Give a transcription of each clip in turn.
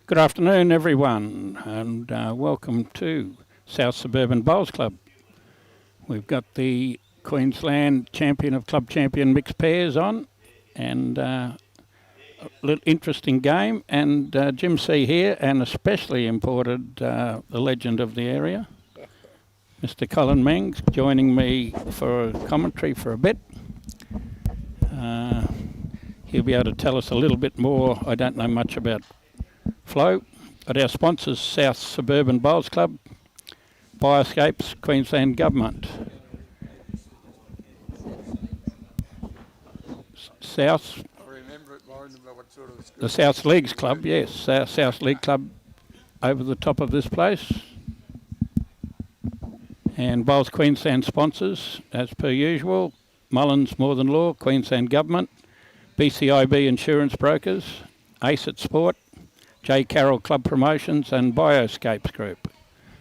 Good afternoon, everyone, and welcome to South Suburban Bowls Club. We've got the Queensland champion of club champion mixed pairs on, and a little interesting game. And Jim C here, and especially imported the legend of the area, Mr. Colin Mengs, joining me for commentary for a bit. He'll be able to tell us a little bit more. I don't know much about Flo, but our sponsors, South Suburban Bowls Club, Bioscapes, Queensland Government. South, the South Leagues Club, yes, South League Club over the top of this place. And Bowls Queensland sponsors, as per usual, Mullins More Than Law, Queensland Government, BCIB Insurance Brokers, ACET Sport, J. Carroll Club Promotions and Bioscapes Group.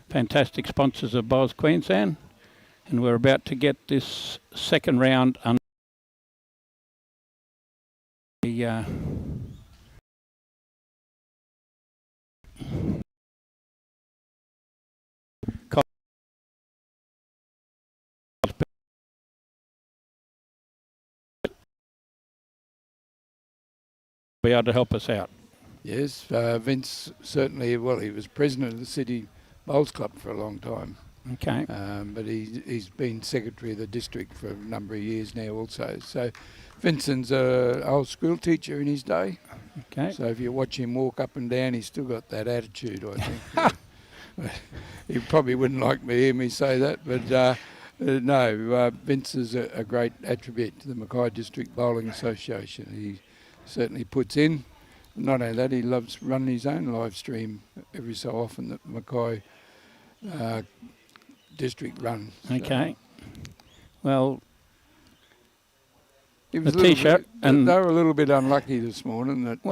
Fantastic sponsors of Bowls Queensland, and we're about to get this second round under the be able to help us out. Yes, Vince certainly, well, he was president of the City Bowls Club for a long time. Okay. But he's been secretary of the district for a number of years now also. So Vincent's an old school teacher in his day. Okay. So if you watch him walk up and down, he's still got that attitude, I think. He probably wouldn't like to hear me say that, but no, Vince is a great attribute to the Mackay District Bowling Association. He certainly puts in. Not only that, he loves running his own live stream every so often that Mackay district run. Okay. Well, Letitia, and they were a little bit unlucky this morning that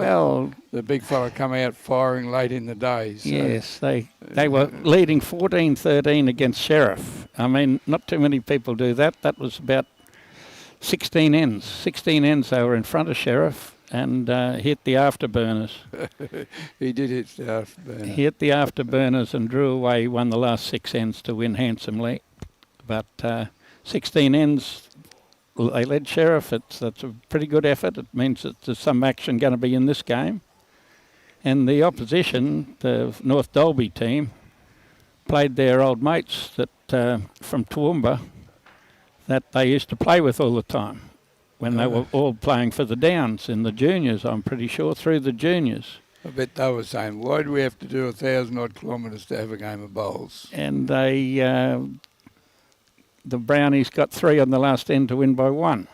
the big fella come out firing late in the day. So. Yes, they were leading 14-13 against Sheriff. I mean, not too many people do that. That was about 16 ends. 16 ends they were in front of Sheriff. And hit the afterburners. He did hit the afterburners. He hit the afterburners and drew away, won the last 6 ends to win handsomely. But 16 ends, they led Sheriff. That's a pretty good effort. It means that there's some action going to be in this game. And the opposition, the North Dalby team, played their old mates that from Toowoomba that they used to play with all the time. When they were all playing for the Downs in the juniors, I'm pretty sure, through the juniors. I bet they were saying, why do we have to do 1,000-odd kilometres to have a game of bowls? And they, the Brownies got 3 on the last end to win by 1.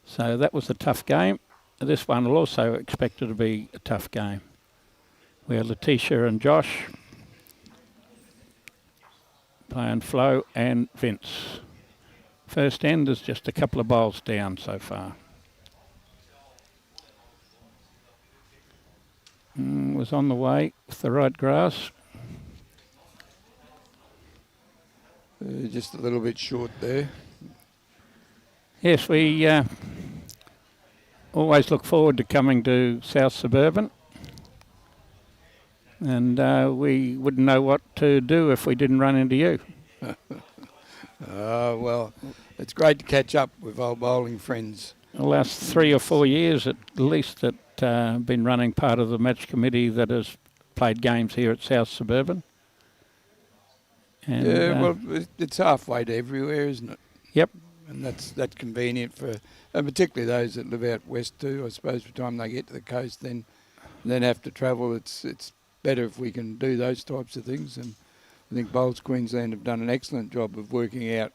So that was a tough game. This one will also expect it to be a tough game. We have Letitia and Josh playing Flo and Vince. First end is just a couple of bowls down so far. Was on the way with the right grass. Just a little bit short there. Yes, we always look forward to coming to South Suburban. And we wouldn't know what to do if we didn't run into you. Well, it's great to catch up with old bowling friends. The last 3 or 4 years at least that been running part of the match committee that has played games here at South Suburban. And, yeah, well, it's halfway to everywhere, isn't it? Yep. And that's convenient for, and particularly those that live out west too. I suppose by the time they get to the coast, then have to travel. It's better if we can do those types of things. And I think Bowls Queensland have done an excellent job of working out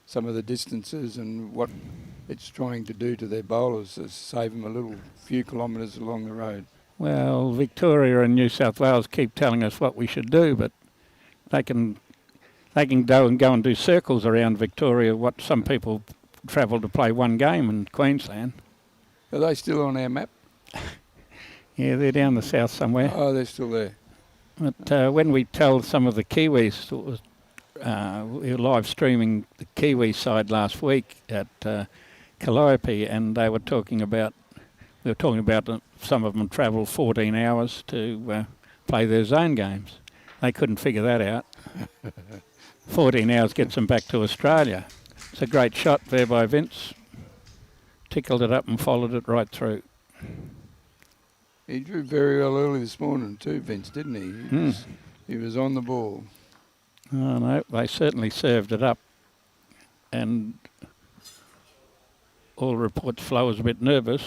some of the distances and what it's trying to do to their bowlers to save them a few kilometres along the road. Well, Victoria and New South Wales keep telling us what we should do, but they can go and do circles around Victoria, what some people travel to play one game in Queensland. Are they still on our map? Yeah, they're down the south somewhere. Oh, they're still there. But when we tell some of the Kiwis, we were live streaming the Kiwi side last week at Calliope, and we were talking about some of them travel 14 hours to play their zone games. They couldn't figure that out. 14 hours gets them back to Australia. It's a great shot there by Vince. Tickled it up and followed it right through. He drew very well early this morning too, Vince, didn't he? He was on the ball. Oh no, they certainly served it up. And all reports Flo was a bit nervous.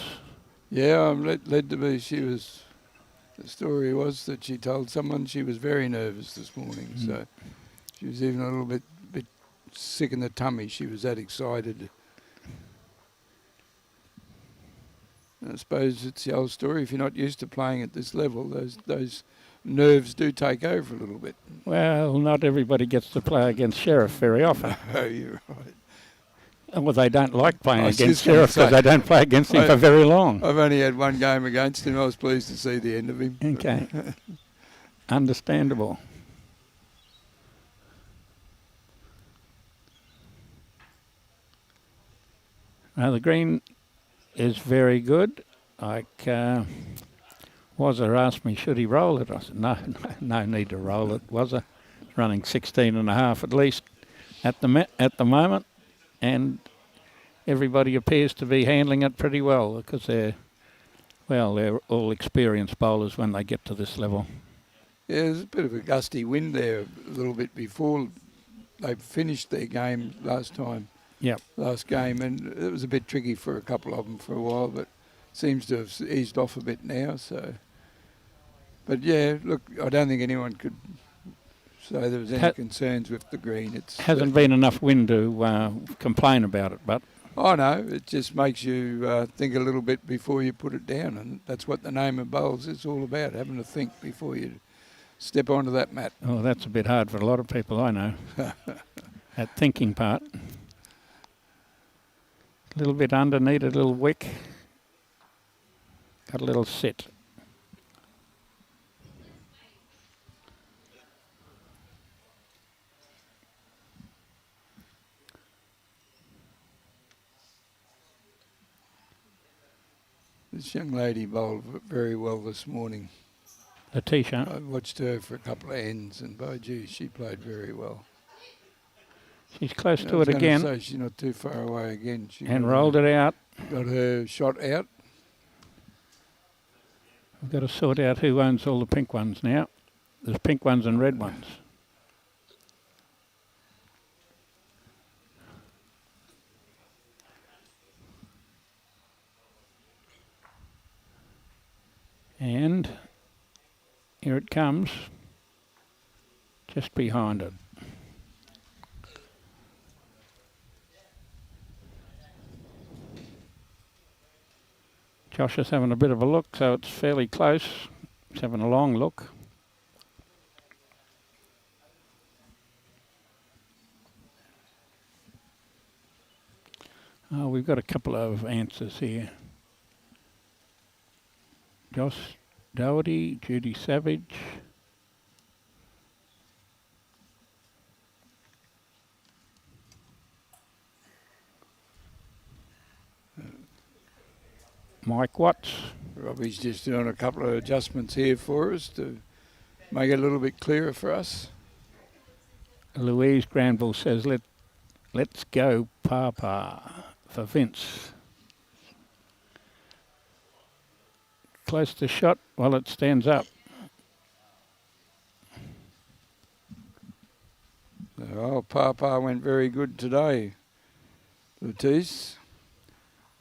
Yeah, I'm led to be. The story was that she told someone she was very nervous this morning. So she was even a little bit sick in the tummy. She was that excited. And I suppose it's the old story. If you're not used to playing at this level, those nerves do take over a little bit. Well, not everybody gets to play against Sheriff very often. Oh, you're right. Well, they don't like playing against Sheriff because they don't play against him for very long. I've only had one game against him. I was pleased to see the end of him. Okay. Understandable. Now, the green is very good. Like, Wazza asked me, should he roll it? I said, no need to roll it. Wazza running 16.5 at least at the moment. And everybody appears to be handling it pretty well because they're all experienced bowlers when they get to this level. Yeah, there's a bit of a gusty wind there a little bit before they finished their game last time. Yep. Last game, and it was a bit tricky for a couple of them for a while, but seems to have eased off a bit now. So, but yeah, look, I don't think anyone could say there was any concerns with the green. It hasn't been enough wind to complain about it, but. Oh no, it just makes you think a little bit before you put it down, and that's what the name of bowls is all about, having to think before you step onto that mat. Oh, that's a bit hard for a lot of people, I know. That thinking part. A little bit underneath, a little wick. Got a little sit. This young lady bowled very well this morning. Letitia. I watched her for a couple of ends, and by gee, she played very well. She's close to it again. So she's not too far away again. And rolled it out. Got her shot out. We've got to sort out who owns all the pink ones now. There's pink ones and red ones. And here it comes, just behind it. Josh is having a bit of a look, so it's fairly close. He's having a long look. Oh, we've got a couple of answers here. Josh Doherty, Judy Savage. Mike Watts. Robbie's just doing a couple of adjustments here for us to make it a little bit clearer for us. Louise Granville says, let's go Papa for Vince. Close to shot while it stands up. Oh, Papa went very good today, Letitia.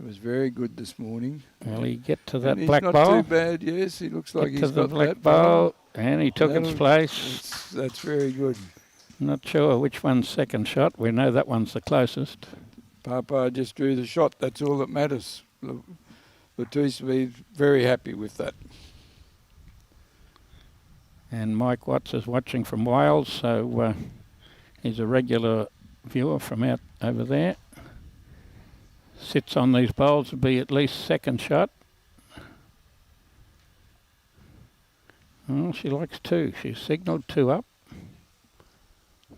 It was very good this morning. Well, he get to that and black he's bowl. not too bad, yes. He looks like he's to the got black that bowl, and he took its place. That's very good. Not sure which one's second shot. We know that one's the closest. Papa just drew the shot. That's all that matters. Letitia will be very happy with that. And Mike Watts is watching from Wales, so he's a regular viewer from out over there. Sits on these bowls to be at least second shot. Oh, she likes two. She's signalled two up.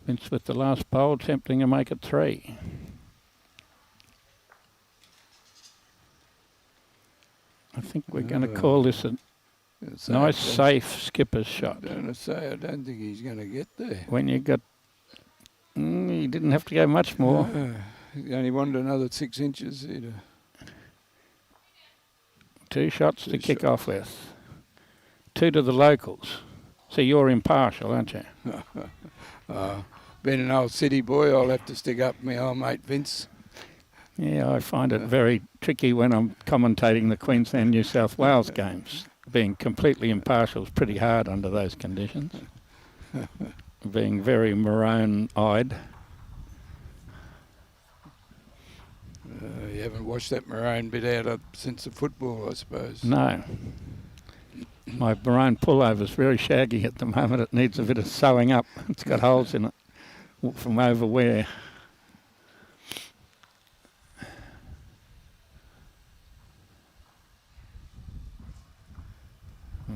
Vince with the last bowl attempting to make it three. I think we're going to call this a nice, safe skipper's shot. I don't think he's going to get there. When you got... he didn't have to go much more. He only wanted another 6 inches. 2 shots to kick off with. 2 to the locals. So you're impartial, aren't you? Being an old city boy, I'll have to stick up my old mate Vince. Yeah, I find it very tricky when I'm commentating the Queensland-New South Wales games. Being completely impartial is pretty hard under those conditions. Being very maroon-eyed. You haven't washed that maroon bit out since the football, I suppose. No. My maroon pullover's very shaggy at the moment. It needs a bit of sewing up. It's got holes in it from overwear.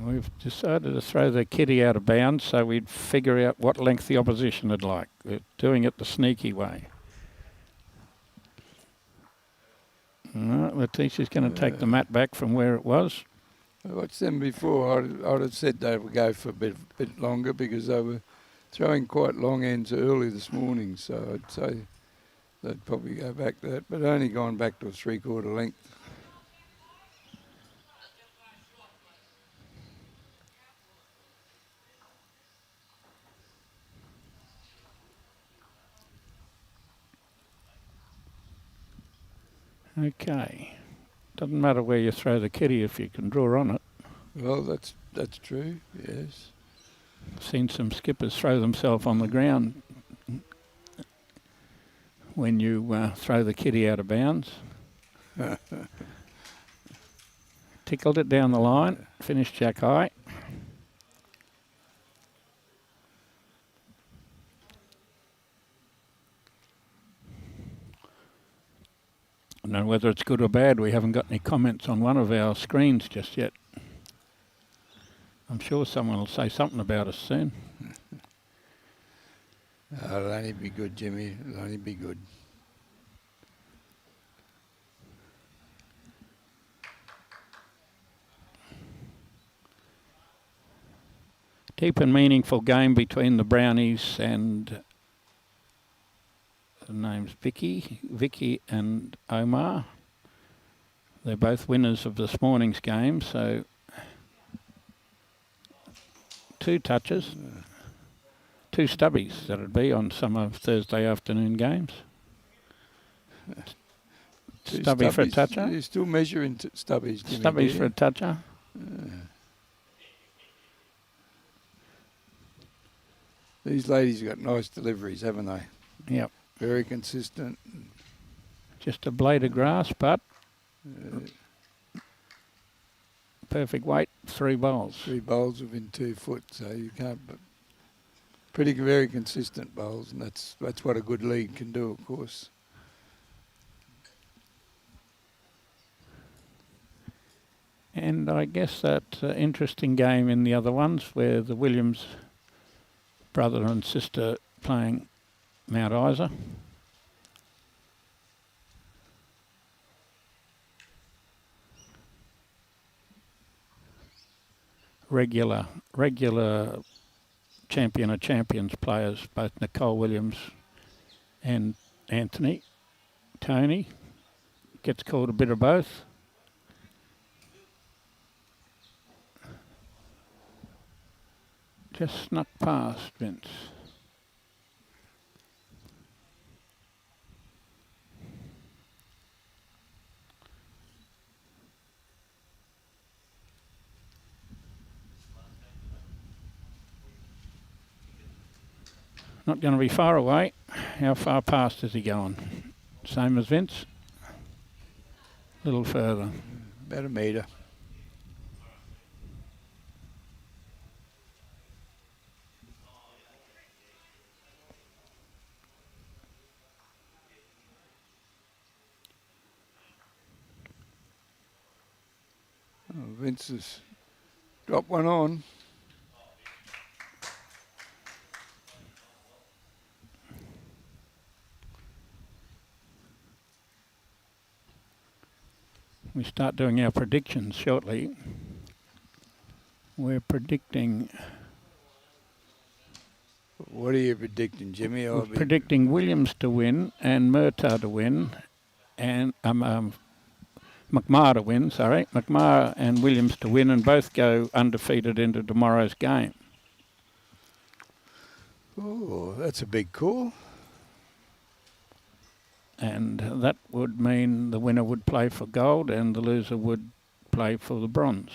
We've decided to throw the kitty out of bounds so we'd figure out what length the opposition would like. We're doing it the sneaky way. No, Letitia's going to take the mat back from where it was. I watched them before. I'd have said they would go for a bit longer because they were throwing quite long ends early this morning. So I'd say they'd probably go back to that, but only gone back to a 3/4 length. Okay. Doesn't matter where you throw the kitty if you can draw on it. Well, that's true, yes. Seen some skippers throw themselves on the ground when you throw the kitty out of bounds. Tickled it down the line, finished jack high. I don't know whether it's good or bad. We haven't got any comments on one of our screens just yet. I'm sure someone will say something about us soon. It'll only be good, Jimmy. It'll only be good. Deep and meaningful game between the Brownies and the name's Vicky and Omar. They're both winners of this morning's game, so 2 touches, 2 stubbies that'd be on some of Thursday afternoon games. Stubby for a toucher. You're still measuring stubbies, Jimmy. Stubbies for a toucher. These ladies have got nice deliveries, haven't they? Yep. Very consistent. Just a blade of grass, but perfect weight, 3 bowls. 3 bowls within 2 foot, so you can't. But very consistent bowls, and that's what a good lead can do, of course. And I guess that interesting game in the other ones where the Williams brother and sister playing Mount Isa. Regular champion of champions players, both Nicole Williams and Tony. Gets called a bit of both. Just snuck past Vince. Not going to be far away. How far past is he going? Same as Vince? A little further. About 1 metre. Vince has dropped one on. we start doing our predictions shortly. We're predicting... What are you predicting, Jimmy? We're predicting Williams to win and Murtagh to win and McMahon to win, sorry. McMahon and Williams to win and both go undefeated into tomorrow's game. Oh, that's a big call. And that would mean the winner would play for gold and the loser would play for the bronze.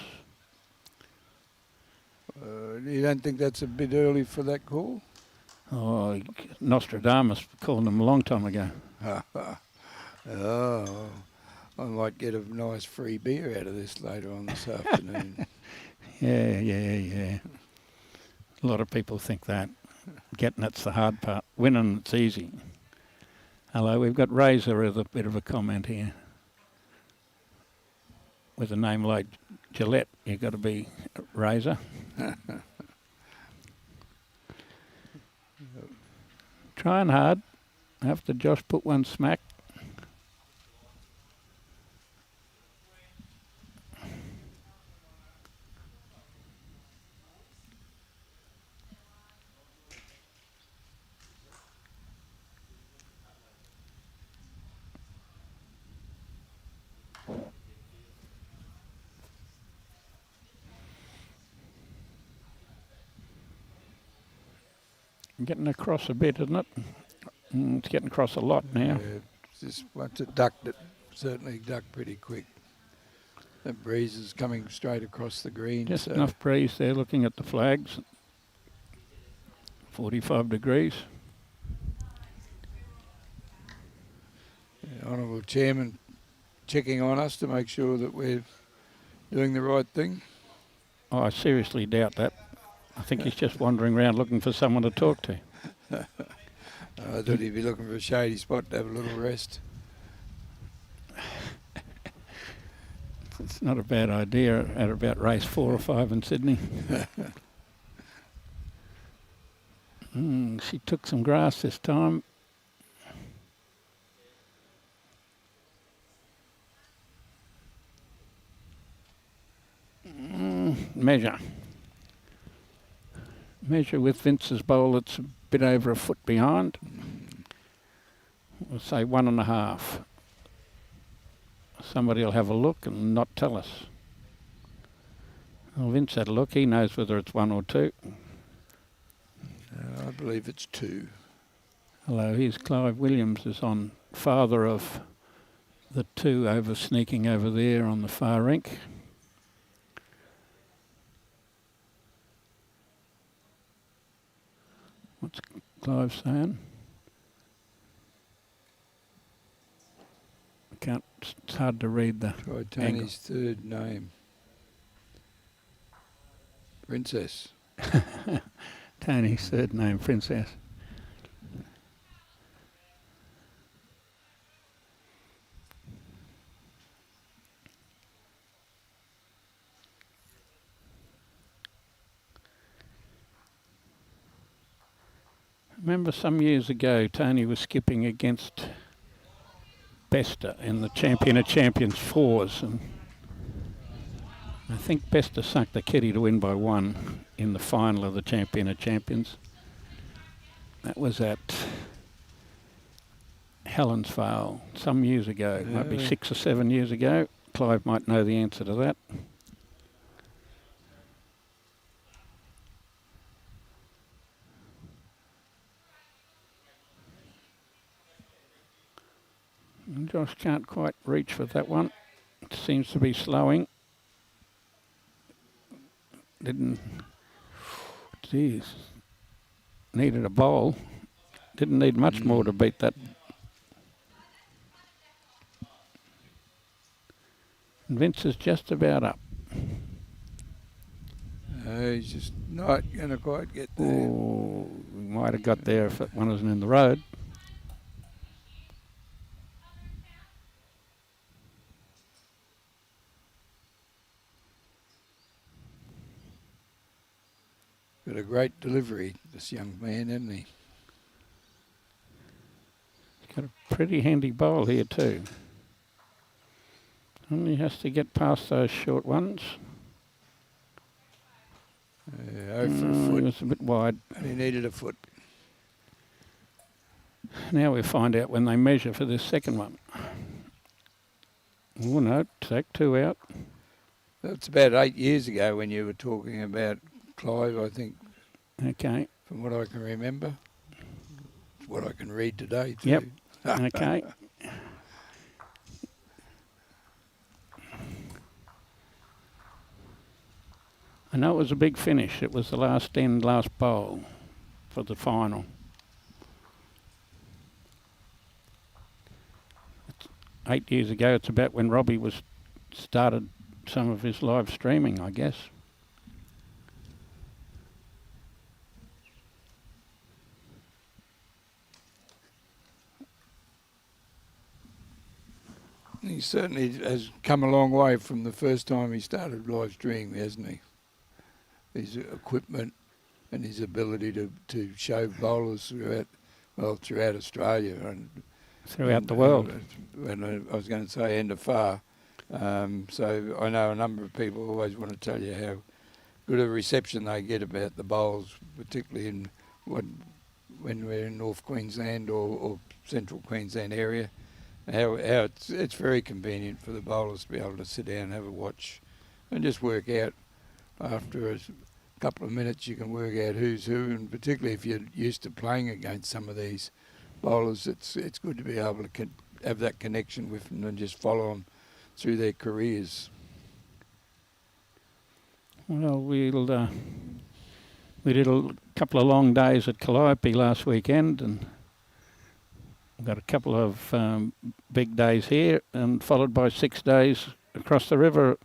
You don't think that's a bit early for that call? Oh, Nostradamus called them a long time ago. Oh, I might get a nice free beer out of this later on this afternoon. Yeah. A lot of people think that. Getting it's the hard part. Winning it's easy. Hello, we've got Razor with a bit of a comment here. With a name like Gillette, you've got to be Razor. Trying hard. After Josh put one smack. Getting across a bit, isn't it? It's getting across a lot now. Yeah, just once it ducked, it certainly ducked pretty quick. That breeze is coming straight across the green. Just enough breeze there looking at the flags. 45 degrees. The Honourable Chairman checking on us to make sure that we're doing the right thing. Oh, I seriously doubt that. I think he's just wandering around looking for someone to talk to. I thought he'd be looking for a shady spot to have a little rest. It's not a bad idea at about race 4 or 5 in Sydney. She took some grass this time. Measure with Vince's bowl, it's a bit over a foot behind. We'll say 1.5. Somebody will have a look and not tell us. Well, Vince had a look, he knows whether it's 1 or 2. I believe it's 2. Hello, here's Clive Williams is on, father of the 2 over sneaking over there on the far rink. What's Clive saying? It's hard to read the Try Tony's third name. Princess. Tony's third name, Princess. Remember some years ago, Tony was skipping against Bester in the Champion of Champions 4s, and I think Bester sunk the kitty to win by 1 in the final of the Champion of Champions. That was at Helensvale some years ago, might be 6 or 7 years ago. Clive might know the answer to that. And Josh can't quite reach for that one. It seems to be slowing. Needed a bowl. Didn't need much more to beat that. And Vince is just about up. He's just not going to quite get there. Oh, we might have got there if that one wasn't in the road. Got a great delivery, this young man, hasn't he? He's got a pretty handy bowl here too. Only has to get past those short ones. For a foot. It was a bit wide. And he needed a foot. Now we find out when they measure for this second one. Oh no, take 2 out. That's about 8 years ago when you were talking about Clive, I think. Okay. From what I can remember. It's what I can read today too. Yep. Okay. I know it was a big finish. It was the last bowl for the final. It's 8 years ago. It's about when Robbie started some of his live streaming, I guess. He certainly has come a long way from the first time he started live streaming, hasn't he? His equipment and his ability to show bowlers throughout Australia and throughout the world. And I was going to say and afar. So I know a number of people always want to tell you how good a reception they get about the bowls, particularly in when we're in North Queensland or Central Queensland area. How it's very convenient for the bowlers to be able to sit down and have a watch and just work out. After a couple of minutes you can work out who's who, and particularly if you're used to playing against some of these bowlers, it's good to be able to have that connection with them and just follow them through their careers. Well, we did a couple of long days at Calliope last weekend, and got a couple of big days here, and followed by 6 days across the river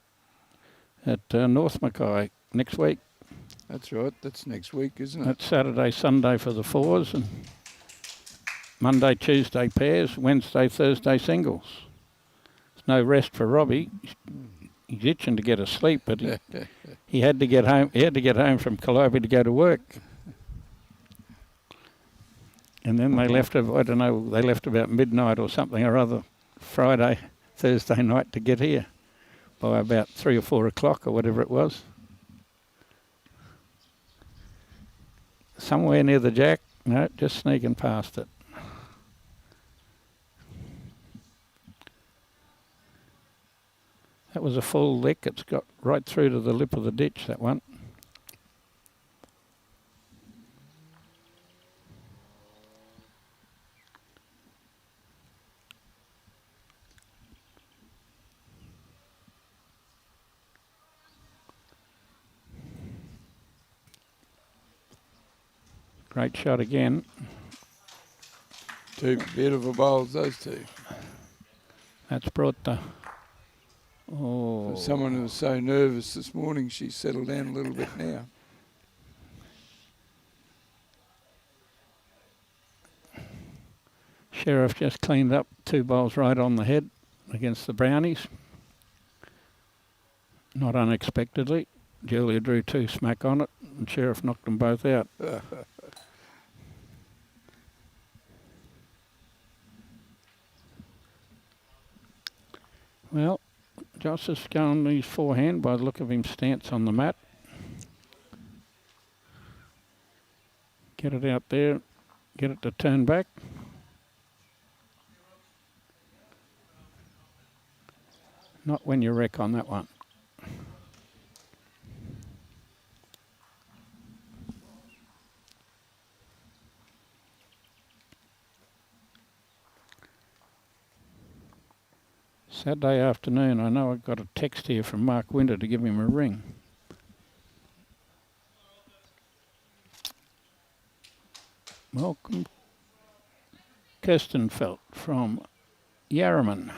at North Mackay next week. That's right. That's next week, isn't it? That's Saturday, Sunday for the fours, and Monday, Tuesday pairs, Wednesday, Thursday singles. There's no rest for Robbie. He's itching to get asleep, but he had to get home. He had to get home from Calliope to go to work. And then they left, I don't know, they left about midnight or something or other, Thursday night to get here by about 3 or 4 o'clock or whatever it was. Somewhere near the jack, no, just sneaking past it. That was a full lick. It's got right through to the lip of the ditch, that one. Great shot again. 2 beautiful bowls, those two. That's brought the... Oh. For someone who was so nervous this morning, she's settled down a little bit now. Sheriff just cleaned up 2 bowls right on the head against the Brownies. Not unexpectedly. Julia drew 2 smack on it, and Sheriff knocked them both out. Well, Josh is going his forehand by the look of him stance on the mat. Get it out there, get it to turn back. Not when you wreck on that one. Saturday afternoon, I know I got a text here from Mark Winter to give him a ring. Welcome, Kirstenfeld from Yarraman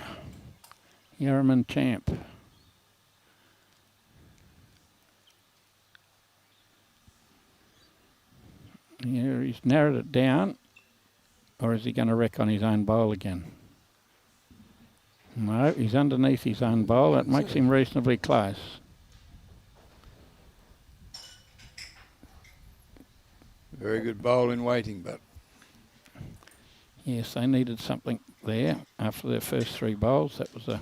champ. Here he's narrowed it down, or is he going to wreck on his own bowl again? No, he's underneath his own bowl. That makes him reasonably close. Very good bowl in waiting, but... Yes, they needed something there after their first 3 bowls. That was a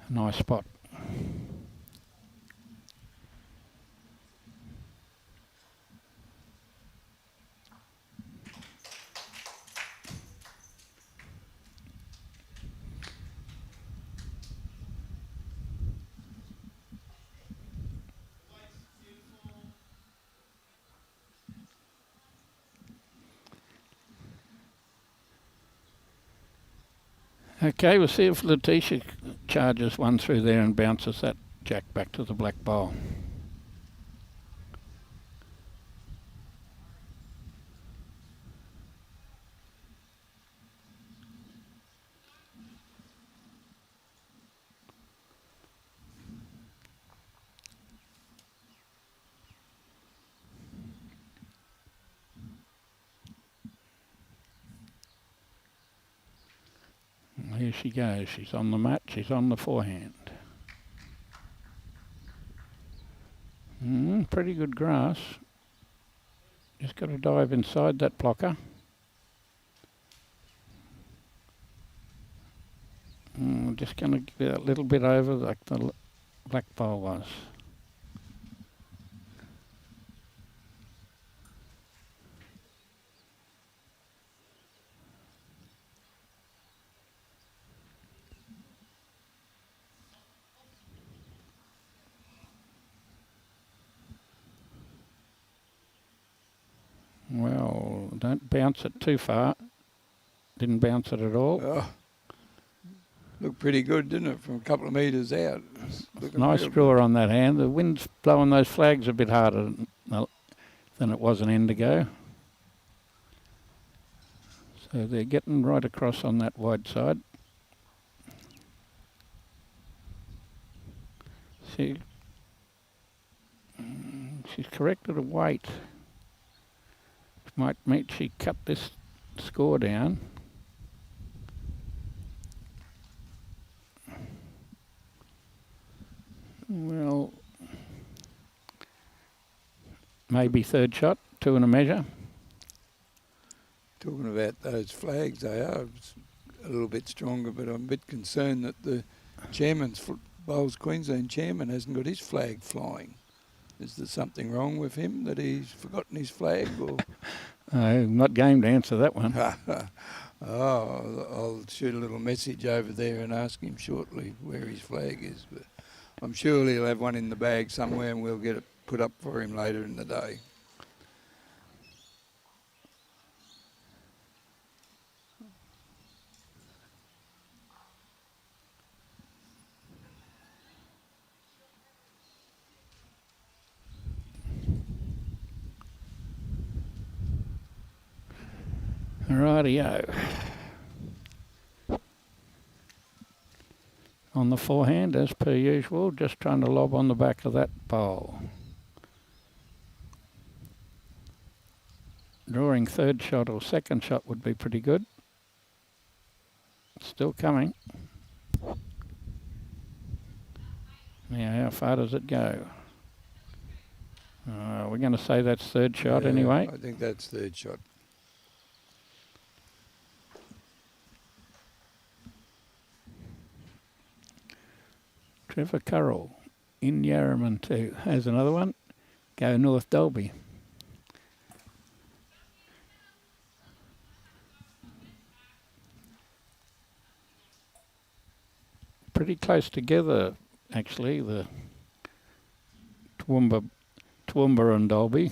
Nice spot. Okay, we'll see if Letitia charges one through there and bounces that jack back to the black bowl. Here she goes. She's on the mat. She's on the forehand. Pretty good grass. Just got to dive inside that blocker. Just going to give it a little bit over like the black bowl was. Well, don't bounce it too far. Didn't bounce it at all. Oh, looked pretty good, didn't it, from a couple of metres out? Nice draw on that hand. The wind's blowing those flags a bit harder than it was an end ago. So they're getting right across on that wide side. She's corrected a weight. Might mean she cut this score down. Well, maybe third shot, 2 and a measure. Talking about those flags, they are a little bit stronger, but I'm a bit concerned that the chairman's Bowls Queensland chairman hasn't got his flag flying. Is there something wrong with him that he's forgotten his flag? Or I'm not game to answer that one. Oh, I'll shoot a little message over there and ask him shortly where his flag is. But I'm sure he'll have one in the bag somewhere and we'll get it put up for him later in the day. Rightio. On the forehand, as per usual, just trying to lob on the back of that bowl. Drawing third shot or second shot would be pretty good. Still coming. Now, how far does it go? We're going to say that's third shot anyway. I think that's third shot. Trevor Currell in Yarraman too. Has another one. Go North Dalby. Pretty close together, actually, the Toowoomba and Dalby.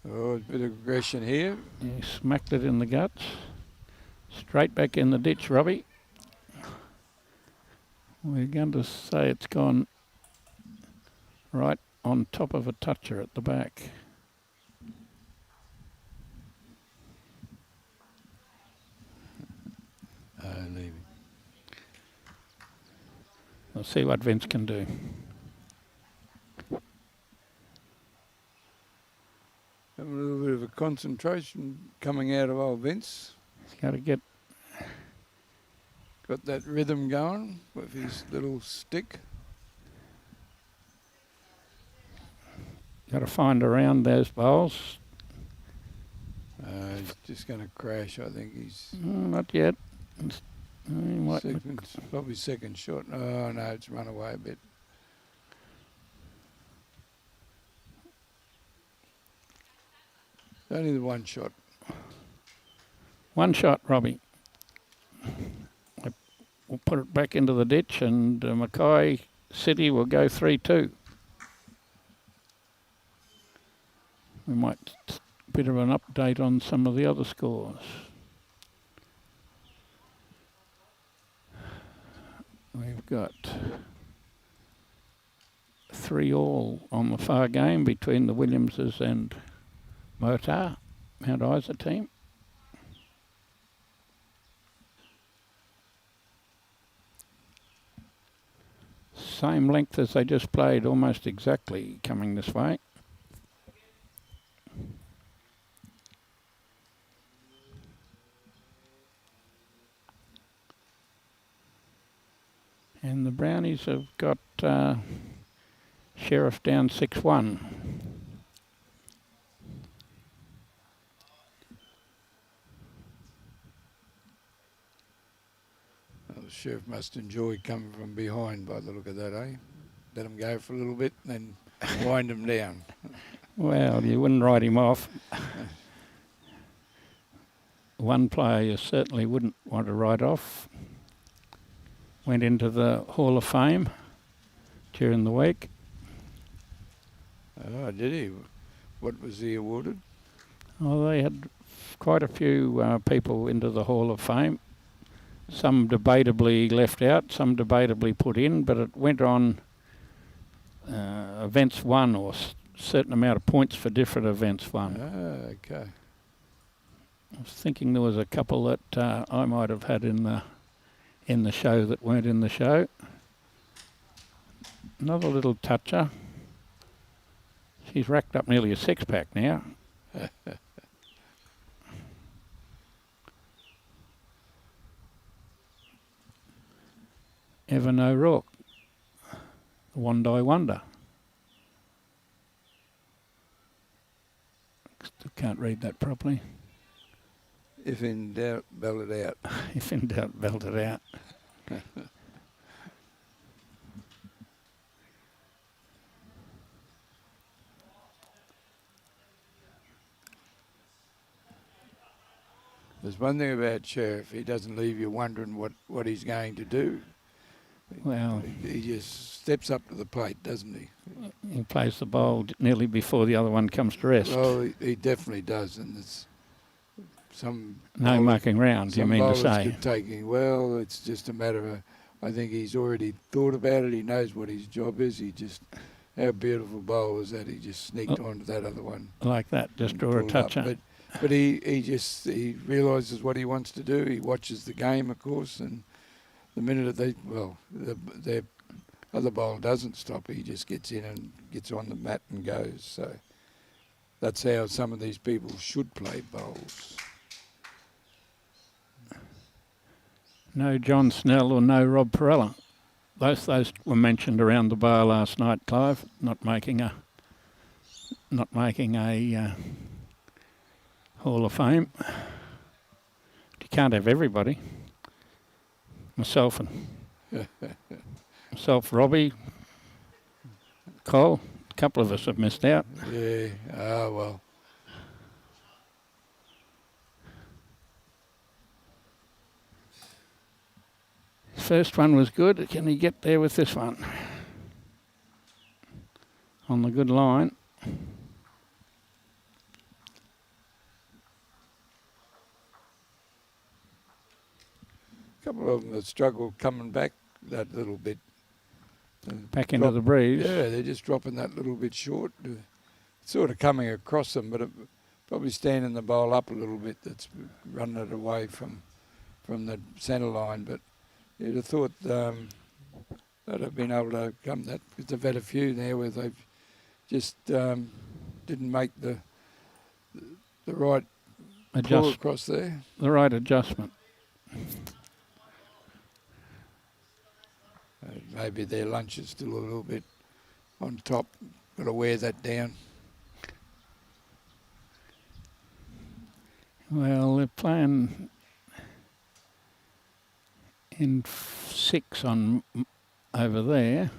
Oh, a bit of aggression here. He smacked it in the guts. Straight back in the ditch, Robbie. We're going to say it's gone right on top of a toucher at the back. Leave it. We'll see what Vince can do. Having a little bit of a concentration coming out of old Vince. He's got to get... Got that rhythm going with his little stick. Got to find around those bowls. He's just going to crash, I think. He's Not yet. Probably second shot. Oh, no, it's run away a bit. Only the one shot. One shot, Robbie. We'll put it back into the ditch, and Mackay City will go 3-2. We might bit of an update on some of the other scores. We've got 3-3 on the far game between the Williamses and Mount Isa team. Same length as they just played, almost exactly, coming this way. And the Brownies have got Sheriff down 6-1. Well, the Sheriff must enjoy coming from behind by the look of that, eh? Let him go for a little bit and then wind him down. Well, you wouldn't write him off. One player you certainly wouldn't want to write off. Went into the Hall of Fame during the week. Oh, did he? What was he awarded? Oh, they had quite a few people into the Hall of Fame. Some debatably left out, some debatably put in, but it went on events won, or certain amount of points for different events won. Ah, okay. I was thinking there was a couple that I might have had in the show that weren't in the show. Another little toucher. She's racked up nearly a six-pack now. Evan O'Rourke, the Wandai Wonder. Still can't read that properly. If in doubt, belt it out. If in doubt, belt it out. There's one thing about Sheriff, he doesn't leave you wondering what he's going to do. Well, he just steps up to the plate, doesn't he? He plays the bowl nearly before the other one comes to rest. Well, he definitely does, and it's some... No mucking round, you mean to say? Well, it's just a matter of, I think he's already thought about it, he knows what his job is, he just... How beautiful bowl is that? He just sneaked onto that other one. Like that, just draw a toucher. But he realises what he wants to do. He watches the game, of course, and the minute their other bowler doesn't stop, he just gets in and gets on the mat and goes. So that's how some of these people should play bowls. No John Snell or no Rob Perella. Those were mentioned around the bar last night, Clive. Not making a Hall of Fame. You can't have everybody. Myself, Robbie, Cole, a couple of us have missed out. Yeah, well. First one was good. Can he get there with this one? On the good line. A couple of them that struggle coming back that little bit. Back into the breeze. Yeah, they're just dropping that little bit short. Sort of coming across them, but probably standing the bowl up a little bit. That's running it away from the centre line. But you'd have thought they'd have been able to come that, because they've had a few there where they've just didn't make the right pull across there. The right adjustment. Maybe their lunch is still a little bit on top. Got to wear that down. Well, they're playing in 6 on over there.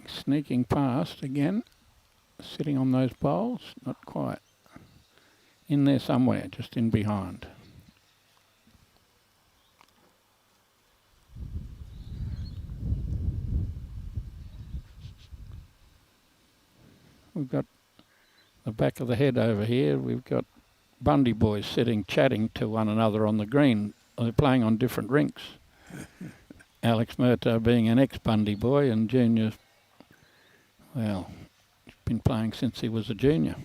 Sneaking past again, sitting on those poles, not quite. In there somewhere, just in behind. We've got the back of the head over here. We've got Bundy boys sitting chatting to one another on the green. They're playing on different rinks. Alex Murtaugh being an ex-Bundy boy, and Junior, well, he's been playing since he was a junior.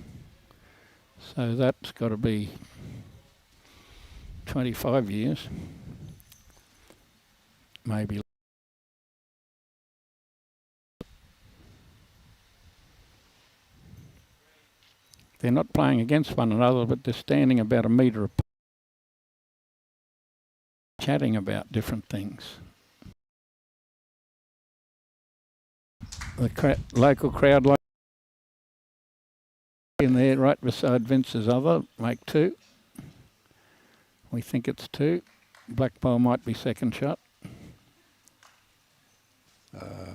So that's got to be 25 years, maybe. They're not playing against one another, but they're standing about a metre apart, chatting about different things. The local crowd like in there right beside Vince's other, make 2. We think it's 2. Black ball might be second shot.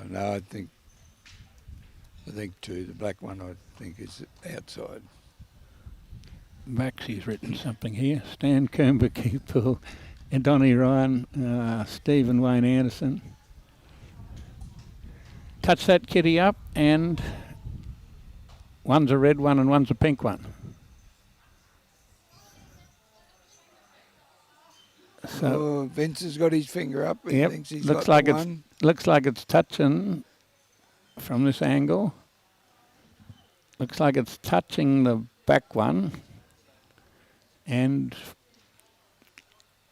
No, I think 2. The black one, I think, is outside. Maxie's written something here. Stan Coomber, Keith Poole, and Donnie Ryan, Stephen Wayne Anderson. Touch that kitty up, and one's a red one and one's a pink one. So Vince has got his finger up. He thinks he's looks got like one. Looks like it's touching from this angle. Looks like it's touching the back one. And,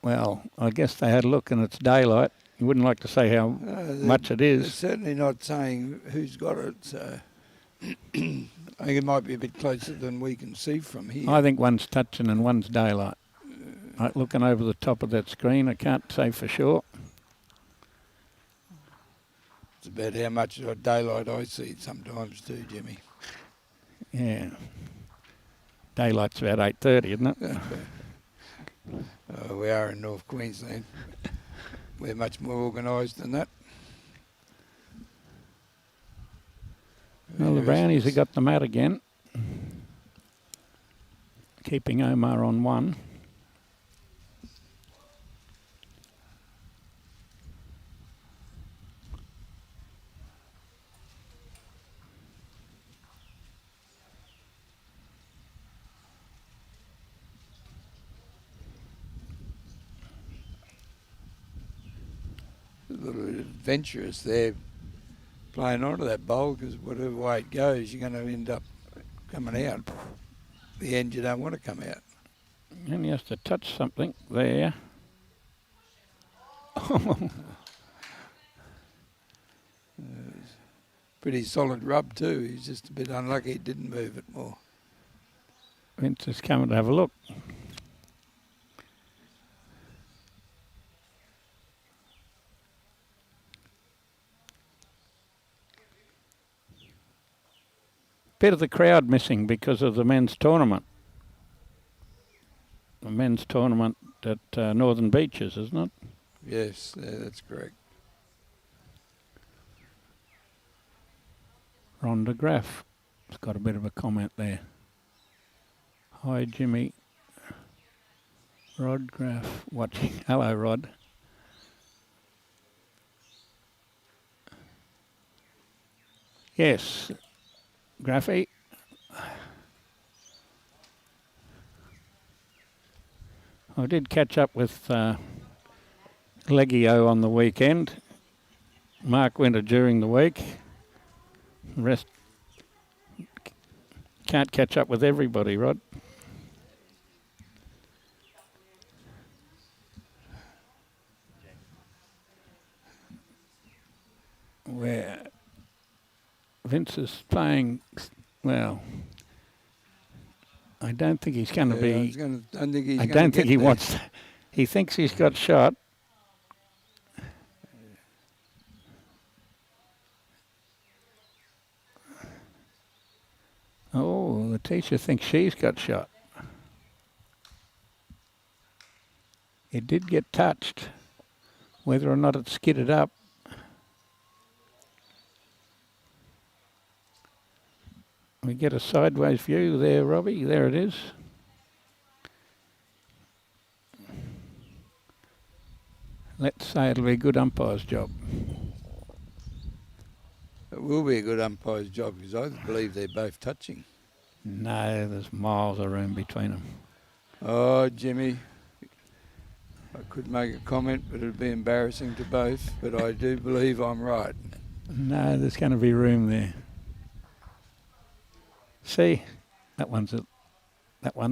well, I guess they had a look and it's daylight. You wouldn't like to say how much it is. They're certainly not saying who's got it, so I think it might be a bit closer than we can see from here. I think one's touching and one's daylight. Like looking over the top of that screen, I can't say for sure. It's about how much daylight I see sometimes too, Jimmy. Yeah. Daylight's about 8:30, isn't it? We are in North Queensland. We're much more organised than that. Well, the Brownies have got the mat again. Keeping Omar on 1. A little adventurous there, playing onto that bowl, because whatever way it goes, you're going to end up coming out. The end, you don't want to come out. And he has to touch something there. Pretty solid rub too. He's just a bit unlucky he didn't move it more. Vince is coming to have a look. Bit of the crowd missing because of the men's tournament. The men's tournament at Northern Beaches, isn't it? Yes, that's correct. Rhonda Graff has got a bit of a comment there. Hi, Jimmy. Rod Graff watching. Hello, Rod. Yes, Graffy. I did catch up with Leggio on the weekend. Mark Winter during the week. The rest can't catch up with everybody, Rod. Where Vince is playing, well, I don't think he's going to be. I don't think he wants. He thinks he's got shot. Oh, Letitia thinks she's got shot. It did get touched. Whether or not it skidded up. We get a sideways view there, Robbie. There it is. Let's say it'll be a good umpire's job. It will be a good umpire's job because I believe they're both touching. No, there's miles of room between them. Oh, Jimmy, I could make a comment, but it'd be embarrassing to both. But I do believe I'm right. No, there's going to be room there. See, that one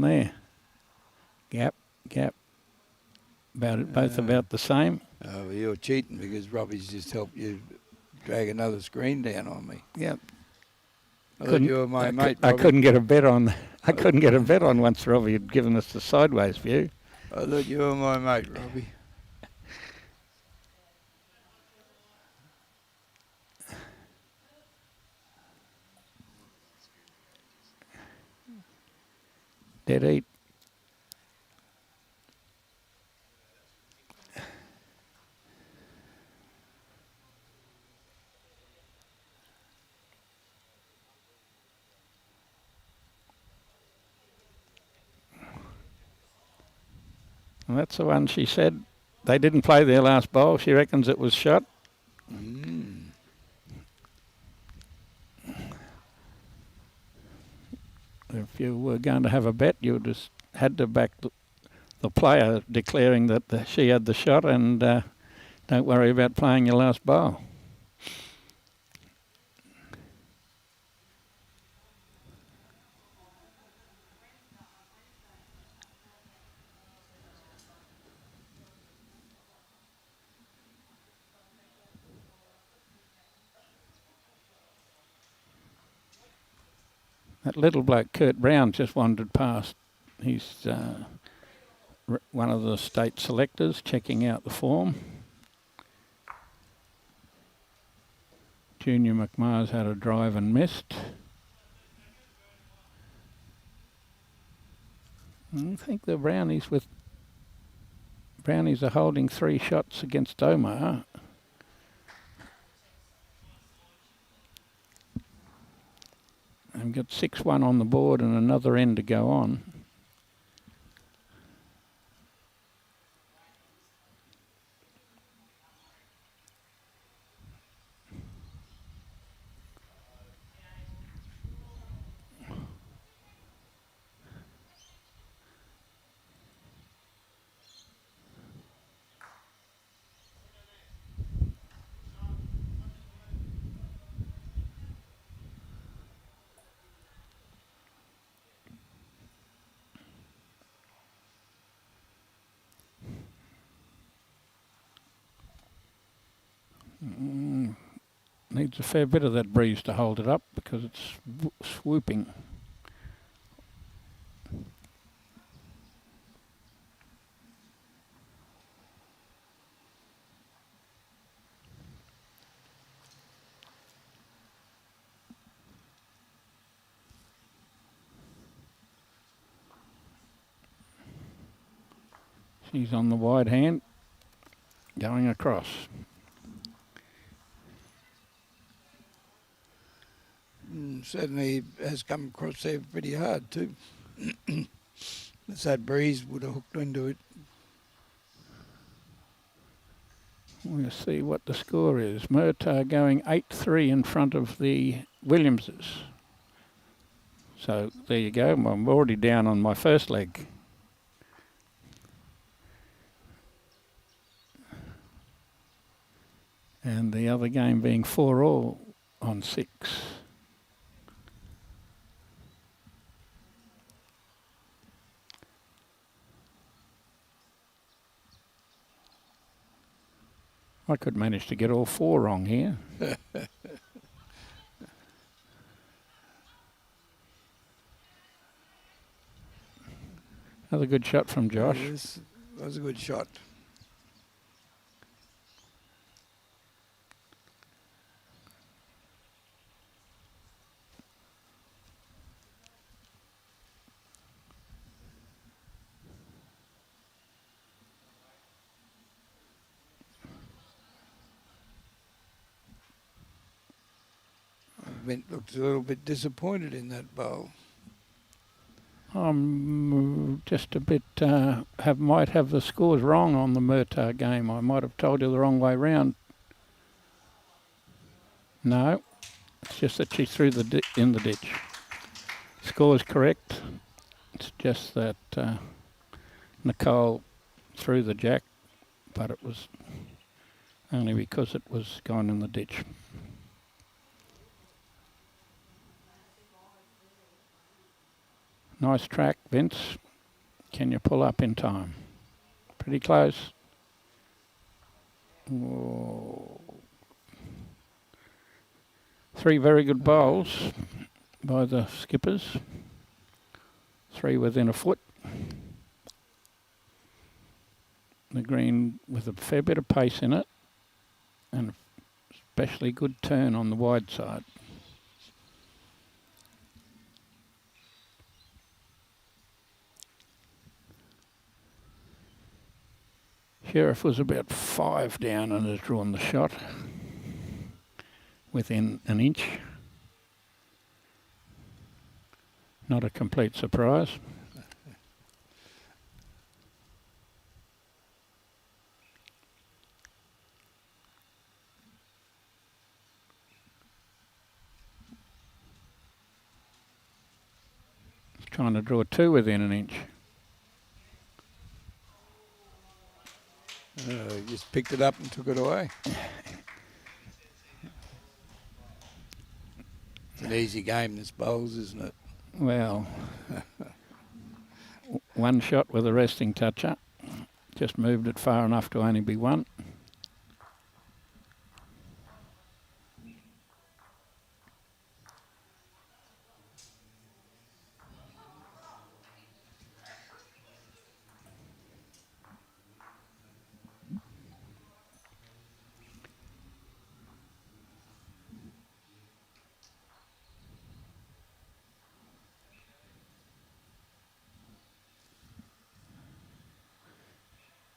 there. Gap. Both about the same. Oh, well, you're cheating because Robbie's just helped you drag another screen down on me. Yep. I thought you were my mate, I Robbie. couldn't get a bet on. I couldn't get a bet on once Robbie had given us the sideways view. I thought you were my mate, Robbie. Dead eat. And that's the one she said. They didn't play their last bowl. She reckons it was shot. If you were going to have a bet, you just had to back the player declaring that she had the shot and don't worry about playing your last bowl. That little bloke, Kurt Brown, just wandered past. He's one of the state selectors checking out the form. Junior McMahon's had a drive and missed. I think the Brownies are holding 3 shots against Omar. I've got 6-1 on the board and another end to go on. Needs a fair bit of that breeze to hold it up because it's swooping. She's on the wide hand, going across. Certainly has come across there pretty hard too. It's that breeze would have hooked into it. We'll see what the score is. Murtagh going 8-3 in front of the Williamses. So there you go. I'm already down on my first leg. And the other game being 4-all on 6. I could manage to get all 4 wrong here. Another good shot from Josh. Yes, that was a good shot. Vint looked a little bit disappointed in that bowl. I'm just a bit, might have the scores wrong on the Murtagh game. I might have told you the wrong way round. No, it's just that she threw in the ditch. Score's correct. It's just that Nicole threw the jack, but it was only because it was gone in the ditch. Nice track, Vince. Can you pull up in time? Pretty close. Oh. 3 very good bowls by the skippers. 3 within a foot. The green with a fair bit of pace in it and especially good turn on the wide side. Sheriff was about 5 down and has drawn the shot within an inch. Not a complete surprise. Trying to draw 2 within an inch. Just picked it up and took it away. It's an easy game, this bowls, isn't it? Well, 1 shot with a resting toucher. Just moved it far enough to only be 1.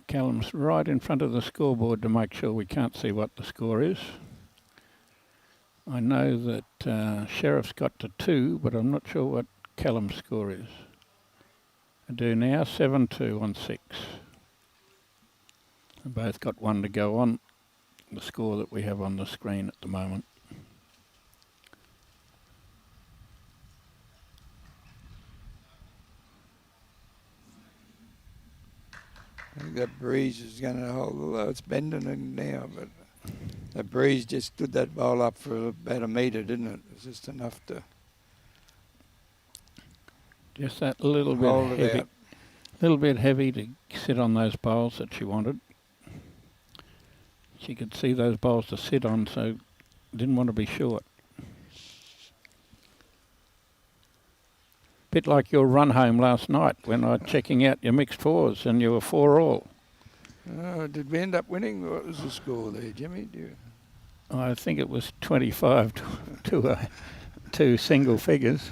Callum's right in front of the scoreboard to make sure we can't see what the score is. I know that Sheriff's got to 2, but I'm not sure what Callum's score is. I do now, 7-2 on 6. They both got 1 to go on the score that we have on the screen at the moment. I think that breeze is going to hold, although it's bending in now, but that breeze just stood that bowl up for about a metre, didn't it? It was just enough to just that little bit hold it heavy, out. little bit heavy to sit on those bowls that she wanted. She could see those bowls to sit on, so didn't want to be short. Bit like your run home last night when I was checking out your mixed 4s and you were 4 all. Did we end up winning? What was the score there, Jimmy? I think it was 25 to 2 single figures.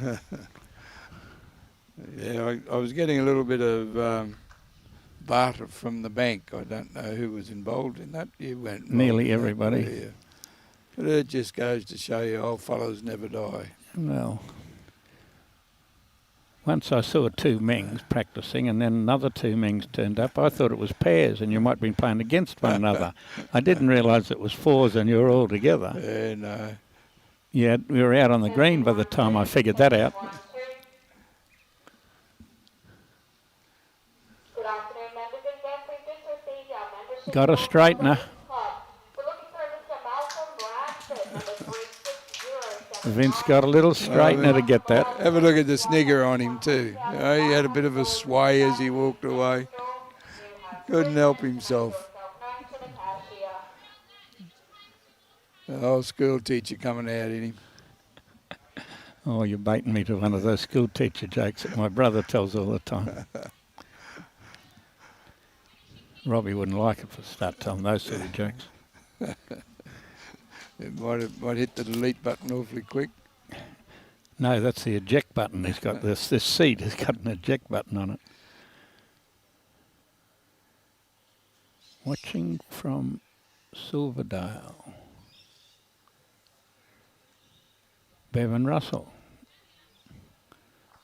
Yeah, I was getting a little bit of barter from the bank. I don't know who was involved in that. You went Nearly everybody. Yeah. But it just goes to show you old fellows never die. Well, once I saw 2 Mengs practising and then another 2 Mengs turned up, I thought it was pairs and you might have been playing against one another. I didn't realise it was 4s and you were all together. Yeah, no. Yeah, we were out on the green by the time I figured that out. Got a straightener. Vince got a little straightener to get that. Have a look at the snigger on him too. You know, he had a bit of a sway as he walked away. Couldn't help himself. The old school teacher coming out in him. Oh, you're baiting me to one of those school teacher jokes that my brother tells all the time. Robbie wouldn't like it if I start telling those sort of jokes. It might hit the delete button awfully quick. No, that's the eject button. He's got this seat has got an eject button on it. Watching from Silverdale. Bevan Russell.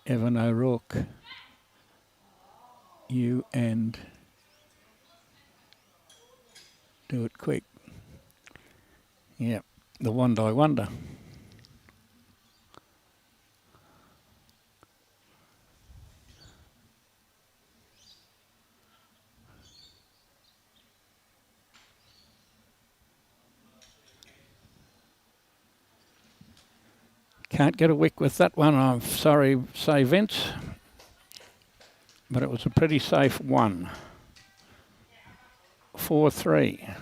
Evan O'Rourke. You and do it quick. Yep, the Wandai Wonder. Can't get a wick with that one, I'm sorry, say Vince. But it was a pretty safe one. 4-3.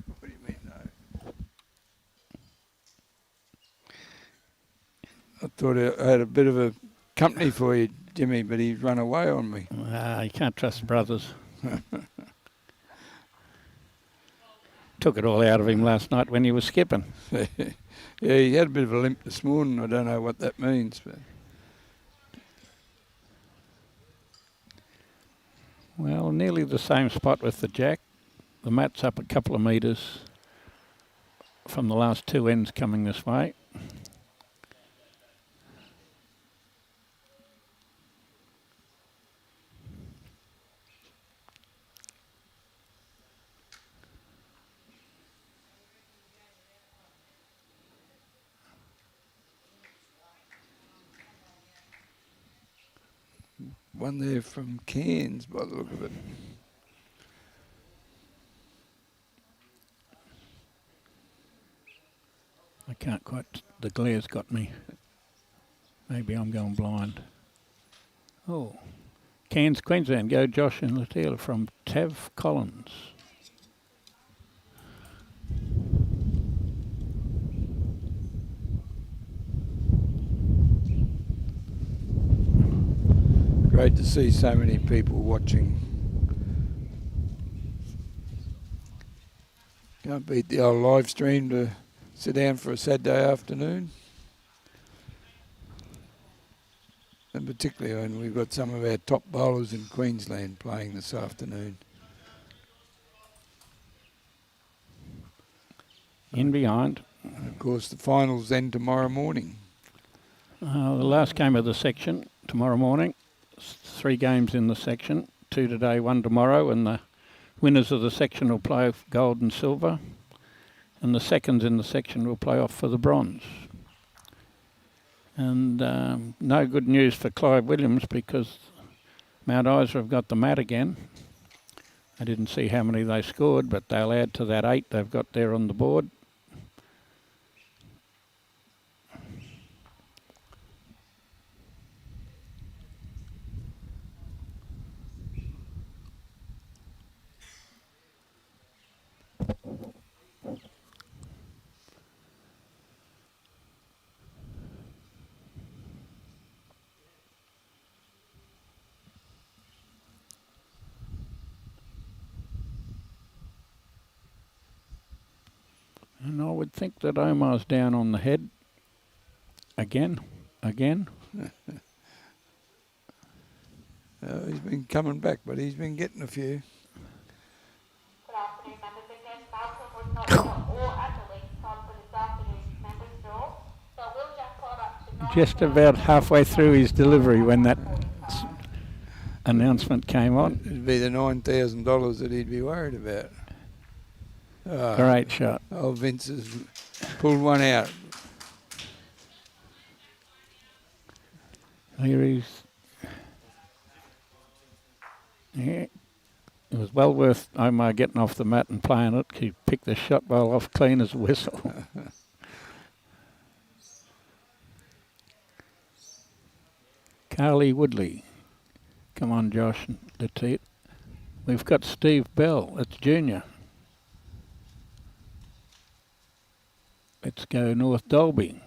What do you mean, no? I thought I had a bit of a company for you, Jimmy, but he's run away on me. You can't trust brothers. Took it all out of him last night when he was skipping. Yeah, he had a bit of a limp this morning. I don't know what that means, but Well, nearly the same spot with the jack. The mat's up a couple of metres from the last two ends coming this way. one there from Cairns by the look of it. I can't quite, the glare's got me. Maybe I'm going blind. Oh, Cairns, Queensland, go Josh and Letitia from Tav Collins. Great to see so many people watching. Can't beat the old live stream to sit down for a Saturday afternoon. And particularly when we've got some of our top bowlers in Queensland playing this afternoon. In behind. And of course the finals then tomorrow morning. The last game of the section tomorrow morning. 3 games in the section, 2 today, 1 tomorrow, and the winners of the section will play off gold and silver, and the seconds in the section will play off for the bronze. And no good news for Clive Williams because Mount Isa have got the mat again. I didn't see how many they scored, but they'll add to that 8 they've got there on the board. And I would think that Omar's down on the head again. He's been coming back, but he's been getting a few. Good afternoon, members. Again, Malcolm was not shot or at the league time for this afternoon's members' draw. So will jackpot up to Just about halfway through his delivery when that announcement came on. It'd be the $9,000 that he'd be worried about. Great shot. Oh, Vince has pulled one out. Here he's. Yeah. It was well worth Omar getting off the mat and playing it. He picked the shot ball off clean as a whistle. Carly Woodley. Come on, Josh and Letitia. We've got Steve Bell. It's junior. Let's go North Dalby.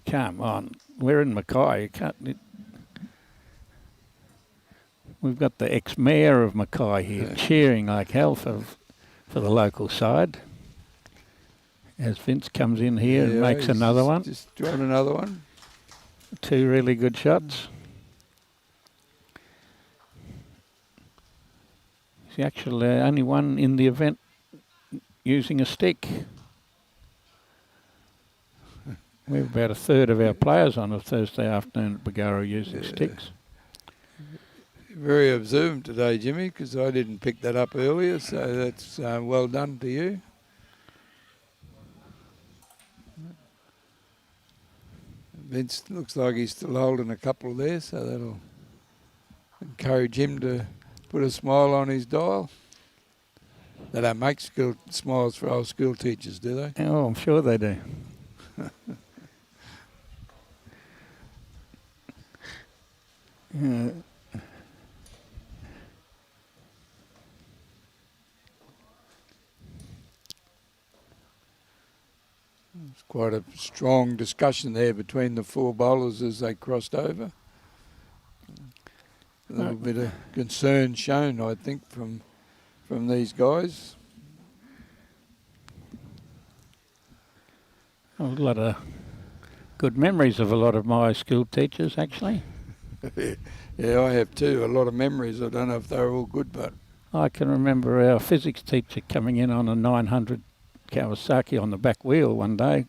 Come on. We're in Mackay. You can't. We've got the ex-mayor of Mackay here cheering like hell for the local side. As Vince comes in here and makes another one. Just drawn another one. 2 really good shots. He's the actual only one in the event using a stick. We have about a third of our players on a Thursday afternoon at Bargara using sticks. Very observant today, Jimmy, because I didn't pick that up earlier, so that's well done to you. Vince looks like he's still holding a couple there, so that'll encourage him to put a smile on his dial. They don't make smiles for old school teachers, do they? Oh, I'm sure they do. It's quite a strong discussion there between the four bowlers as they crossed over. A little bit of concern shown, I think, from these guys. A lot of good memories of a lot of my school teachers, actually. Yeah, I have too. A lot of memories. I don't know if they're all good, but I can remember our physics teacher coming in on a 900 Kawasaki on the back wheel one day.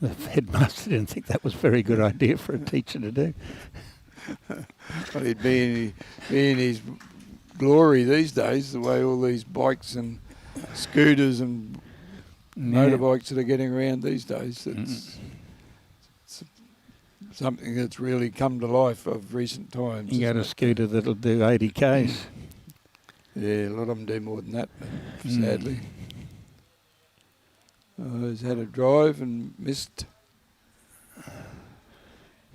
The headmaster didn't think that was a very good idea for a teacher to do. well, he'd be in his glory these days, the way all these bikes and scooters and motorbikes that are getting around these days. It's something that's really come to life of recent times. You got a scooter that'll do 80 Ks. Yeah, a lot of them do more than that, sadly. He's had a drive and missed.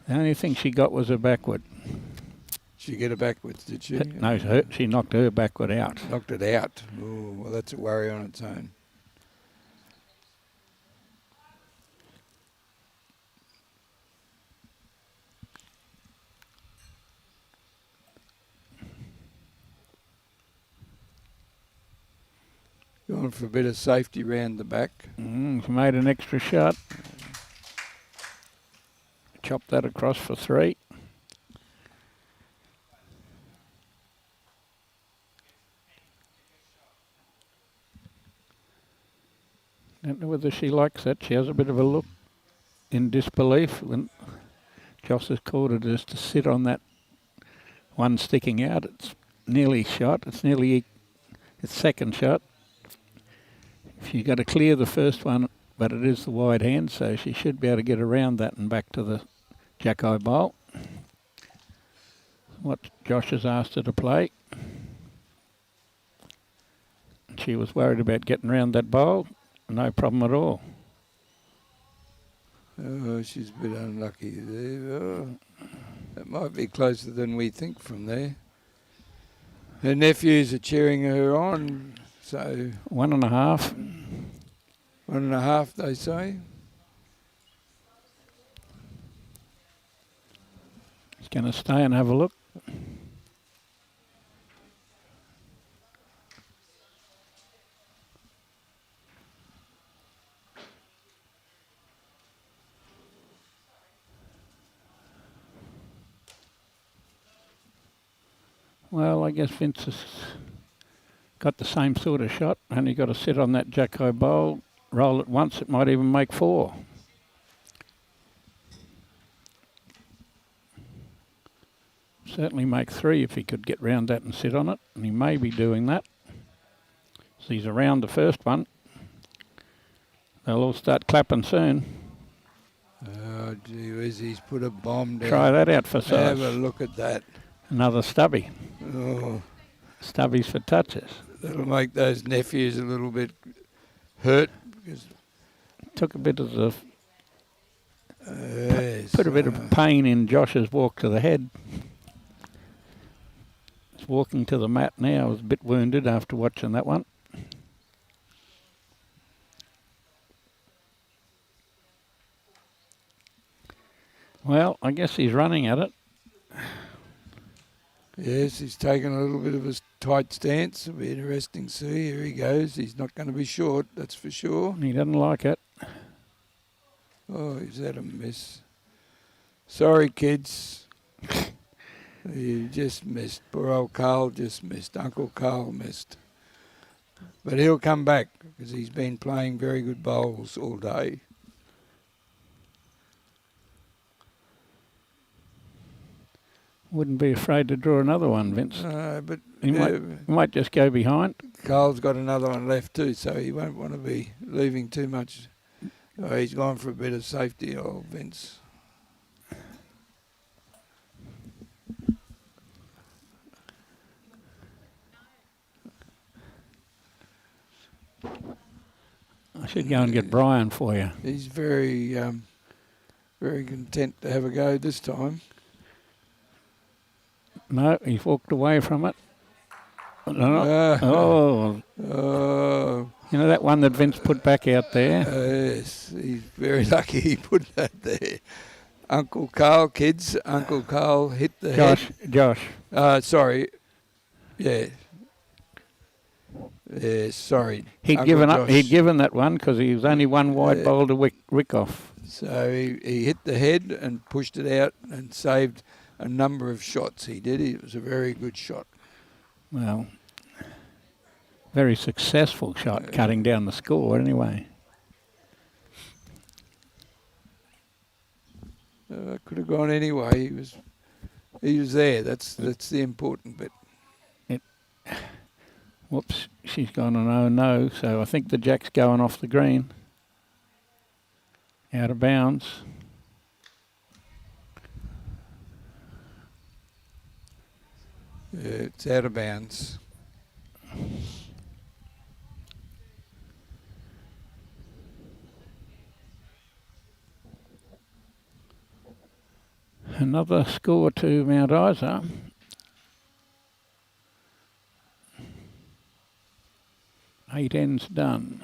The only thing she got was a backward. She get it backwards, did she? No, she knocked her backward out. Knocked it out. Oh, well, that's a worry on its own. Going for a bit of safety round the back. She made an extra shot. Chopped that across for 3. Don't know whether she likes that. She has a bit of a look in disbelief when Joss has called her just to sit on that one sticking out. It's nearly shot. It's nearly its second shot. She's got to clear the first one, but it is the wide hand, so she should be able to get around that and back to the Jacko bowl. What Josh has asked her to play. She was worried about getting around that bowl. No problem at all. Oh, she's a bit unlucky there. Oh, that might be closer than we think from there. Her nephews are cheering her on. So 1.5. 1.5, they say. He's going to stay and have a look. Well, I guess Vince has got the same sort of shot. Only got to sit on that Jacko bowl, roll it once, it might even make 4. Certainly make 3 if he could get round that and sit on it, and he may be doing that. So he's around the first one. They'll all start clapping soon. Oh, gee whiz, he's put a bomb down. Try that out for size. Have a look at that. Another stubby. Oh, Stubbies for touches. that'll make those nephews a little bit hurt. Because Took a bit of the... yes, Put a bit of pain in Josh's walk to the head. He's walking to the mat now. Was a bit wounded after watching that one. Well, I guess he's running at it. yes, he's taken a little bit of a tight stance. It'll be interesting to see. Here he goes. He's not going to be short, that's for sure. He doesn't like it. Oh, he's had a miss. Sorry, kids. He just missed. Poor old Carl just missed. Uncle Carl missed. But he'll come back because he's been playing very good bowls all day. Wouldn't be afraid to draw another one, Vince. But He might just go behind. Carl's got another one left too, so he won't want to be leaving too much. Oh, he's gone for a bit of safety, old Vince. I should go and get Brian for you. He's very, very content to have a go this time. No, he's walked away from it. No. Oh, you know that one that Vince put back out there? Yes, he's very lucky he put that there. Uncle Carl, kids, Uncle Carl hit the head. Josh. Sorry. Yeah. Yeah, sorry. He'd Uncle given Josh. up. He'd given that one because he was only one wide bowl to Rick off. So he hit the head and pushed it out and saved a number of shots. He did. It was a very good shot. Well, very successful shot, cutting down the score anyway. Could have gone anyway. He was there. That's the important bit. Whoops, she's gone on 0-0, so I think the jack's going off the green. Out of bounds. Yeah, it's out of bounds. Another score to Mount Isa. Eight ends done.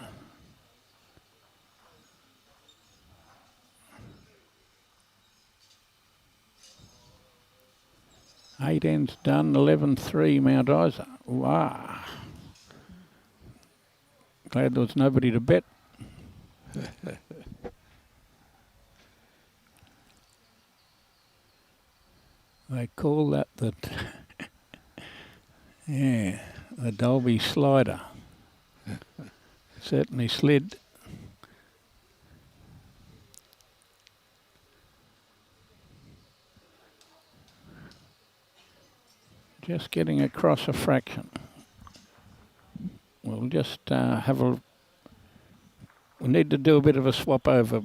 Eight ends done, 11-3 Mount Isa. Wow. Glad there was nobody to bet. They call that yeah, the Dalby slider. Certainly slid. Just getting across a fraction. We'll just we need to do a bit of a swap over.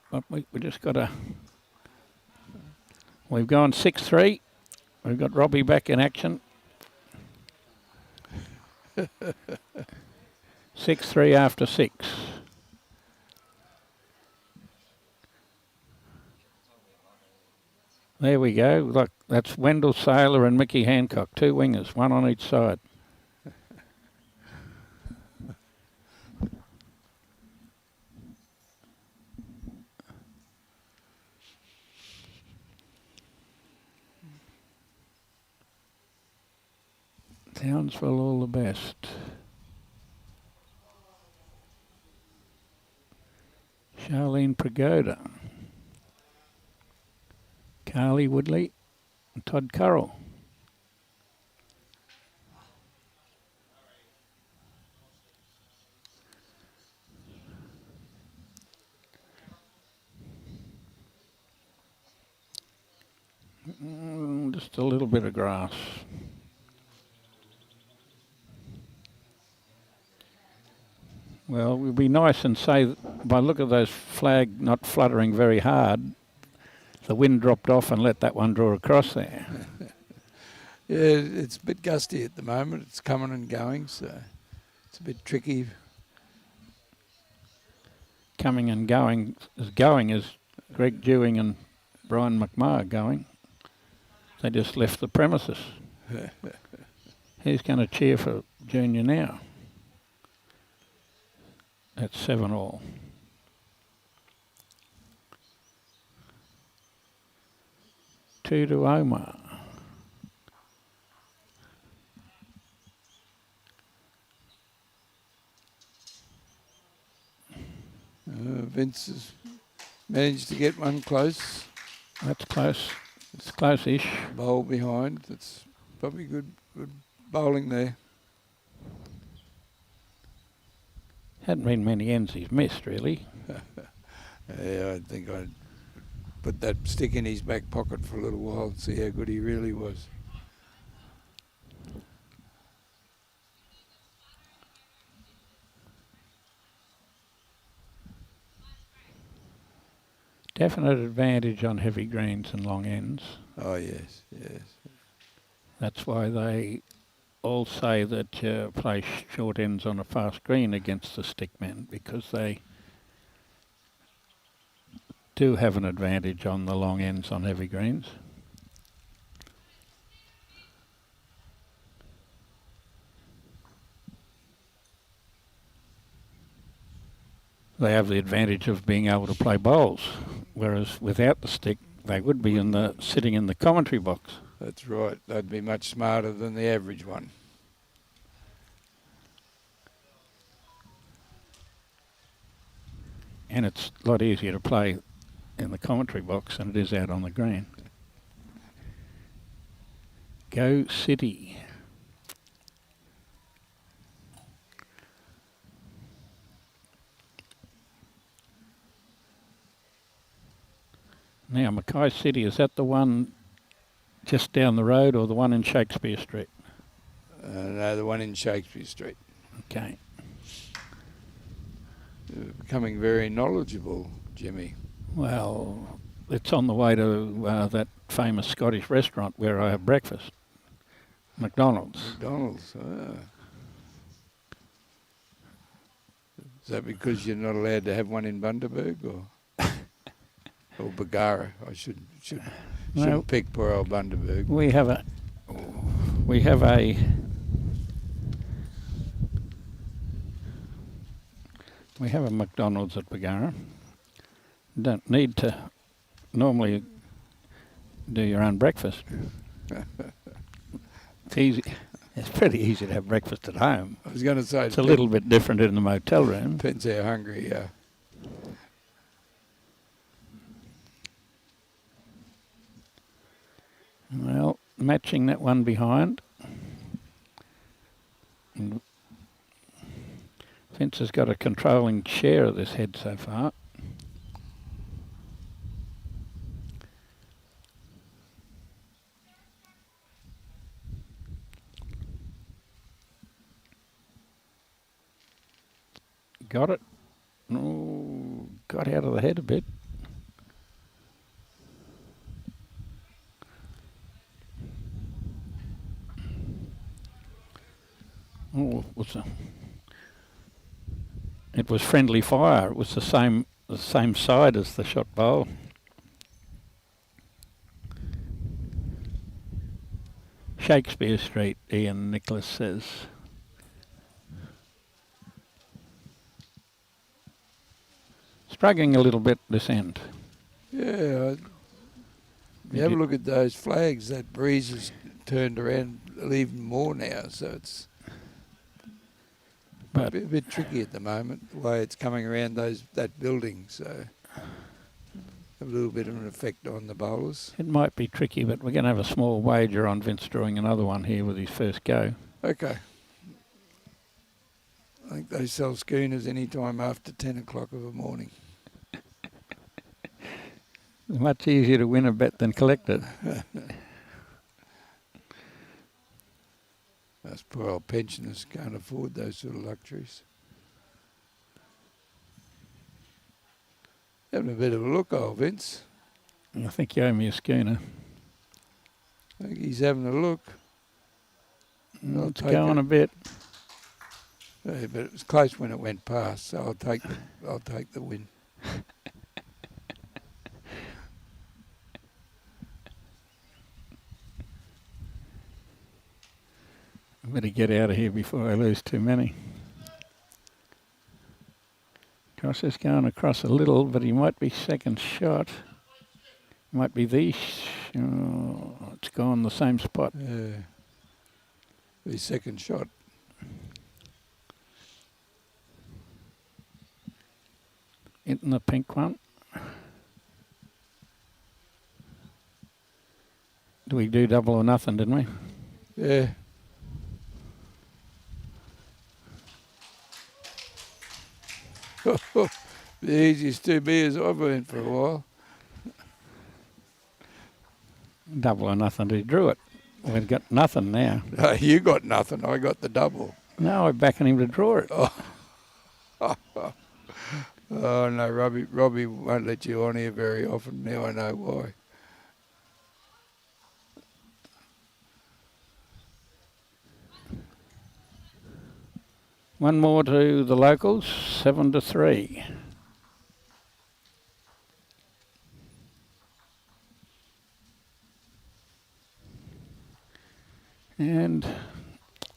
But we just got to. We've gone 6-3. We've got Robbie back in action. 6-3 after 6. There we go. Look, that's Wendell Saylor and Mickey Hancock, two wingers, one on each side. Townsville all the best. Charlene Pagoda. Carly Woodley and Todd Currell. Just a little bit of grass. Well, it would be nice and say, that by look of those flag not fluttering very hard, the wind dropped off and let that one draw across there. Yeah, it's a bit gusty at the moment. It's coming and going, so it's a bit tricky. Coming and going is Greg Dewing and Brian McMahon going. They just left the premises. Who's going to cheer for Junior now? That's 7-all. Two to Omar. Vince has managed to get one close. That's close. It's close-ish. Bowl behind. It's probably good bowling there. Hadn't been many ends he's missed, really. Yeah, I think I'd put that stick in his back pocket for a little while and see how good he really was. Definite advantage on heavy greens and long ends. Oh, yes, yes. That's why they all say that you play short ends on a fast green against the stickmen, because they do have an advantage on the long ends on heavy greens. They have the advantage of being able to play bowls, whereas without the stick, they would be sitting in the commentary box. That's right. They'd be much smarter than the average one. And it's a lot easier to play in the commentary box than it is out on the green. Go City. Now, Mackay City, is that the one just down the road or the one in Shakespeare Street? No, the one in Shakespeare Street. Okay. You're becoming very knowledgeable, Jimmy. Well, it's on the way to that famous Scottish restaurant where I have breakfast, McDonald's. McDonald's, ah. Is that because you're not allowed to have one in Bundaberg or Bagara? I shouldn't No. pick poor old Bundaberg. We have a McDonald's at Bagara. Don't need to normally do your own breakfast. It's easy. It's pretty easy to have breakfast at home. I was going to say It's a little bit different in the motel room. depends how hungry you are. Well, matching that one behind. And Vince has got a controlling share of this head so far. Got it. Oh, got out of the head a bit. Oh, it was friendly fire. It was the same side as the shot bowl. Shakespeare Street, Ian Nicholas says. Struggling a little bit this end. Yeah. You have a look at those flags. That breeze has turned around even more now, so it's a bit tricky at the moment, the way it's coming around that building. So a little bit of an effect on the bowlers. It might be tricky, but we're going to have a small wager on Vince drawing another one here with his first go. Okay. I think they sell schooners any time after 10 o'clock of the morning. It's much easier to win a bet than collect it. Those poor old pensioners can't afford those sort of luxuries. Having a bit of a look, old Vince. I think you owe me a schooner. I think he's having a look. It's going a bit. Yeah, but it was close when it went past, so I'll take the win. I better get out of here before I lose too many. Cross is going across a little, but he might be second shot. Might be it's gone the same spot. Yeah. The second shot. In the pink one. we do double or nothing, didn't we? Yeah. The easiest 2 beers I've been for a while. Double or nothing. He drew it. We've got nothing now. You got nothing. I got the double. No, I'm backing him to draw it. Oh no, Robbie won't let you on here very often. Now I know why. One more to the locals, 7-3. And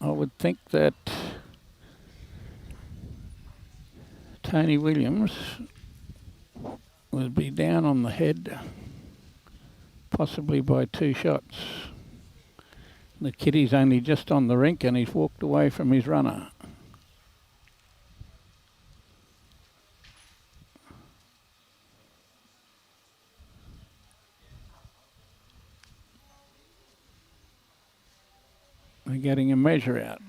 I would think that Tony Williams would be down on the head, possibly by 2 shots. The kiddie's only just on the rink and he's walked away from his runner. They're getting a measure out.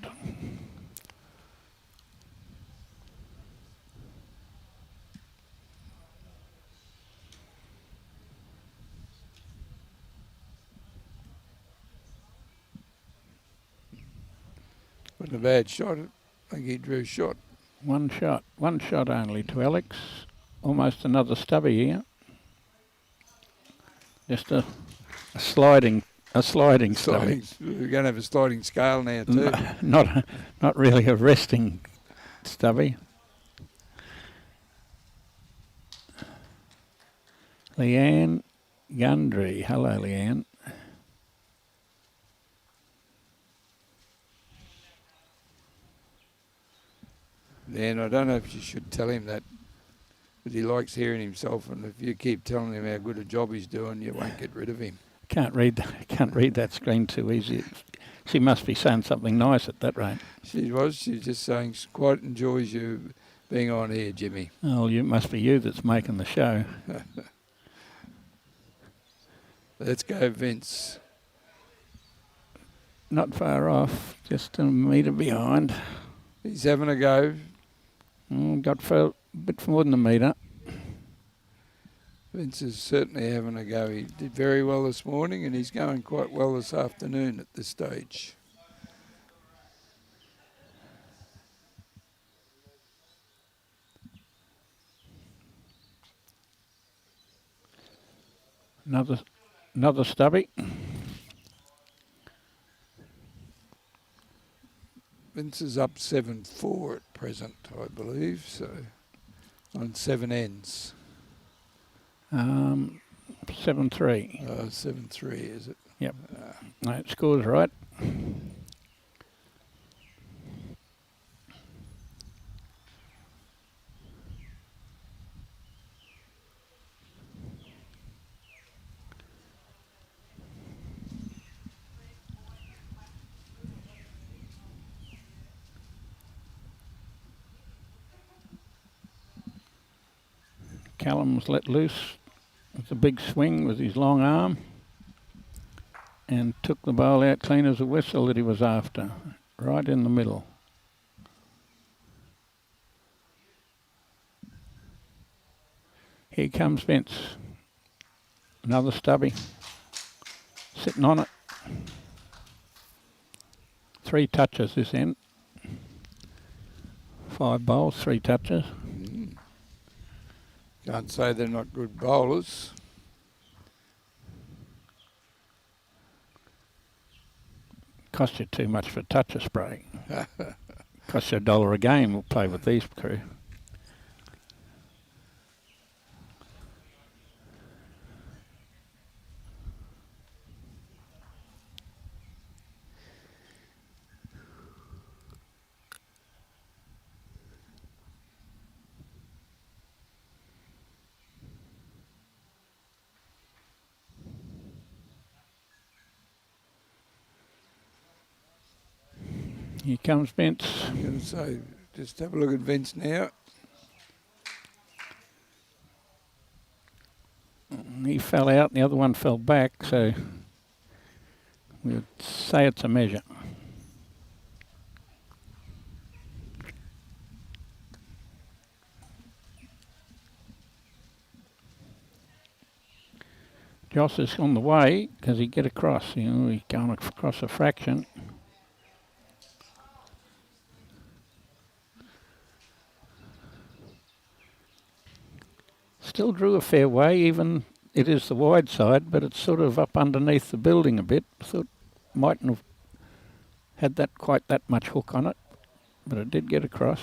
Wasn't a bad shot. I think he drew a shot. One shot only to Alex. Almost another stubby here. Just a sliding stubby. We're going to have a sliding scale now too. Not really a resting stubby. Leanne Gundry. Hello, Leanne. Dan, I don't know if you should tell him that, but he likes hearing himself, and if you keep telling him how good a job he's doing, you won't get rid of him. Can't read that screen too easy. She must be saying something nice at that rate. She was. She's just saying she quite enjoys you being on here, Jimmy. Oh, it must be you that's making the show. Let's go, Vince. Not far off, just a metre behind. He's having a go. Got for a bit more than a metre. Vince is certainly having a go. He did very well this morning and he's going quite well this afternoon at this stage. Another stubby. Vince is up 7-4 at present, I believe, so on 7 ends. 7-3. 7-3, is it? Yep. No, it scores right. Callum's let loose with a big swing with his long arm and took the bowl out clean as a whistle that he was after, right in the middle. Here comes Vince. Another stubby. Sitting on it. 3 touches this end. 5 bowls, 3 touches. Can't say they're not good bowlers. Cost you too much for toucher spray. Cost you $1 a game. We'll play with these crew. Here comes Vince. I'm going to say, just have a look at Vince now. He fell out, and the other one fell back, so We'd say it's a measure. Joss is on the way because he get across. You know, he's going across a fraction. Still drew a fair way, even it is the wide side, but it's sort of up underneath the building a bit. Thought mightn't have had that quite that much hook on it, but it did get across.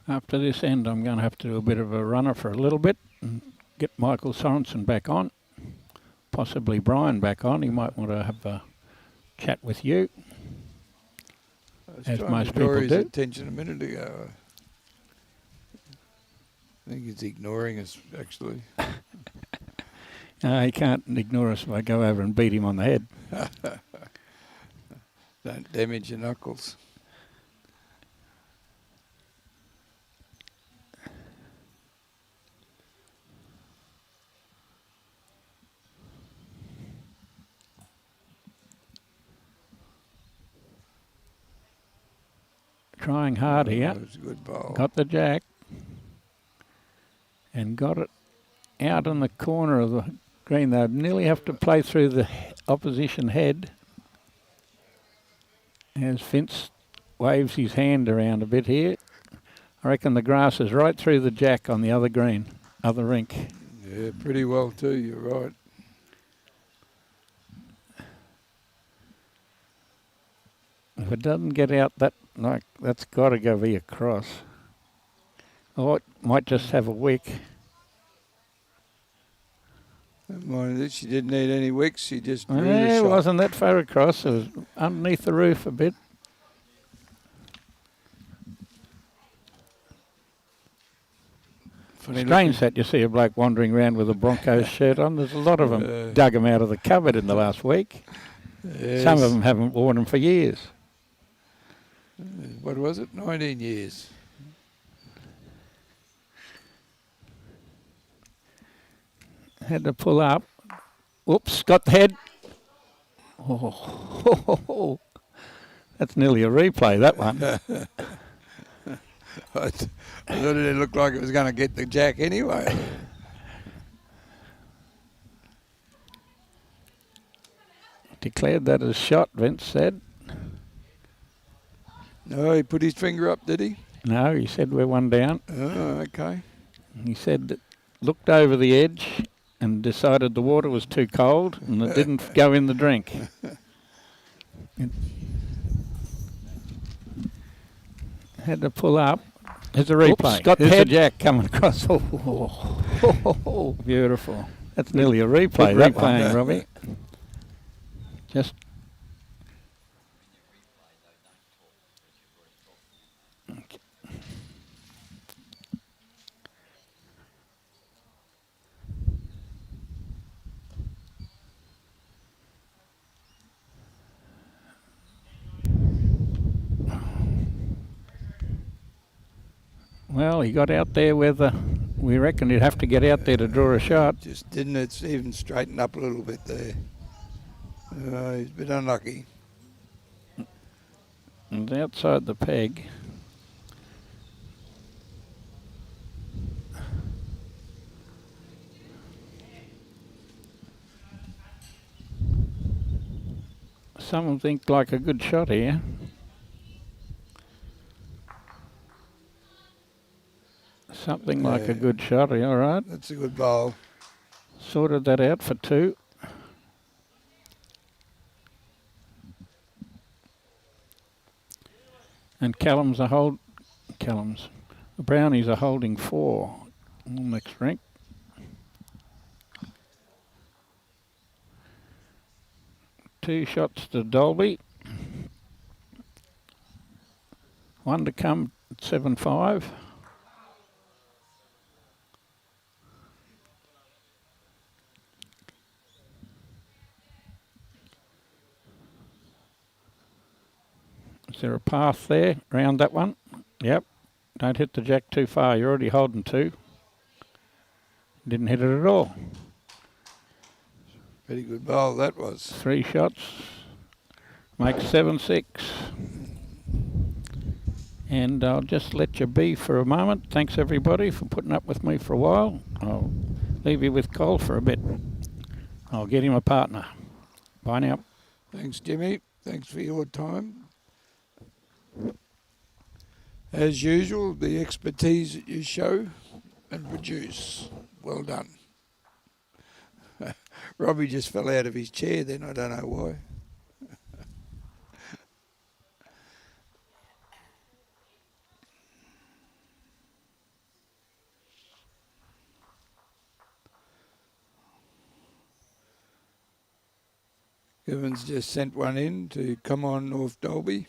After this end, I'm going to have to do a bit of a runner for a little bit and get Michael Sorensen back on, possibly Brian back on. He might want to have a chat with you, as most people draw his do. attention a minute ago. I think he's ignoring us, actually. He can't ignore us if I go over and beat him on the head. Don't damage your knuckles. Trying hard here. That was a good bowl. Got the jack and got it out on the corner of the green. They'd nearly have to play through the opposition head as Vince waves his hand around a bit here. I reckon the grass is right through the jack on the other green, other rink. Yeah, pretty well too, you're right. If it doesn't get out that, like, that's got to go be across. Or it might just have a wick. Mind that she didn't need any wicks, she just drew the Yeah, it shot. wasn't that far across. It was underneath the roof a bit. Funny Strange that you see a bloke wandering around with a Broncos shirt on. There's a lot of them dug them out of the cupboard in the last week. Yes. Some of them haven't worn them for years. What was it? 19 years. Had to pull up. Whoops, got the head. Oh, that's nearly a replay, that one. I thought it looked like it was going to get the jack anyway. Declared that as shot, Vince said. No, he put his finger up, did he? No, he said we're one down. Oh, okay. He said that looked over the edge and decided the water was too cold and it didn't go in the drink. Had to pull up. There's a replay. Oops, Got the here's head jack coming across. Oh, beautiful. That's nearly a replay, that replaying, Robbie. Just well, he got out there where we reckon he'd have to get out there to draw a shot. Just didn't it even straighten up a little bit there. He's a bit unlucky. And outside the peg. Some think like a good shot here. Something like a good shot here, all right. That's a good bowl. Sorted that out for two. And the Brownies are holding 4 on the next rink. 2 shots to Dalby. 1 to come at 7-5. Is there a path there round that one? Yep. Don't hit the jack too far. You're already holding 2. Didn't hit it at all. Pretty good bowl that was. 3 shots. Makes 7-6. And I'll just let you be for a moment. Thanks everybody for putting up with me for a while. I'll leave you with Cole for a bit. I'll get him a partner. Bye now. Thanks, Jimmy. Thanks for your time. As usual, the expertise that you show and produce. Well done. Robbie just fell out of his chair then, I don't know why. Evans just sent one in to come on North Dalby.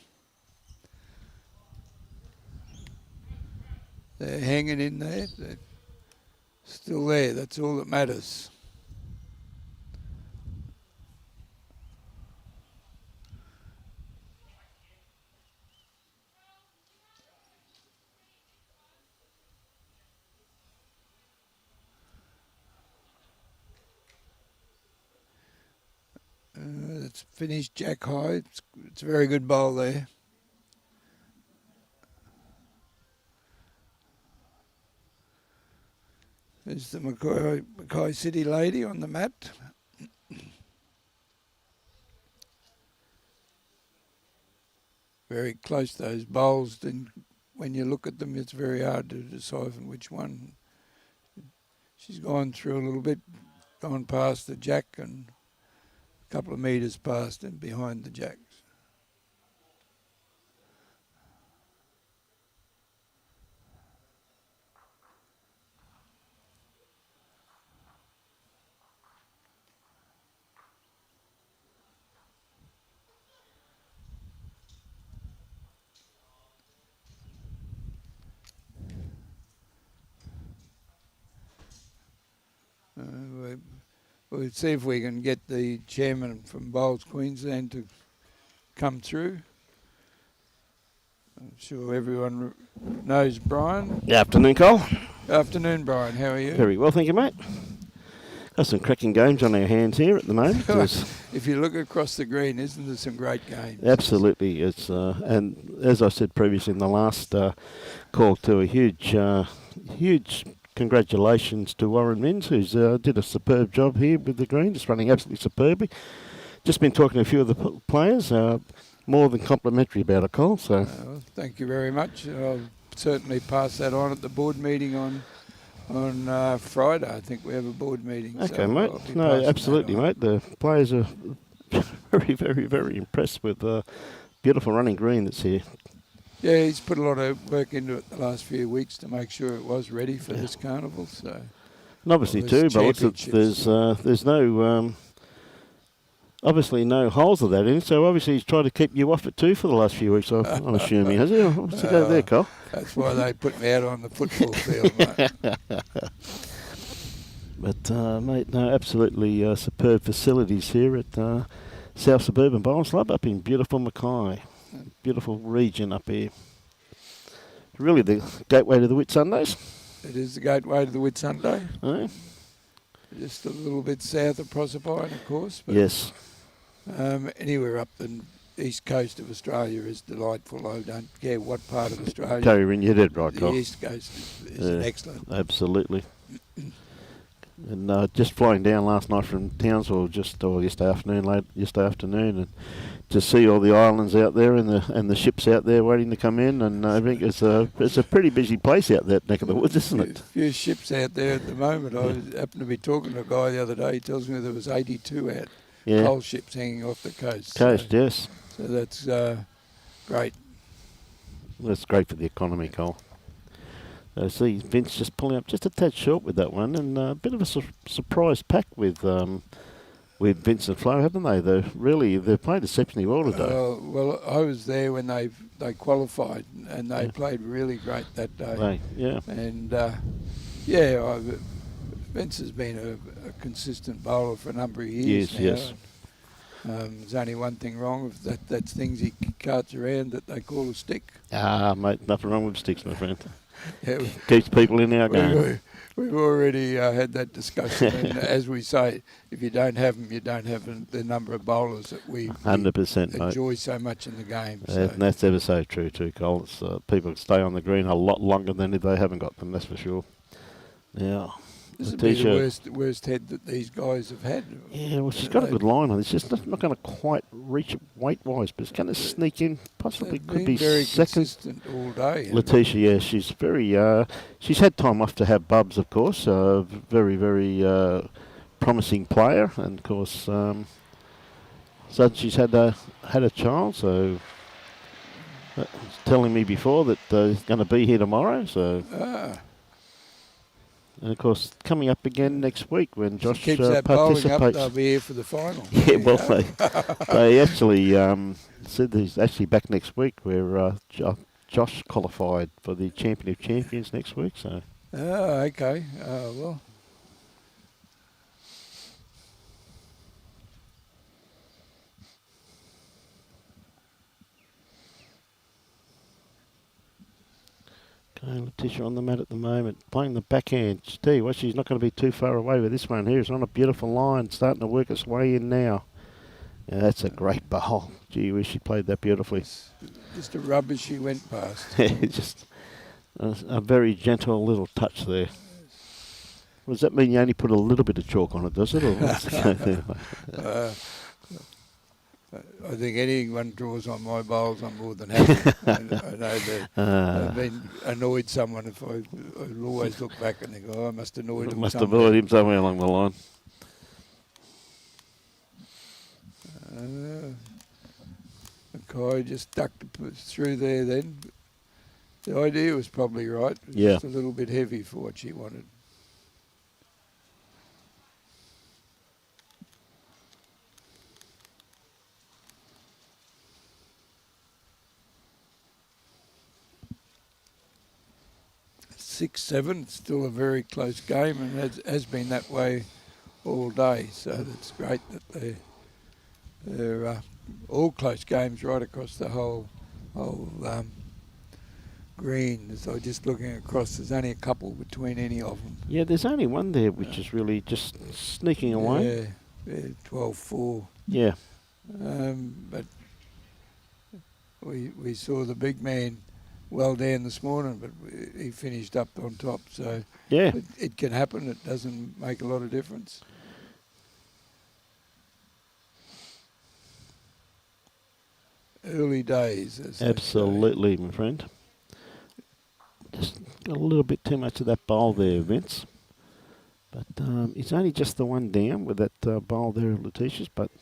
They're hanging in there. They're still there. That's all that matters. That's finished jack high. It's a very good bowl there. There's the MACKAY City lady on the mat. Very close, those bowls. Then when you look at them, it's very hard to decipher which one. She's gone through a little bit, gone past the jack and a couple of metres past and behind the jacks. We'll see if we can get the chairman from Bowls Queensland to come through. I'm sure everyone knows Brian. Good afternoon, Cole. Afternoon, Brian. How are you? Very well, thank you, mate. Got some cracking games on our hands here at the moment. If you look across the green, isn't there some great games? Absolutely. It's and as I said previously in the last call, to a huge congratulations to Warren Minns, who's did a superb job here with the green, just running absolutely superbly. Just been talking to a few of the players, more than complimentary about it, Cole. So thank you very much. I'll certainly pass that on at the board meeting on Friday. I think we have a board meeting. Okay, so mate. No, absolutely, mate. The players are very, very, very impressed with the beautiful running green that's here. Yeah, he's put a lot of work into it the last few weeks to make sure it was ready for this carnival. So, and obviously too, but there's no obviously no holes of that in it. So obviously he's tried to keep you off it too for the last few weeks. I'm assuming, has he? What's the go there, Cole? That's why they put me out on the football field, mate. But mate, no, absolutely superb facilities here at South Suburban Bowls Club up in beautiful Mackay. Beautiful region up here. Really the gateway to the Whitsundays. It is the gateway to the Whitsunday. Eh? Just a little bit south of Proserpine, of course. But, yes. Anywhere up the east coast of Australia is delightful. I don't care what part of Australia. Carry in your head, right, The Cole? east coast is excellent. Absolutely. And just flying down last night from Townsville, yesterday afternoon, and to see all the islands out there and the ships out there waiting to come in, and I think it's a pretty busy place out that neck of the woods, isn't it? A few ships out there at the moment. I happened to be talking to a guy the other day. He tells me there was 82 out, coal ships hanging off the coast. Yes. So that's great. That's great for the economy, Cole. I see Vince just pulling up just a tad short with that one, and a bit of a surprise pack with with Vince and Flo, haven't they? They've played exceptionally well today. Well, I was there when they qualified, and they played really great that day. And Vince has been a consistent bowler for a number of years now. Yes. There's only one thing wrong with that. That's things he carts around that they call a stick. Mate, nothing wrong with sticks, my friend. Yeah, Keeps people in our game. We've already had that discussion, and as we say, if you don't have them, you don't have the number of bowlers that we 100%, mate. enjoy so much in the game. And that's ever so true too, Cole. It's, people stay on the green a lot longer than if they haven't got them, that's for sure. Now, this would be the worst head that these guys have had. Yeah, well, she's got a good line on. It's just not going to quite reach it weight-wise, but it's going to sneak in. Possibly could be very second. Consistent all day. Letitia, yeah, she's very. She's had time off to have bubs, of course. Very, very promising player, and of course, so she's had a child. So telling me before that he's going to be here tomorrow. So. And of course, coming up again next week when Josh keeps that participates. Bowling up, they'll be here for the final. Yeah, well, they actually said that he's actually back next week, where Josh qualified for the Champion of Champions next week. So. Oh, okay. Well. Okay, Letitia on the mat at the moment, playing the backhand. Tell you what, she's not going to be too far away with this one here. It's on a beautiful line, starting to work its way in now. Yeah, that's a great bowl. Gee whiz, she played that beautifully. Just a rubbish she went past. Just a very gentle little touch there. Does that mean you only put a little bit of chalk on it, does it? Or I think anyone draws on my bowls, I'm more than happy. I know that I've been annoyed someone if I'll always look back and think, I must annoy him. Must avoid him somewhere along the line. Mackay just ducked through there then. The idea was probably right. It was just a little bit heavy for what she wanted. Six, 7, still a very close game, and has been that way all day. So it's great that they're all close games right across the whole green. So just looking across, there's only a couple between any of them. Yeah, there's only one there which is really just sneaking away. Yeah, 12-4. Yeah. But we saw the big man well down this morning, but he finished up on top. So yeah, it can happen. It doesn't make a lot of difference. Early days. Absolutely, my friend. Just got a little bit too much of that bowl there, Vince. But it's only just the one down with that bowl there of Letitia's, but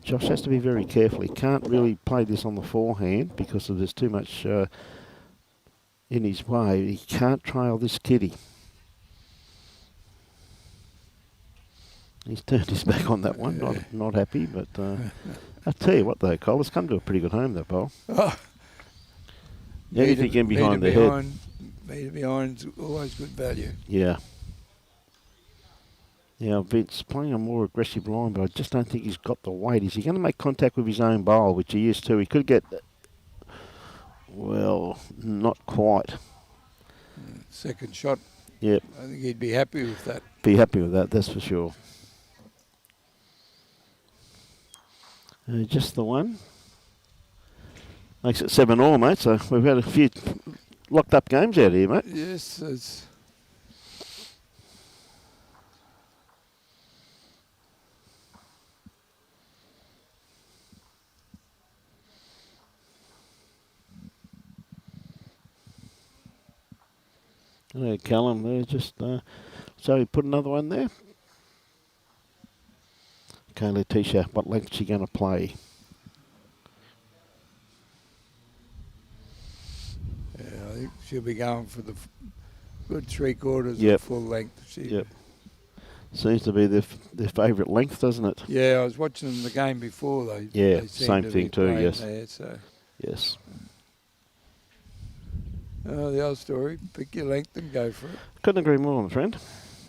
Josh has to be very careful. He can't really play this on the forehand because there's too much in his way. He can't trail this kitty. He's turned his back on that one, not happy, but I tell you what though, Cole, it's come to a pretty good home, that bowl. Anything in behind the head. Meter behind's always good value. Yeah. Yeah, Vince playing a more aggressive line, but I just don't think he's got the weight. Is he going to make contact with his own bowl, which he is too? He could get, well, not quite. Second shot. Yep. I think he'd be happy with that. Be happy with that, that's for sure. Just the one. Makes it 7-all, mate, so we've had a few locked up games out here, mate. Yes, it's... Callum there, just so he put another one there. Okay, Letitia, what length's she going to play? Yeah, I think she'll be going for the good 3/4 Yep. of full length. Yep. Seems to be their favourite length, doesn't it? Yeah, I was watching them the game before. They Yeah, seemed same to thing be too, playing yes. There, so. Yes. The old story, pick your length and go for it. Couldn't agree more, my friend.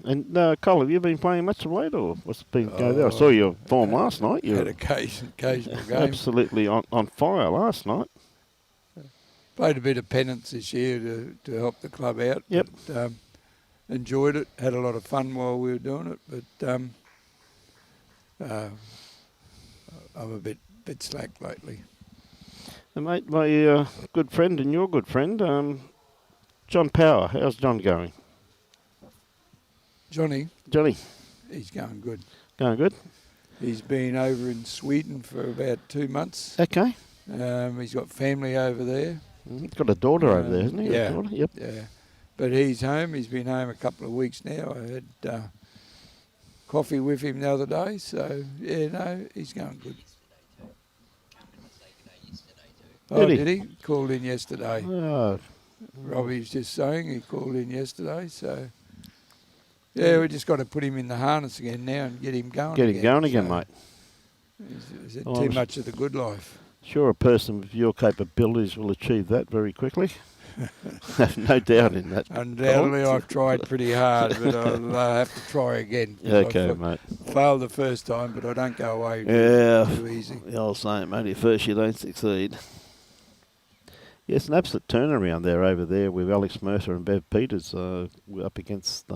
And Cole, have you been playing much of late, or what's been going there? I Oh, saw your form last night. You Had were occasional games. absolutely on fire last night. Played a bit of penance this year to help the club out. Yep. But, enjoyed it. Had a lot of fun while we were doing it. But I'm a bit slack lately. And mate, my good friend and your good friend, John Power. How's John going? Johnny, he's going good. Going good? He's been over in Sweden for about 2 months. Okay. He's got family over there. He's got a daughter over there, hasn't he? Yeah. A daughter? Yep. Yeah. But he's home. He's been home a couple of weeks now. I had coffee with him the other day. So, yeah, no, he's going good. Oh, Did he? did he? Called in yesterday. Oh, Robbie's just saying he called in yesterday. So, yeah, we just got to put him in the harness again now and get him going get him going again, so mate. Is it Oh, too I'm much of the good life? Sure, a person with your capabilities will achieve that very quickly. No doubt in that. Undoubtedly, Cole. I've tried pretty hard, but I'll have to try again. 'Cause Okay, I've mate. failed the first time, but I don't go away Yeah, too easy. the old saying, mate, at first you don't succeed. Yes, an absolute turnaround there over there with Alex Mercer and Bev Peters we're up against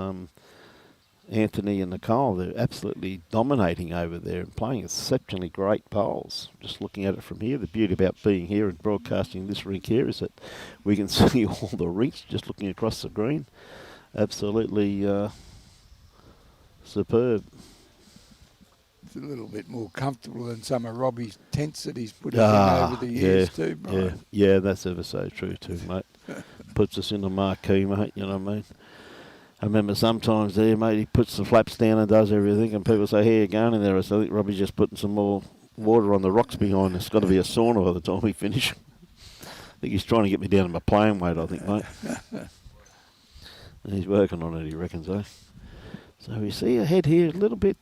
Anthony and Nicole. They're absolutely dominating over there and playing exceptionally great bowls. Just looking at it from here, the beauty about being here and broadcasting this rink here is that we can see all the rinks just looking across the green. Absolutely superb. It's a little bit more comfortable than some of Robbie's tents that he's put us in over the years too, Brian. Yeah, that's ever so true too, mate. Puts us in the marquee, mate, you know what I mean? I remember sometimes there, mate, he puts the flaps down and does everything, and people say, "Hey, you're going in there." I said, "I think Robbie's just putting some more water on the rocks behind us. It's got to be a sauna by the time we finish." I think he's trying to get me down to my playing weight, I think, mate. And he's working on it, he reckons, eh? So we see a head here, a little bit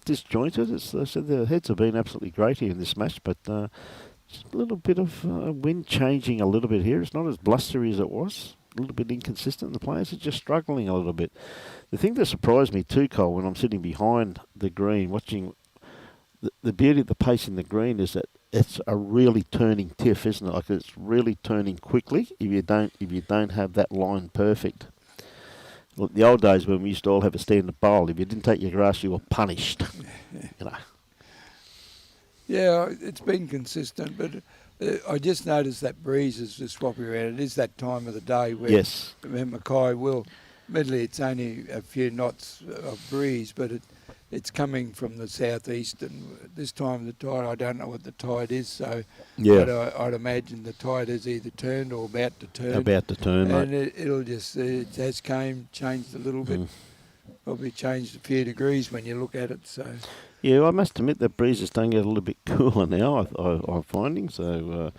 disjointed. I said the heads have been absolutely great here in this match, but just a little bit of wind changing a little bit here. It's not as blustery as it was. A little bit inconsistent. The players are just struggling a little bit. The thing that surprised me too, Cole, when I'm sitting behind the green watching the beauty of the pace in the green is that it's a really turning tiff, isn't it? Like it's really turning quickly if you don't have that line perfect. Look, the old days when we used to all have a standard bowl, if you didn't take your grass, you were punished. You know. Yeah, it's been consistent, but I just noticed that breeze is just swapping around. It is that time of the day where Yes. Mackay will. Admittedly, it's only a few knots of breeze, but it's coming from the southeast, and this time the tide, I don't know what the tide is, so Yeah. I'd imagine the tide has either turned or about to turn. About to turn, and mate. it'll just, it has changed a little bit. Probably changed a few degrees when you look at it, so. Yeah, I must admit that breeze is starting to get a little bit cooler now, I'm finding, so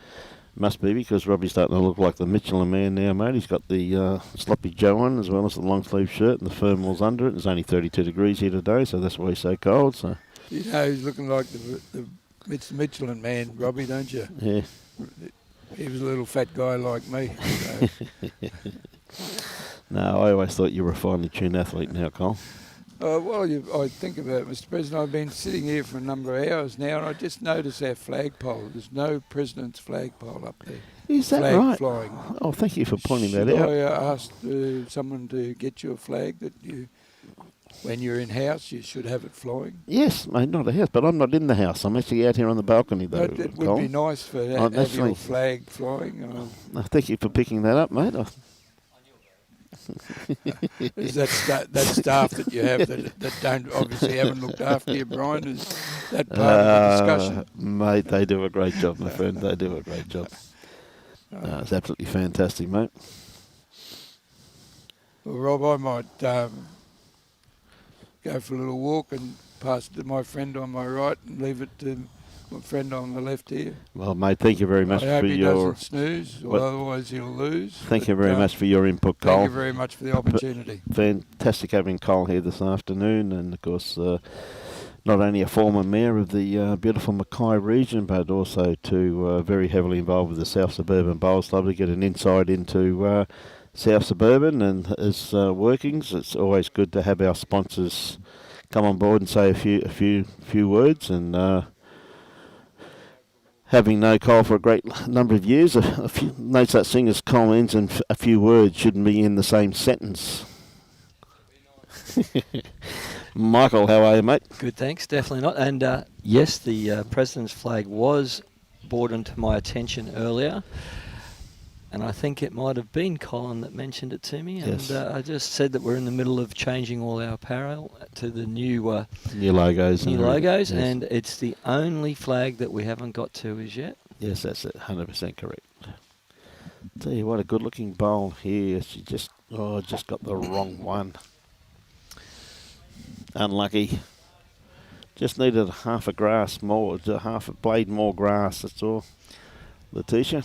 must be because Robbie's starting to look like the Michelin man now, mate. He's got the sloppy Joe on as well as the long sleeve shirt and the thermals under it. It's only 32 degrees here today, so that's why he's so cold. So You know he's looking like the Michelin man, Robbie, don't you? yeah. He was a little fat guy like me. So. No, I always thought you were a finely tuned athlete now, Cole. Well, I think about it, Mr. President. I've been sitting here for a number of hours now, and I just noticed our flagpole. There's no President's flagpole up there. Is that flag right? Flying. Oh, thank you for pointing that Should out. I asked someone to get you a flag that you, when you're in house, you should have it flying? Yes, mate, not a house, but I'm not in the house. I'm actually out here on the balcony, though. But it would Cole. be nice for Oh, have that's your right. flag flying. Thank you for picking that up, mate. Is that staff that you have that don't obviously haven't looked after you, Brian? Is that part of the discussion? Mate, they do a great job, my friend. They do a great job. No, it's absolutely fantastic, mate. Well, Rob, I might go for a little walk and pass it to my friend on my right and leave it to my friend on the left here. Well, mate, thank you very much I hope for he your. doesn't snooze, or What- otherwise he'll lose. Thank you But, very much for your input, Thank Cole. you very much for the opportunity. Fantastic having Cole here this afternoon, and of course, not only a former mayor of the beautiful Mackay region, but also very heavily involved with the South Suburban Bowls Club to get an insight into South Suburban and its workings. It's always good to have our sponsors come on board and say a few words. And having known Cole for a great number of years, a few notes that thing as Cole ends and a few words shouldn't be in the same sentence. Michael, how are you, mate? Good, thanks. Definitely not. And yes, the President's flag was brought into my attention earlier. And I think it might have been Colin that mentioned it to me. Yes. And I just said that we're in the middle of changing all our apparel to the new logos. new logos. Yes. And it's the only flag that we haven't got to as yet. Yes, that's it. 100% correct. Tell you what, a good-looking bowl here. She just got the wrong one. Unlucky. Just needed half a blade more grass. That's all. Letitia.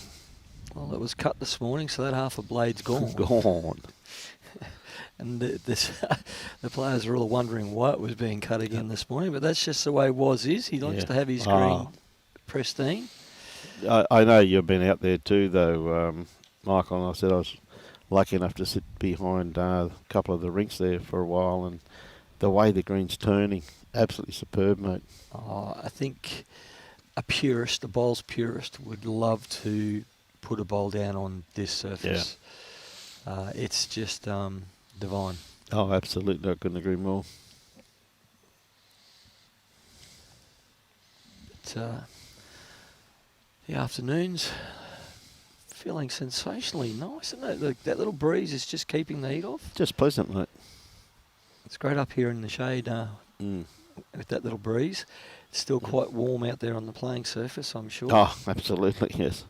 Well, it was cut this morning, so that half a blade's gone. Gone. And the players are all wondering why it was being cut again this morning, but that's just the way Woz is. He likes to have his green pristine. I know you've been out there too, though, Michael, and I said I was lucky enough to sit behind a couple of the rinks there for a while, and the way the green's turning, absolutely superb, mate. I think a bowls purist, would love to put a bowl down on this surface. Yeah. It's just divine. Oh, absolutely. I couldn't agree more. But, the afternoon's feeling sensationally nice, isn't it? That little breeze is just keeping the heat off. Just pleasant, mate. It's great up here in the shade with that little breeze. It's still quite warm out there on the playing surface, I'm sure. Oh, absolutely, yes.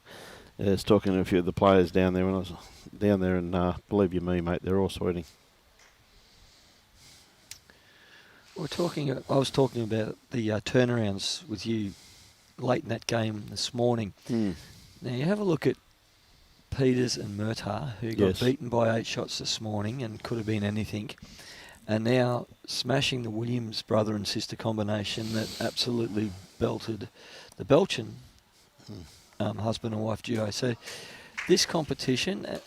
I was talking to a few of the players down there when I was down there, and believe you me, mate, they're all sweating. I was talking about the turnarounds with you late in that game this morning. Now you have a look at Peters and Murtagh, who got beaten by 8 shots this morning and could have been anything, and now smashing the Williams brother and sister combination that absolutely belted the Belchin husband and wife duo. So this competition at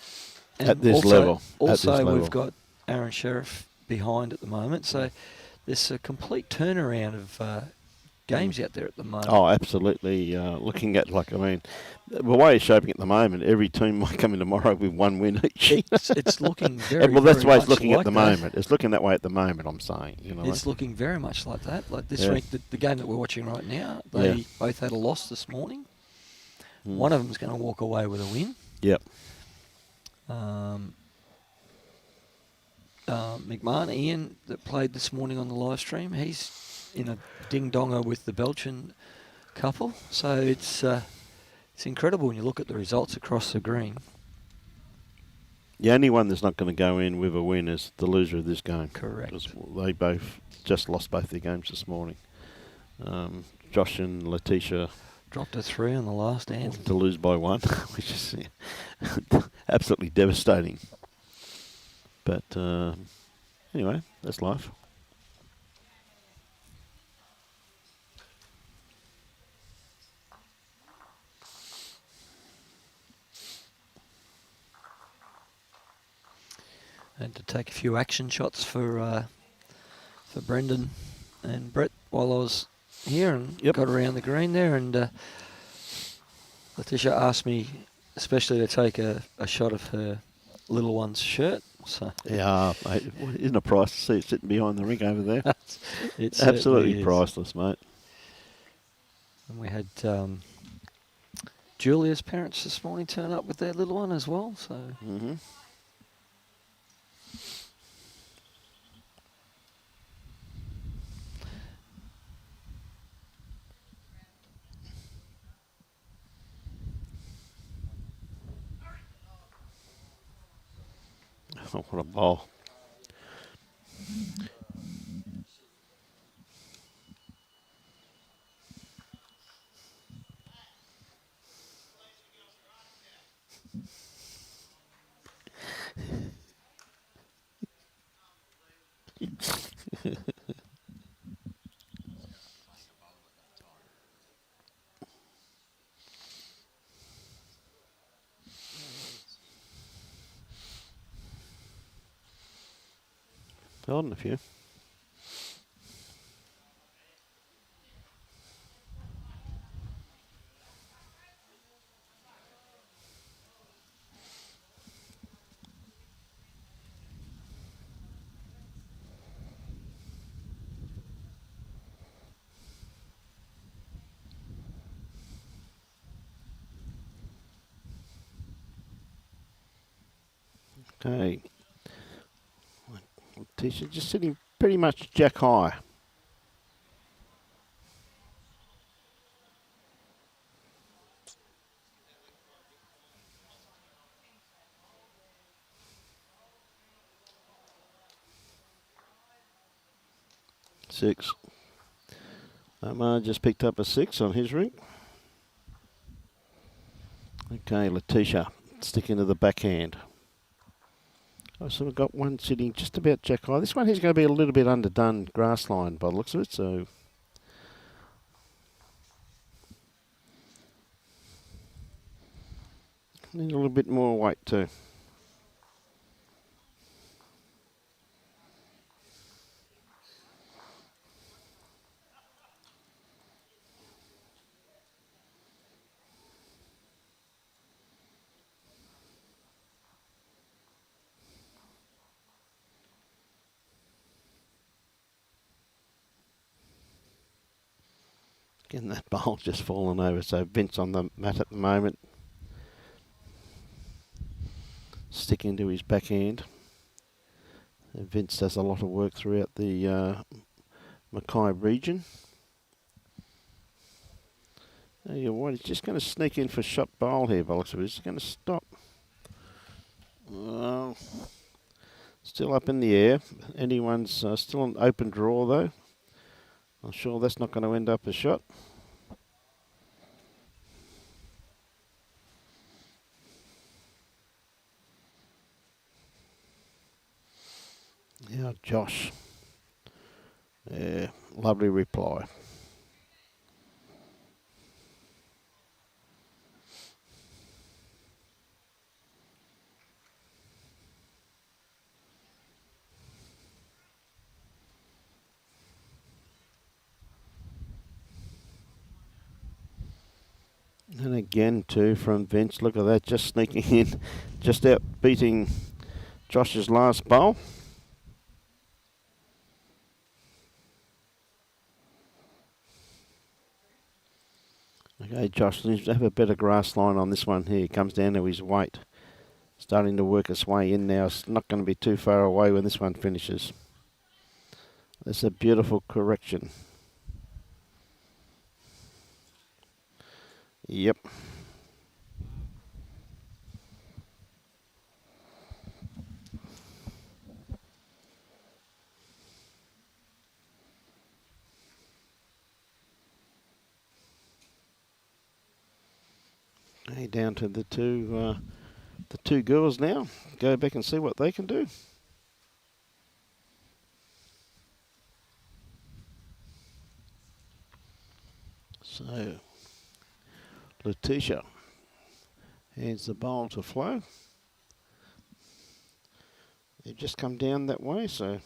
this level. We've got Aaron Sheriff behind at the moment. So there's a complete turnaround of games out there at the moment. Oh, absolutely. Looking at, the way it's shaping at the moment, every team might come in tomorrow with 1 win each. It's looking very, well, that's the way it's much looking like at the that. moment. It's looking that way at the moment, I'm saying. It's looking very much like that. Like this week, the game that we're watching right now, they both had a loss this morning. One of them's going to walk away with a win. Yep. McMahon, Ian, that played this morning on the live stream, he's in a ding-donger with the Belchin couple. So it's incredible when you look at the results across the green. The only one that's not going to go in with a win is the loser of this game. Correct. Because they both just lost both their games this morning. Josh and Letitia dropped a 3 on the last hand. To lose by 1, which is absolutely devastating. But anyway, that's life. Had to take a few action shots for Brendan and Brett while I was here, and got around the green there, and Letitia asked me especially to take a shot of her little one's shirt. So yeah, mate, isn't it priceless to see it sitting behind the rink over there? It's absolutely priceless, mate. And we had Julia's parents this morning turn up with their little one as well. So. Oh, what a ball. On a few. Okay. Letitia just sitting pretty much jack high. Six. Omar just picked up a 6 on his ring. Okay, Letitia sticking to the backhand. Oh, so we've got one sitting just about jack high. This one here's going to be a little bit underdone grass line by the looks of it, so need a little bit more weight too. Again, that bowl just fallen over, so Vince on the mat at the moment, sticking to his backhand. And Vince does a lot of work throughout the Mackay region. There you what, he's just going to sneak in for shot bowl here, by the looks of it. He's going to stop. Well, still up in the air. Anyone's still an open draw though. I'm sure that's not going to end up a shot. Yeah, Josh. Yeah, lovely reply. And again too from Vince, look at that, just sneaking in, just out beating Josh's last bowl. Okay, Josh needs to have a better grass line on this one here. Comes down to his weight. Starting to work its way in now. It's not going to be too far away when this one finishes. That's a beautiful correction. Yep. Okay, down to the two girls now. Go back and see what they can do. So, Letitia hands the bowl to Flo. They've just come down that way, so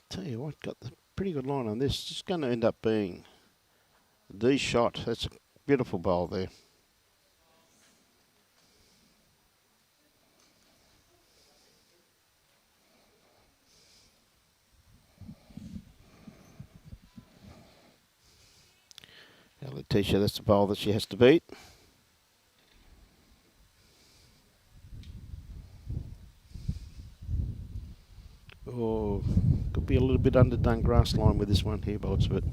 tell you what, got the pretty good line on this. It's going to end up being the shot. That's a beautiful bowl there. Now Letitia, that's the bowl that she has to beat. Oh, could be a little bit underdone grass line with this one here, by the looks of it.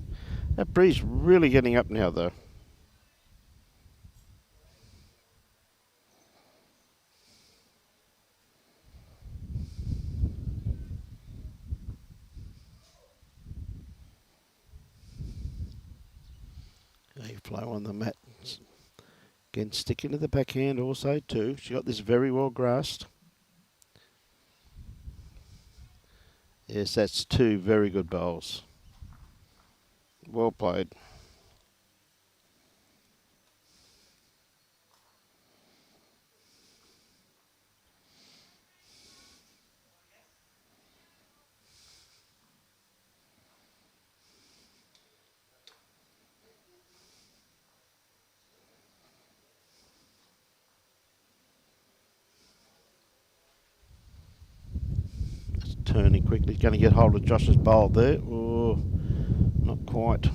That breeze really getting up now, though. Okay, Flo on the mat. Again, sticking to the backhand also too. She got this very well grasped. Yes, that's 2 very good bowls. Well played. It's turning quickly. Going to get hold of Josh's bowl there. Oh, not quite.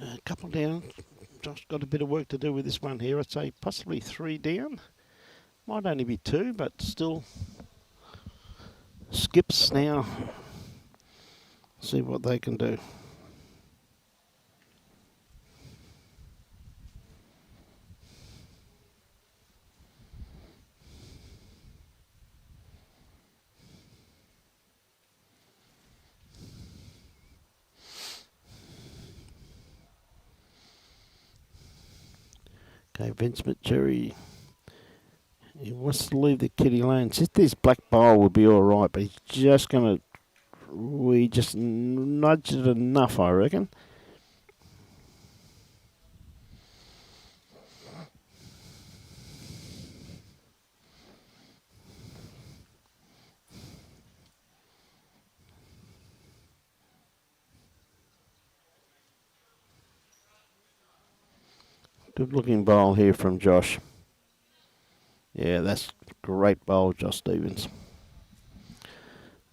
A couple down. Josh got a bit of work to do with this one here. I'd say possibly 3 down. Might only be 2, but still skips now. See what they can do. Okay, Vince McSherry. He wants to leave the kitty lane. Just this black bowl would be all right, but he's just going to... We just nudged it enough, I reckon. Good looking bowl here from Josh. Yeah, that's great bowl, Josh Stevens.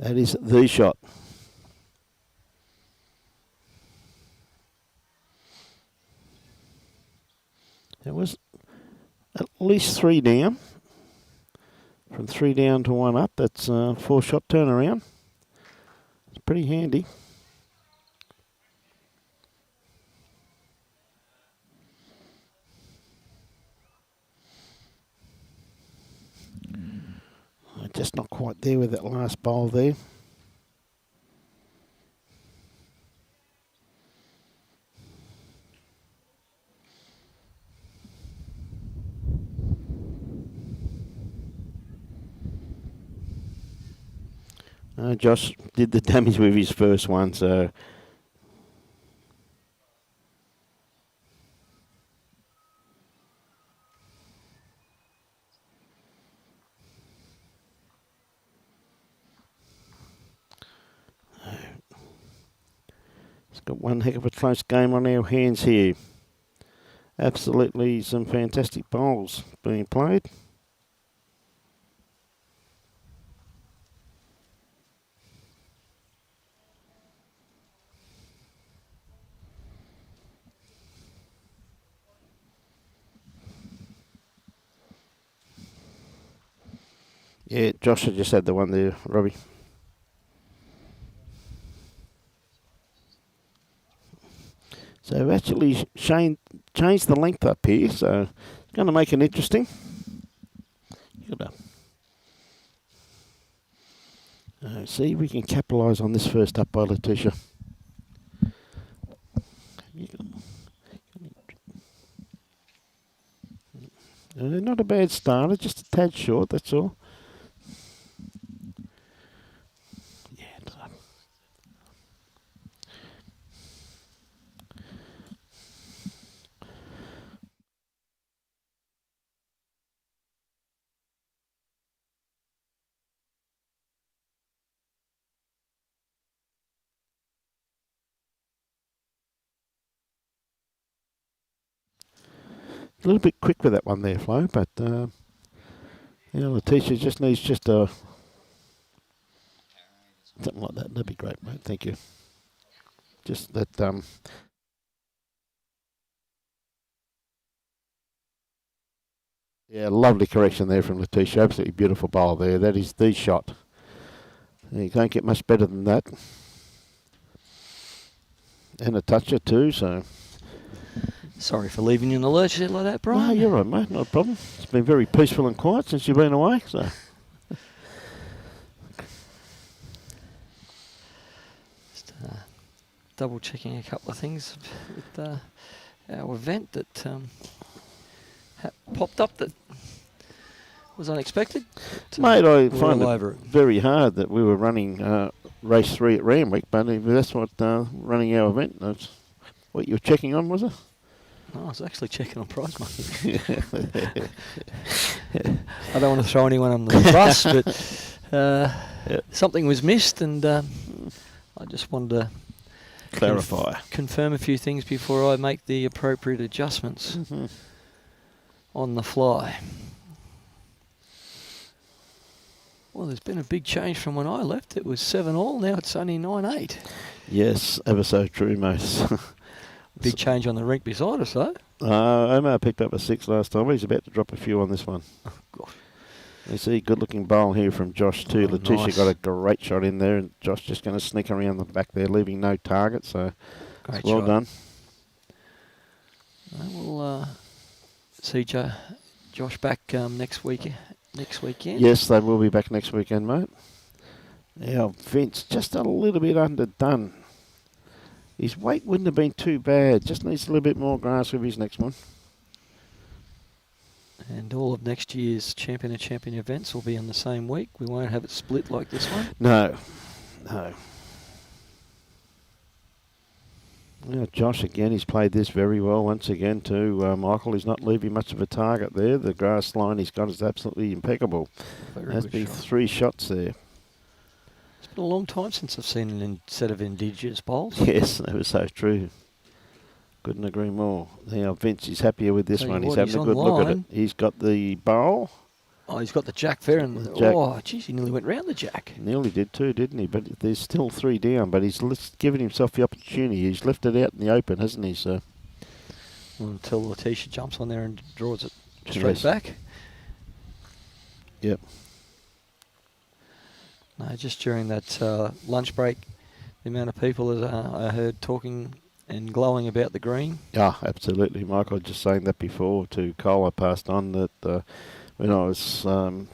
That is the shot. It was at least 3 down. From 3 down to 1 up, that's a 4-shot turnaround. It's pretty handy. Just not quite there with that last bowl there. Josh did the damage with his first one, so... It's got one heck of a close game on our hands here. Absolutely some fantastic bowls being played. Yeah, Josh had just had the one there, Robbie. So I've actually changed the length up here, so it's going to make it interesting. See if we can capitalise on this first up by Letitia. Not a bad starter, just a tad short, that's all. A little bit quick with that one there, Flo, but Letitia just needs something like that. That'd be great, mate. Thank you. Just that yeah, lovely correction there from Letitia. Absolutely beautiful bowl there. That is the shot. You can't get much better than that. And a toucher too, so Sorry for leaving you in the lurch like that, Brian. No, you're right, mate. Not a problem. It's been very peaceful and quiet since you've been away. So. Just double checking a couple of things with our event that popped up that was unexpected. Mate, I we're find all it over it. very hard that we were running race 3 at Randwick, but if that's what running our event. That's what you were checking on, was it? No, I was actually checking on prize money. I don't want to throw anyone on the bus, but something was missed, and I just wanted to Clarify. confirm a few things before I make the appropriate adjustments on the fly. Well, there's been a big change from when I left. It was 7-all, now it's only 9-8. Yes, ever so true, mate. Big change on the rink beside us, though. Omar picked up a 6 last time. He's about to drop a few on this one. Oh, God. You see, good-looking bowl here from Josh too. Oh, Letitia nice. got a great shot in there, and Josh just going to sneak around the back there, leaving no target. So, Great well shot. done. We'll see Josh back next weekend. Yes, they will be back next weekend, mate. Now, Vince, just a little bit underdone. His weight wouldn't have been too bad. Just needs a little bit more grass with his next one. And all of next year's champion and champion events will be in the same week. We won't have it split like this one. No. Now, Josh, again, he's played this very well once again too. Michael, he's not leaving much of a target there. The grass line he's got is absolutely impeccable. Very Has good been shot. 3 shots there. It's been a long time since I've seen a set of indigenous bowls. Yes, that was so true. Couldn't agree more. Now, Vince is happier with this Tell you one. He's what, having he's a good look at it. online. He's got the bowl. Oh, he's got the jack there, and The jack. oh, geez, he nearly went round the jack. Nearly did too, didn't he? But there's still 3 down, but he's given himself the opportunity. He's left it out in the open, hasn't he, sir? Until Letitia jumps on there and draws it straight Yes. back. Yep. No, just during that lunch break, the amount of people that I heard talking and glowing about the green. Yeah, absolutely, Michael. Just saying that before to Cole. I passed on that when I was down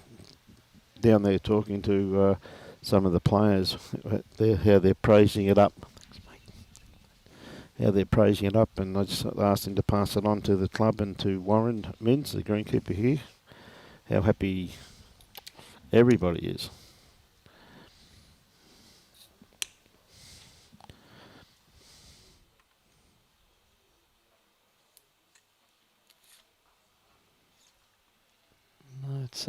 there talking to some of the players, how they're praising it up. And I just asked him to pass it on to the club and to Warren Mins, the greenkeeper here, how happy everybody is. No, it's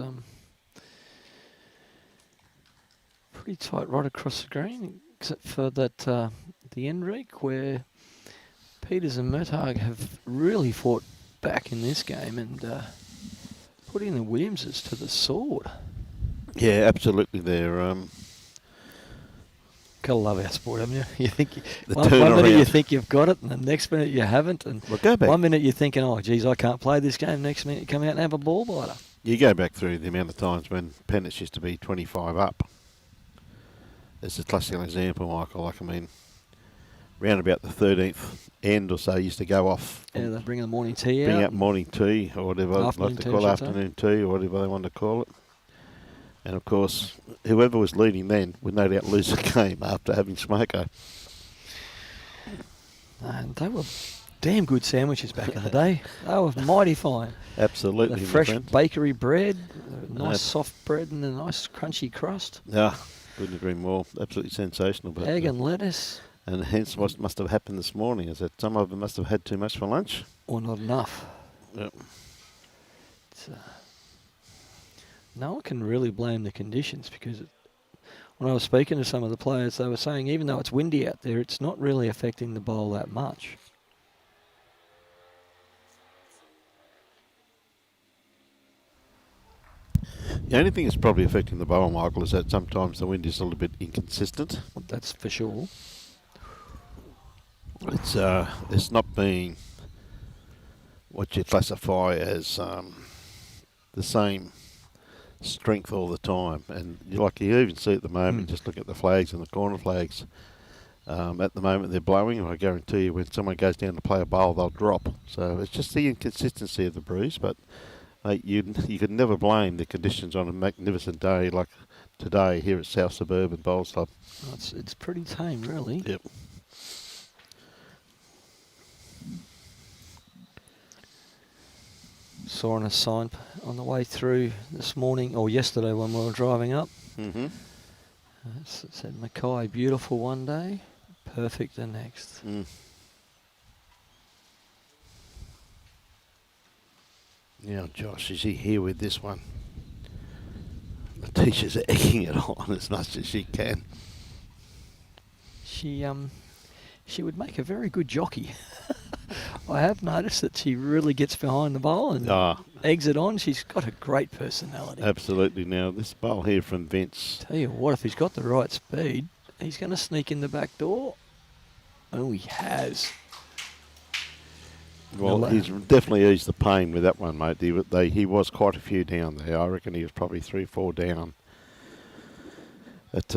pretty tight right across the green, except for that the end rake where Peters and Mertag have really fought back in this game and putting the Williamses to the sword. Yeah, absolutely. They're Gotta love our sport, haven't you? You think The one minute you turnaround. think you've got it, and the next minute you haven't. And well, go back. 1 minute you're thinking, "Oh, geez, I can't play this game." Next minute you come out and have a ball biter. You go back through the amount of times when pennants used to be 25 up. It's a classic example, Michael. Like, I mean, round about the 13th end or so, used to go off. Yeah, they bring the morning tea Bring out. out morning tea or whatever they Afternoon like to tea, call I should say. afternoon tea or whatever they want to call it. And of course, whoever was leading then would no doubt lose the game after having smoko. And they were damn good sandwiches back in the day. They were mighty fine. Absolutely, The my fresh friend. bakery bread, nice No. soft bread and a nice crunchy crust. Yeah, couldn't agree more. Absolutely sensational. But, Egg and lettuce, and hence what must have happened this morning is that some of them must have had too much for lunch. or not enough. Yep. It's, no one can really blame the conditions because when I was speaking to some of the players, they were saying even though it's windy out there, it's not really affecting the bowl that much. The only thing that's probably affecting the bowl, Michael, is that sometimes the wind is a little bit inconsistent. That's for sure. It's not being what you classify as the same strength all the time. And you even see at the moment, just look at the flags and the corner flags. At the moment they're blowing. I guarantee you when someone goes down to play a bowl, they'll drop. So it's just the inconsistency of the breeze. But mate, you could never blame the conditions on a magnificent day like today here at South Suburban Bowls Club. Oh, it's pretty tame, really. Yep. Saw on a sign on the way through this morning, or yesterday when we were driving up. Mm-hmm. It said Mackay, beautiful one day, perfect the next. Mm. Now, Josh, is he here with this one? Letitia's egging it on as much as she can. She would make a very good jockey. I have noticed that she really gets behind the bowl and eggs it on. She's got a great personality. Absolutely. Now, this bowl here from Vince. Tell you what, if he's got the right speed, he's going to sneak in the back door. Oh, he has. Well, he's definitely eased the pain with that one, mate. He was quite a few down there. I reckon he was probably 3-4 down. But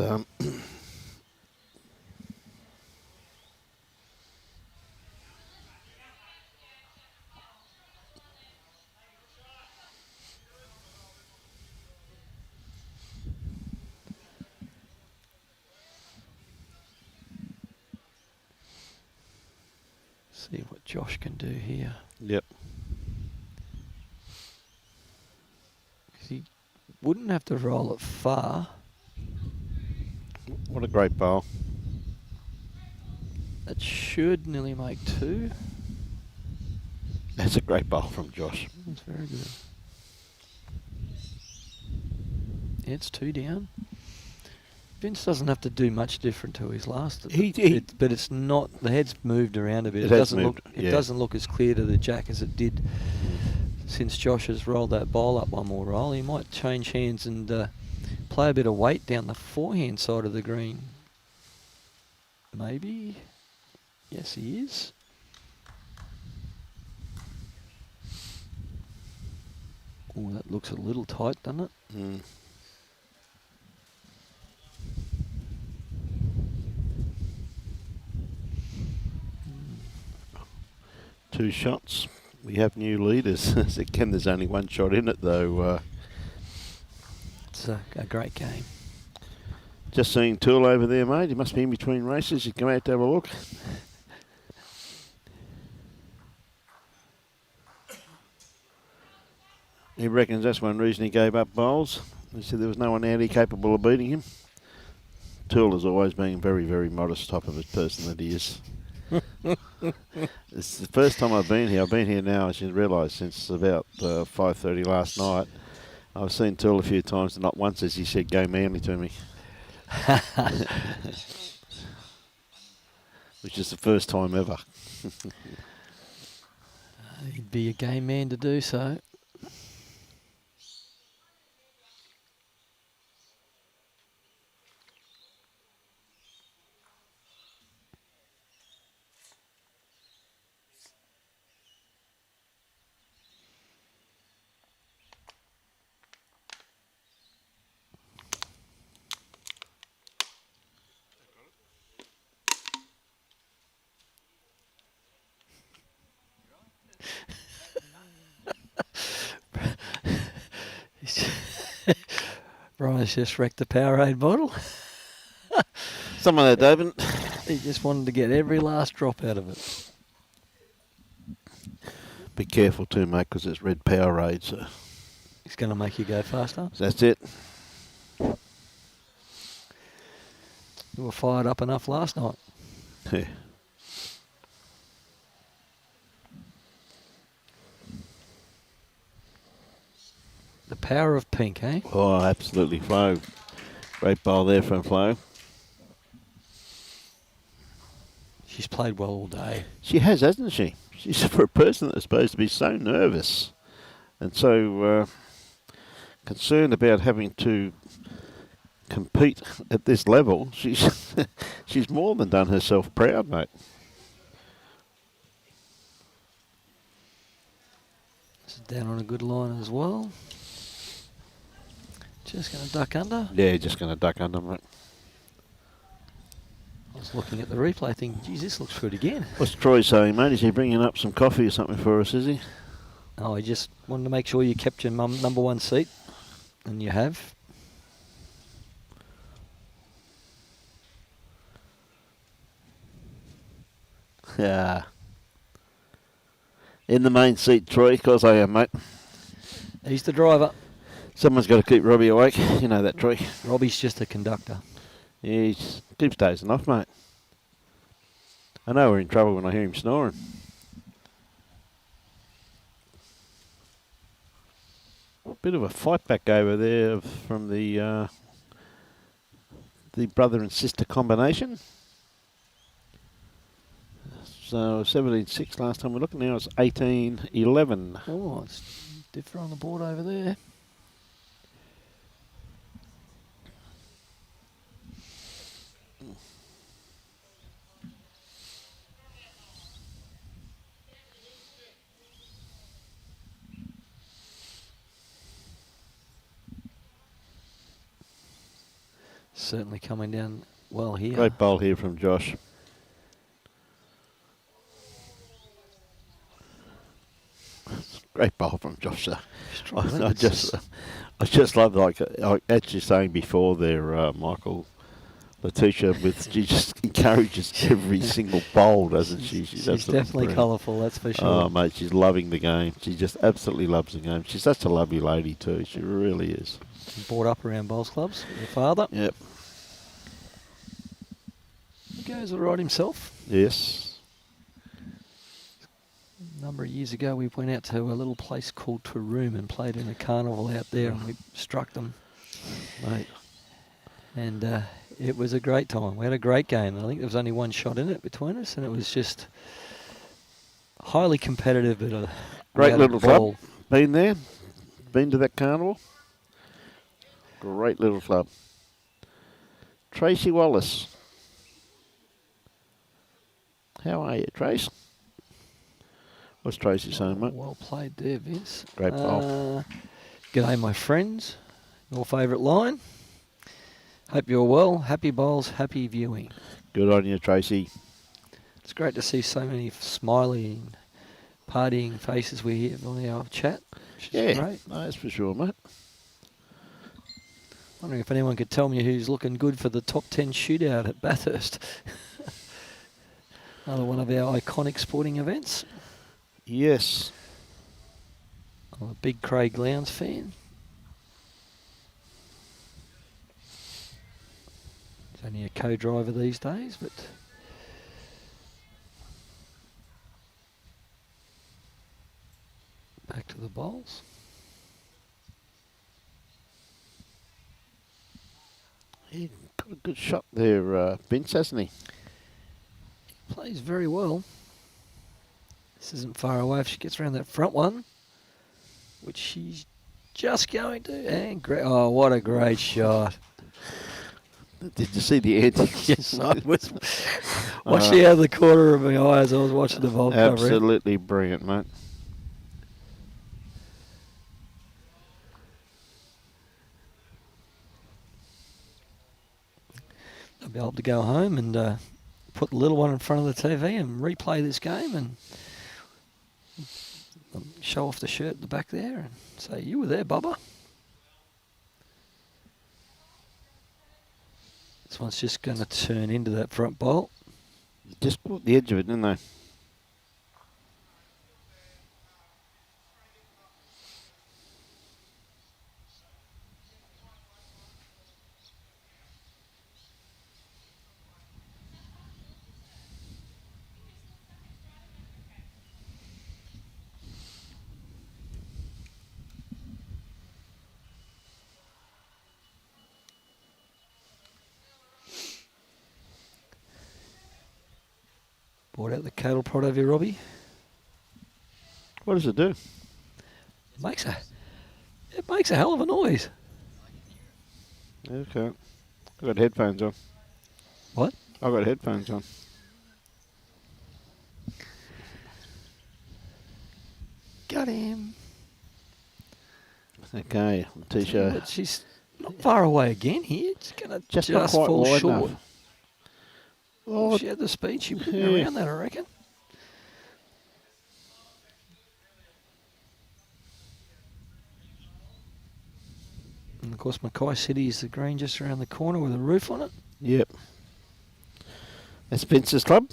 see what Josh can do here. yep. He wouldn't have to roll it far. What a great bowl. That should nearly make 2. That's a great bowl from Josh. That's very good. Yeah, it's 2 down. Vince doesn't have to do much different to his last. But it's not. The head's moved around a bit. It has doesn't moved, look. It yeah. doesn't look as clear to the jack as it did since Josh has rolled that bowl up one more roll. He might change hands and play a bit of weight down the forehand side of the green. Maybe. Yes, he is. Oh, that looks a little tight, doesn't it? Mm. Two shots. We have new leaders. Again, there's only one shot in it, though. It's a great game. Just seeing Tool over there, mate. He must be in between races. You come out to have a look. He reckons that's one reason he gave up bowls. He said there was no one out here capable of beating him. Tool has always been very, very modest type of a person that he is. It's the first time I've been here. I've been here now, as you realise, since about 5:30 last night. I've seen Tool a few times, and not once has he said, "Go Manly" to me. Which is the first time ever. He'd be a game man to do so. Brian's just wrecked the Powerade bottle. Some of that, David. He just wanted to get every last drop out of it. Be careful too, mate, because it's red Powerade. So It's going to make you go faster. that's it. You were fired up enough last night. Yeah. The power of pink, eh? Oh, absolutely, Flo. Great bowl there from Flo. She's played well all day. She has, hasn't she? She's for a person that's supposed to be so nervous and so concerned about having to compete at this level. She's she's more than done herself proud, mate. This is down on a good line as well. Just going to duck under. Yeah, just going to duck under, mate. I was looking at the replay thinking, geez, this looks good again. What's Troy saying, mate? Is he bringing up some coffee or something for us, is he? Oh, I just wanted to make sure you kept your number one seat, and you have. Yeah. In the main seat, Troy, because I am, mate. He's the driver. Someone's got to keep Robbie awake. You know that, Troy. Robbie's just a conductor. Yeah, he keeps dozing off, mate. I know we're in trouble when I hear him snoring. Bit of a fight back over there from the brother and sister combination. So 17-6 last time we looked. Now it's 18-11. Oh, it's different on the board over there. Certainly coming down well here. Great bowl here from Josh. Great bowl from Josh. I just love, like actually saying before there, Michael, Letitia, she just encourages every single bowl, doesn't she? She's definitely colourful, that's for sure. Oh, mate, she's loving the game. She just absolutely loves the game. She's such a lovely lady too. She really is. Brought up around bowls clubs with her father. Yep. He goes all right himself. Yes. A number of years ago, we went out to a little place called Taroom and played in a carnival out there, and we struck them. Mate. And it was a great time. We had a great game. I think there was only one shot in it between us, and it was just highly competitive. But great little club. Been there? Been to that carnival? Great little club. Tracy Wallace. How are you, Trace? What's Tracy saying, mate? Well played there, Vince. Great bowl. G'day, my friends. Your favourite line. Hope you're well. Happy bowls, happy viewing. Good on you, Tracy. It's great to see so many smiling, partying faces we have on our chat. Which is great. No, that's for sure, mate. Wondering if anyone could tell me who's looking good for the top 10 shootout at Bathurst. Another one of our iconic sporting events. Yes. I'm a big Craig Lowndes fan. He's only a co-driver these days, but back to the bowls. He got a good shot there, Vince, hasn't he? He plays very well. This isn't far away if she gets around that front one, which she's just going to. And oh, what a great shot. Did you see the antics? Yes, I was watching out of the corner of my eye as I was watching the bowl coverage. Absolutely brilliant, mate. I'll be able to go home and put the little one in front of the TV and replay this game and show off the shirt at the back there and say, you were there, Bubba. This one's just going to turn into that front bolt. Just caught the edge of it, didn't they? Brought out the cattle prod over here, Robbie. What does it do? It makes a hell of a noise. Okay. I've got headphones on. What? I've got headphones on. Got him. Okay, Letitia. But she's not far away again here. It's going to just not quite fall wide short. enough. Oh, If she had the speed, she'd be yeah. around that, I reckon. And of course, Mackay City is the green just around the corner with a roof on it. Yep. That's Vince's club.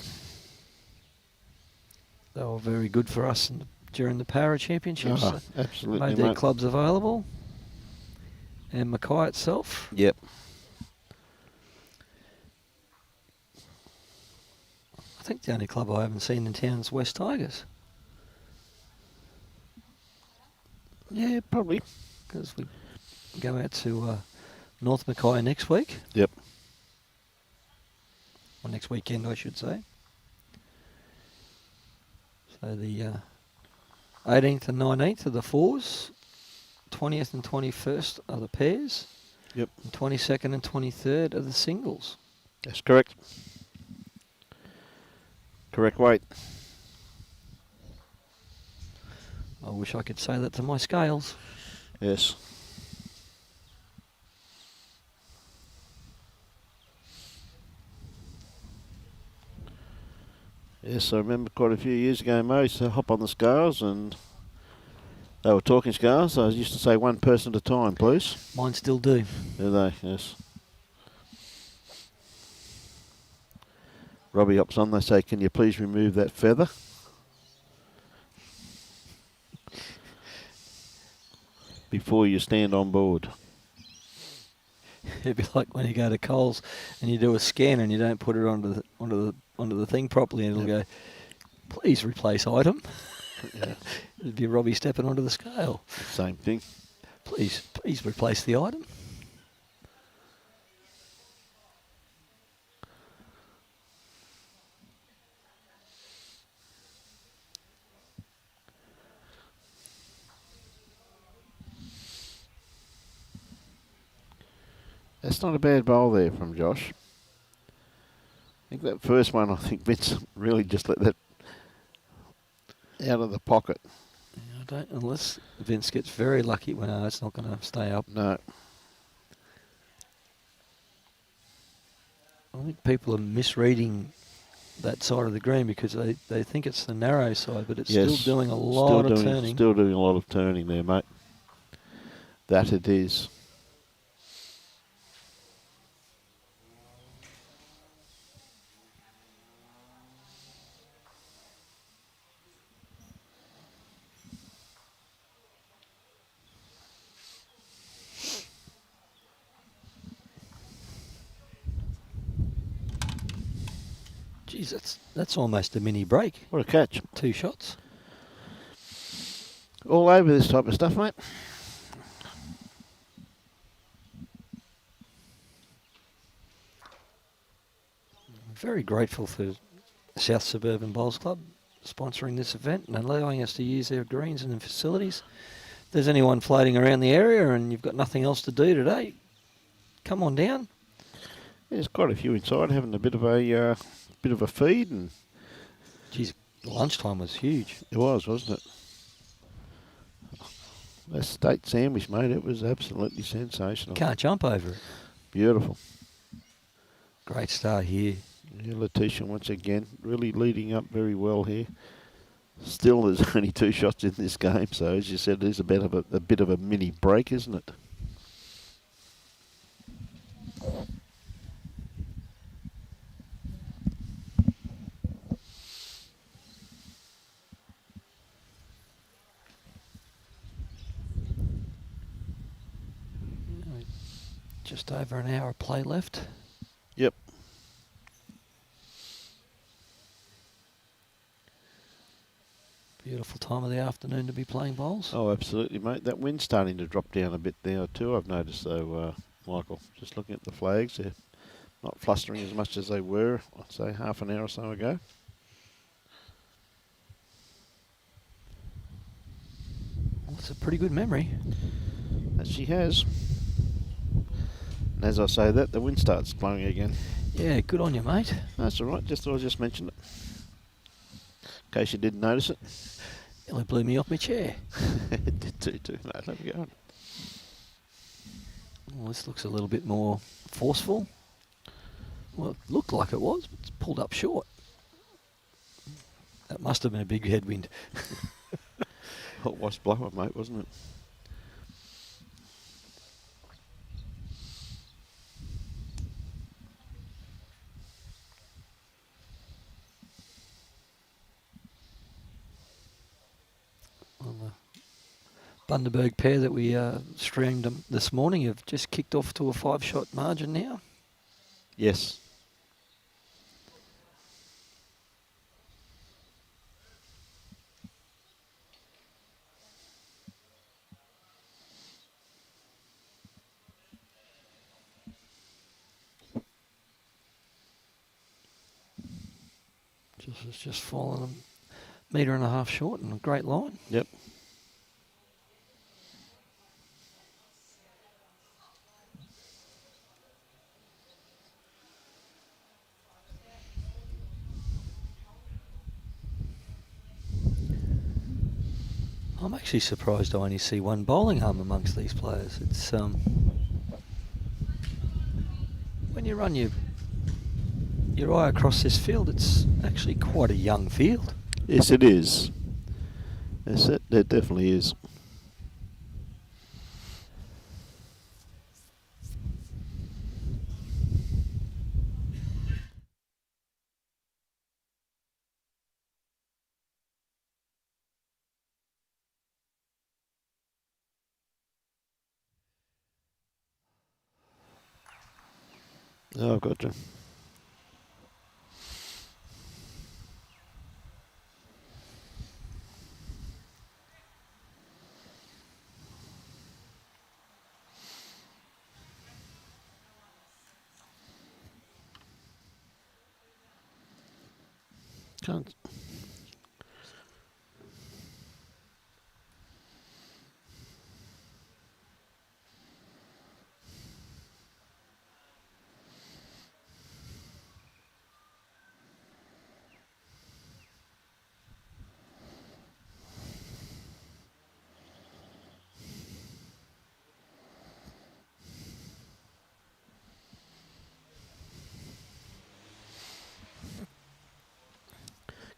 They were very good for us during the Para Championships. Oh, absolutely, Made their mate. clubs available. And Mackay itself. Yep. I think the only club I haven't seen in town is West Tigers. Yeah, probably. Because we go out to North Mackay next week. Yep. Or next weekend, I should say. So the 18th and 19th are the fours. 20th and 21st are the pairs. Yep. And 22nd and 23rd are the singles. That's correct. Correct weight. I wish I could say that to my scales. Yes. Yes, I remember quite a few years ago, Mo used to hop on the scales and they were talking scales. I used to say one person at a time, please. Mine still do. Do they? Yes. Robbie hops on, they say, can you please remove that feather? Before you stand on board. It'd be like when you go to Coles and you do a scan and you don't put it onto the thing properly, and it'll go, please replace item. Yeah. It'd be Robbie stepping onto the scale. Same thing. Please replace the item. That's not a bad bowl there from Josh. I think that first one, I think Vince really just let that out of the pocket. Yeah, I don't, unless Vince gets very lucky when it's not going to stay up. No. I think people are misreading that side of the green because they think it's the narrow side, but it's Yes, still doing a lot of turning. Still doing a lot of turning there, mate. That it is. Jeez, that's almost a mini break. What a catch. 2 shots. All over this type of stuff, mate. Very grateful for South Suburban Bowls Club sponsoring this event and allowing us to use their greens and their facilities. If there's anyone floating around the area and you've got nothing else to do today, come on down. There's quite a few inside having a bit of a feed, and Geez, lunchtime was huge. it was, wasn't it? That steak sandwich, mate, it was absolutely sensational. Can't jump over it. Beautiful. Great start here. Yeah, Letitia once again really leading up very well here. Still, there's only 2 shots in this game, so as you said, it is a bit of a mini break, isn't it? Just over an hour of play left. Yep. Beautiful time of the afternoon to be playing bowls. Oh, absolutely, mate. That wind's starting to drop down a bit there too, I've noticed, though, Michael. Just looking at the flags, they're not flustering as much as they were, I'd say, half an hour or so ago. Well, that's a pretty good memory. That she has. And as I say that, the wind starts blowing again. Yeah, good on you, mate. That's all right. Just thought I'd just mention it. In case you didn't notice it. Nearly blew me off my chair. It did too, mate. Let me go on. Well, this looks a little bit more forceful. Well, it looked like it was, but it's pulled up short. That must have been a big headwind. It was blower, mate, wasn't it? Well, the Bundaberg pair that we streamed this morning have just kicked off to a 5-shot margin now. Yes. It's just fallen a metre and a half short and a great line. Yep. I'm actually surprised I only see one bowling arm amongst these players. It's when you run your eye across this field, it's actually quite a young field. Yes, it is. Yes, it definitely is. Oh, gotcha. Can't.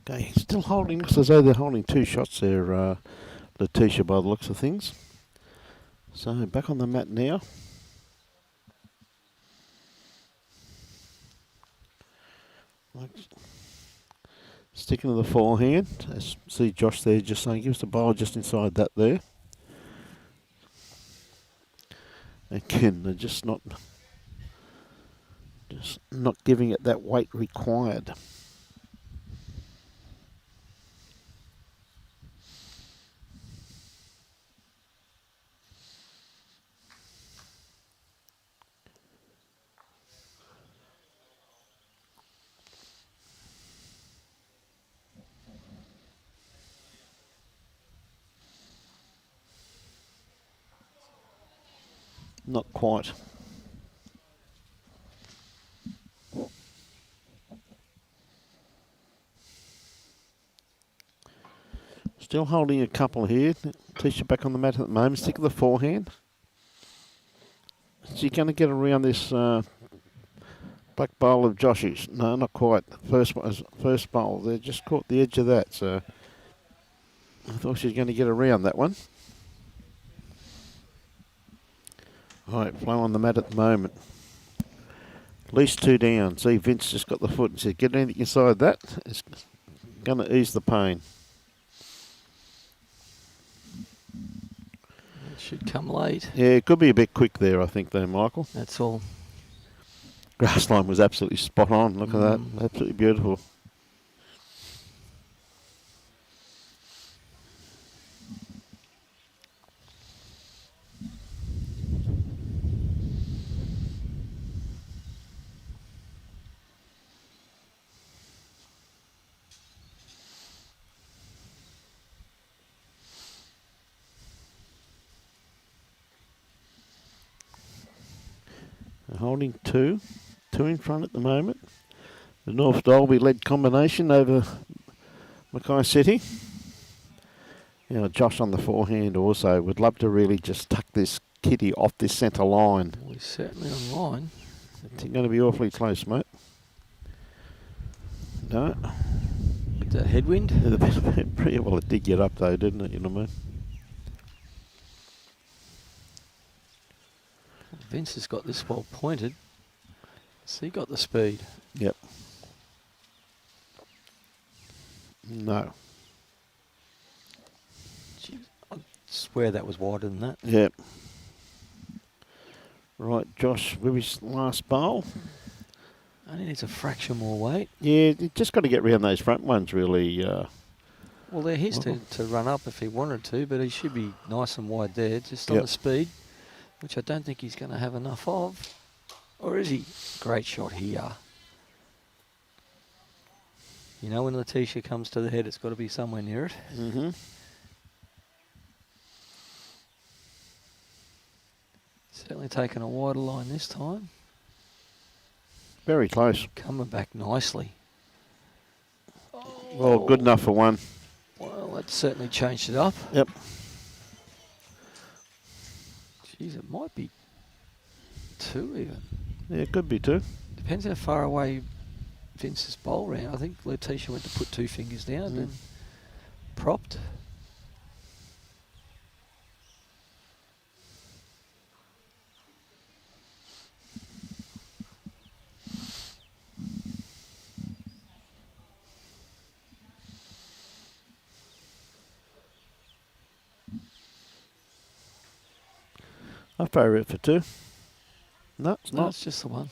Okay, still holding. Looks as though they're holding 2 shots there, Letitia, by the looks of things. So back on the mat now. Sticking to the forehand. As see Josh there just saying, give us the bowl just inside that there. Again, they're just not giving it that weight required. Not quite. Still holding a couple here. Tisha back on the mat at the moment. Stick to the forehand. Is she going to get around this back bowl of Josh's? No, not quite. First bowl. They just caught the edge of that. So I thought she was going to get around that one. All right, Flo on the mat at the moment. At least 2 down. See, Vince just got the foot and said, get anything inside that. It's going to ease the pain. It should come late. Yeah, it could be a bit quick there, I think, though, Michael. That's all. Grass line was absolutely spot on. Look at that. Absolutely beautiful. Holding 2 in front at the moment. The North Dalby led combination over MACKAY City. You know, Josh on the forehand also would love to really just tuck this kitty off this centre line. We're certainly on line. It's going to be awfully close, mate. No. With the headwind. Well, it did get up though, didn't it? You know what I mean? Vince has got this well pointed. So he got the speed. Yep. No. Gee, I swear that was wider than that. Yep. Right, Josh, with his last bowl. Only needs a fraction more weight. Yeah, you just got to get round those front ones really. Well, they're his to run up if he wanted to, but he should be nice and wide there, just on the speed, which I don't think he's going to have enough of. Or is he? Great shot here. You know, when Letitia comes to the head, it's got to be somewhere near it. Mm-hmm. Certainly taking a wider line this time. Very close. Coming back nicely. Well, good enough for one. Well, that certainly changed it up. Yep. Jeez, it might be 2 even. Yeah, it could be two. Depends how far away Vince's bowl ran. I think Letitia went to put 2 fingers down and propped. I favour it for two. No, it's No, not. it's just the one.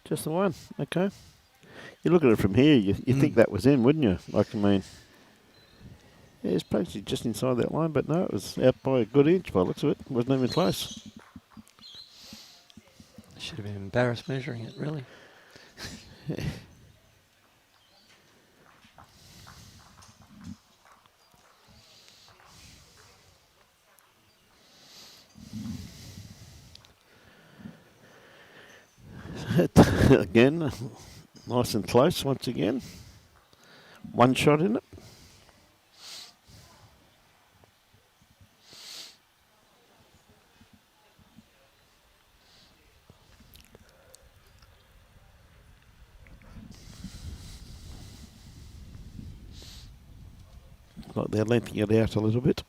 Just the one. Okay. You look at it from here, you think that was in, wouldn't you? Like, I mean, yeah, it's basically just inside that line, but no, it was out by a good inch by the looks of it. It wasn't even close. Should have been embarrassed measuring it, really. Again, nice and close once again. One shot in it. Like they're lengthening it out a little bit.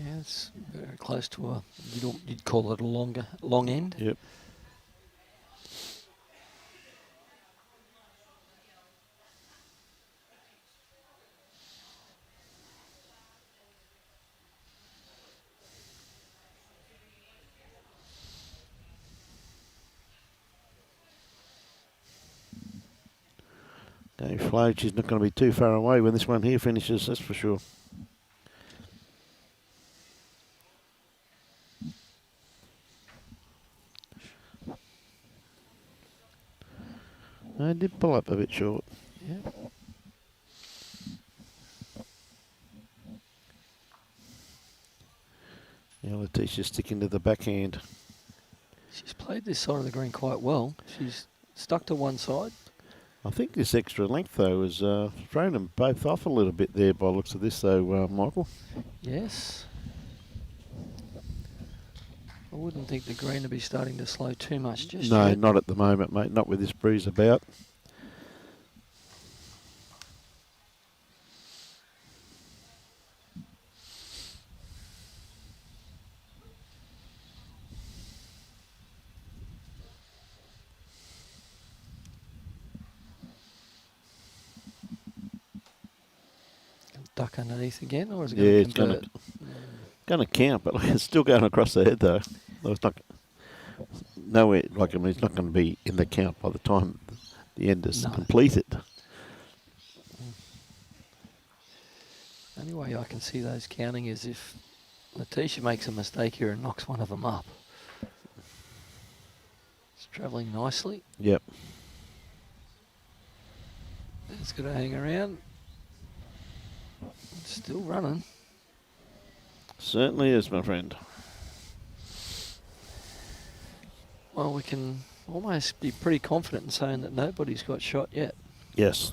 Yeah, it's very close to a, you'd call it a long end. Yep. Going float, she's not going to be too far away when this one here finishes, that's for sure. I did pull up a bit short. Yeah. Yeah, Letitia's sticking to the backhand. She's played this side of the green quite well. She's stuck to one side. I think this extra length, though, has thrown them both off a little bit there by the looks of this, though, Michael. Yes. I wouldn't think the green would be starting to slow too much just No, yet. not at the moment, mate. Not with this breeze about. Duck underneath again, or is it Yeah, going it's to convert? going to count, but it's still going across the head, though. Well, it's not nowhere. Like, I mean, it's not going to be in the count by the time the end is completed. Only way I can see those counting is if Letitia makes a mistake here and knocks one of them up. It's travelling nicely. Yep. It's going to hang around. It's still running. Certainly is, my friend. Well, we can almost be pretty confident in saying that nobody's got shot yet. Yes.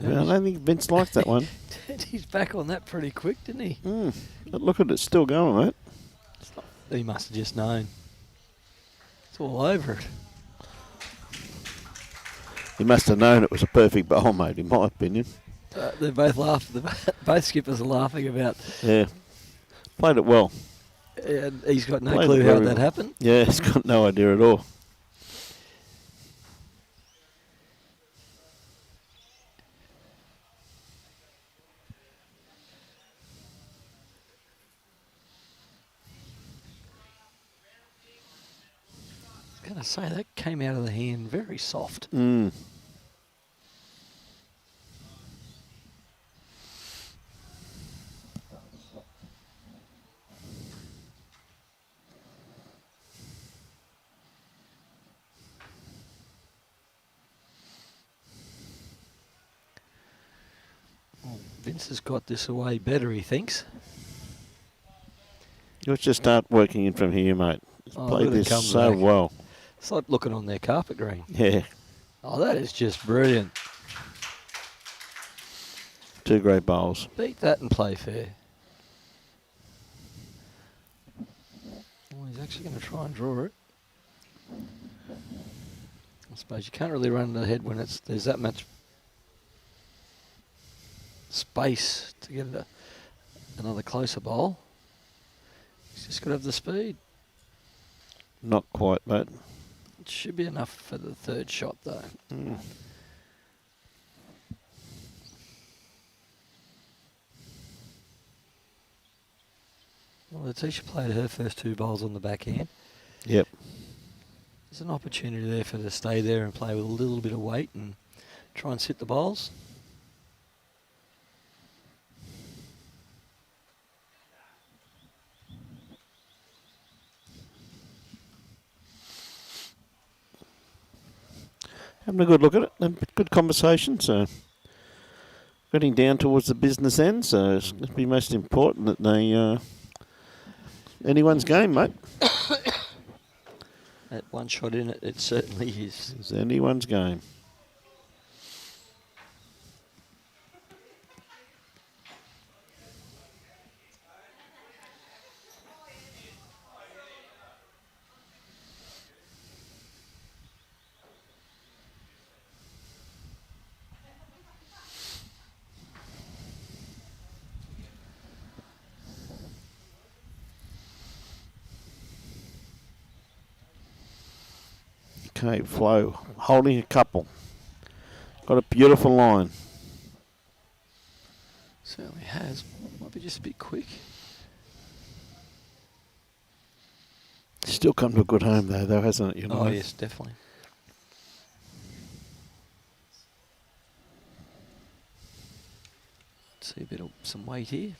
Well, I don't think Vince liked that one. Turned his back on that pretty quick, didn't he? But look at it, still going, mate. He must have just known. It's all over it. He must have known it was a perfect bowl, mate, in my opinion. They both laughed. Both skippers are laughing about. Yeah. Played it well. And he's got no Played clue it how very that well. happened. Yeah, he's got no idea at all. I was going to say, that came out of the hand very soft. Well, Vince has got this away better, he thinks. Let's just start working in from here, mate. He's Oh, played look at it this come so back. well. It's like looking on their carpet green. Yeah. Oh, that is just brilliant. 2 great bowls. Beat that and play fair. Well, he's actually going to try and draw it. I suppose you can't really run ahead when there's that much space to get another closer bowl. He's just got to have the speed. Not quite, mate. It should be enough for the third shot, though. Well, Letitia played her first 2 bowls on the backhand. Yep. There's an opportunity there for her to stay there and play with a little bit of weight and try and sit the bowls. Having a good look at it. And good conversation. So getting down towards the business end. So it's going to be most important that they anyone's game, mate. That one shot in it, it certainly is. It's anyone's game. Okay, Flo holding a couple. Got a beautiful line. Certainly has. Might be just a bit quick. Still come to a good home though, hasn't it? You know? Oh, yes, definitely. See a bit of some weight here.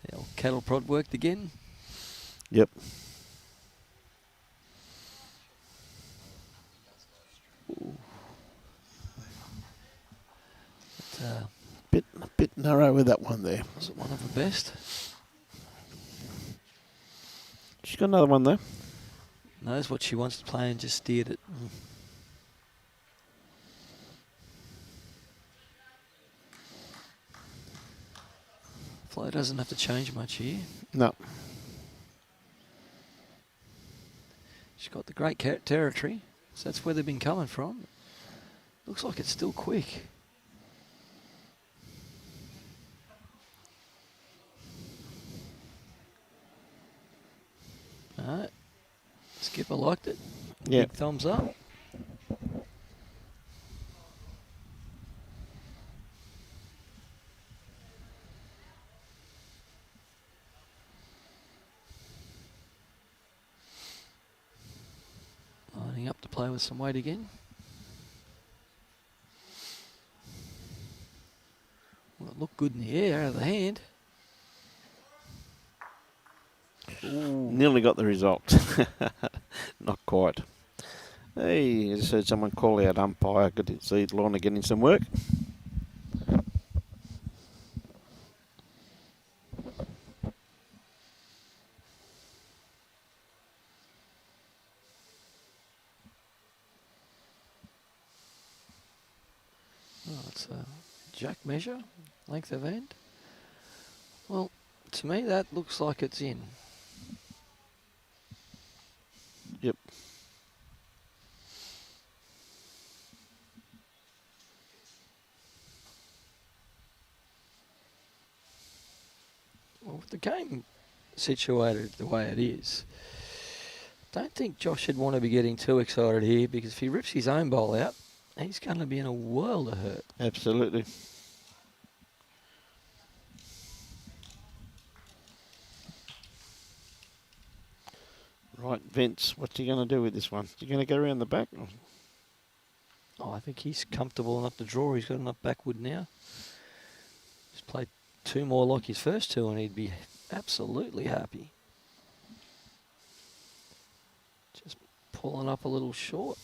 The old cattle prod worked again. Yep. But, Bit narrow with that one there. was it one of the best? She's got another one though. Knows what she wants to play and just steered it. Flo doesn't have to change much here. No. She's got the great territory, so that's where they've been coming from. Looks like it's still quick. Alright. Skipper liked it. Yeah. Big thumbs up. Lining up to play with some weight again. Well, it looked good in the air out of the hand. Nearly got the result. Not quite. Hey, I just heard someone call out umpire. Good to see Lorna getting some work. It's a jack measure, length of end. Well, to me that looks like it's in. Yep. Well, with the game situated the way it is, don't think Josh would want to be getting too excited here, because if he rips his own bowl out, he's going to be in a world of hurt. Absolutely. Right, Vince, what's he going to do with this one? Is he going to go around the back? Oh, I think he's comfortable enough to draw. He's got enough backwood now. Just play 2 more like his first 2 and he'd be absolutely happy. Just pulling up a little short.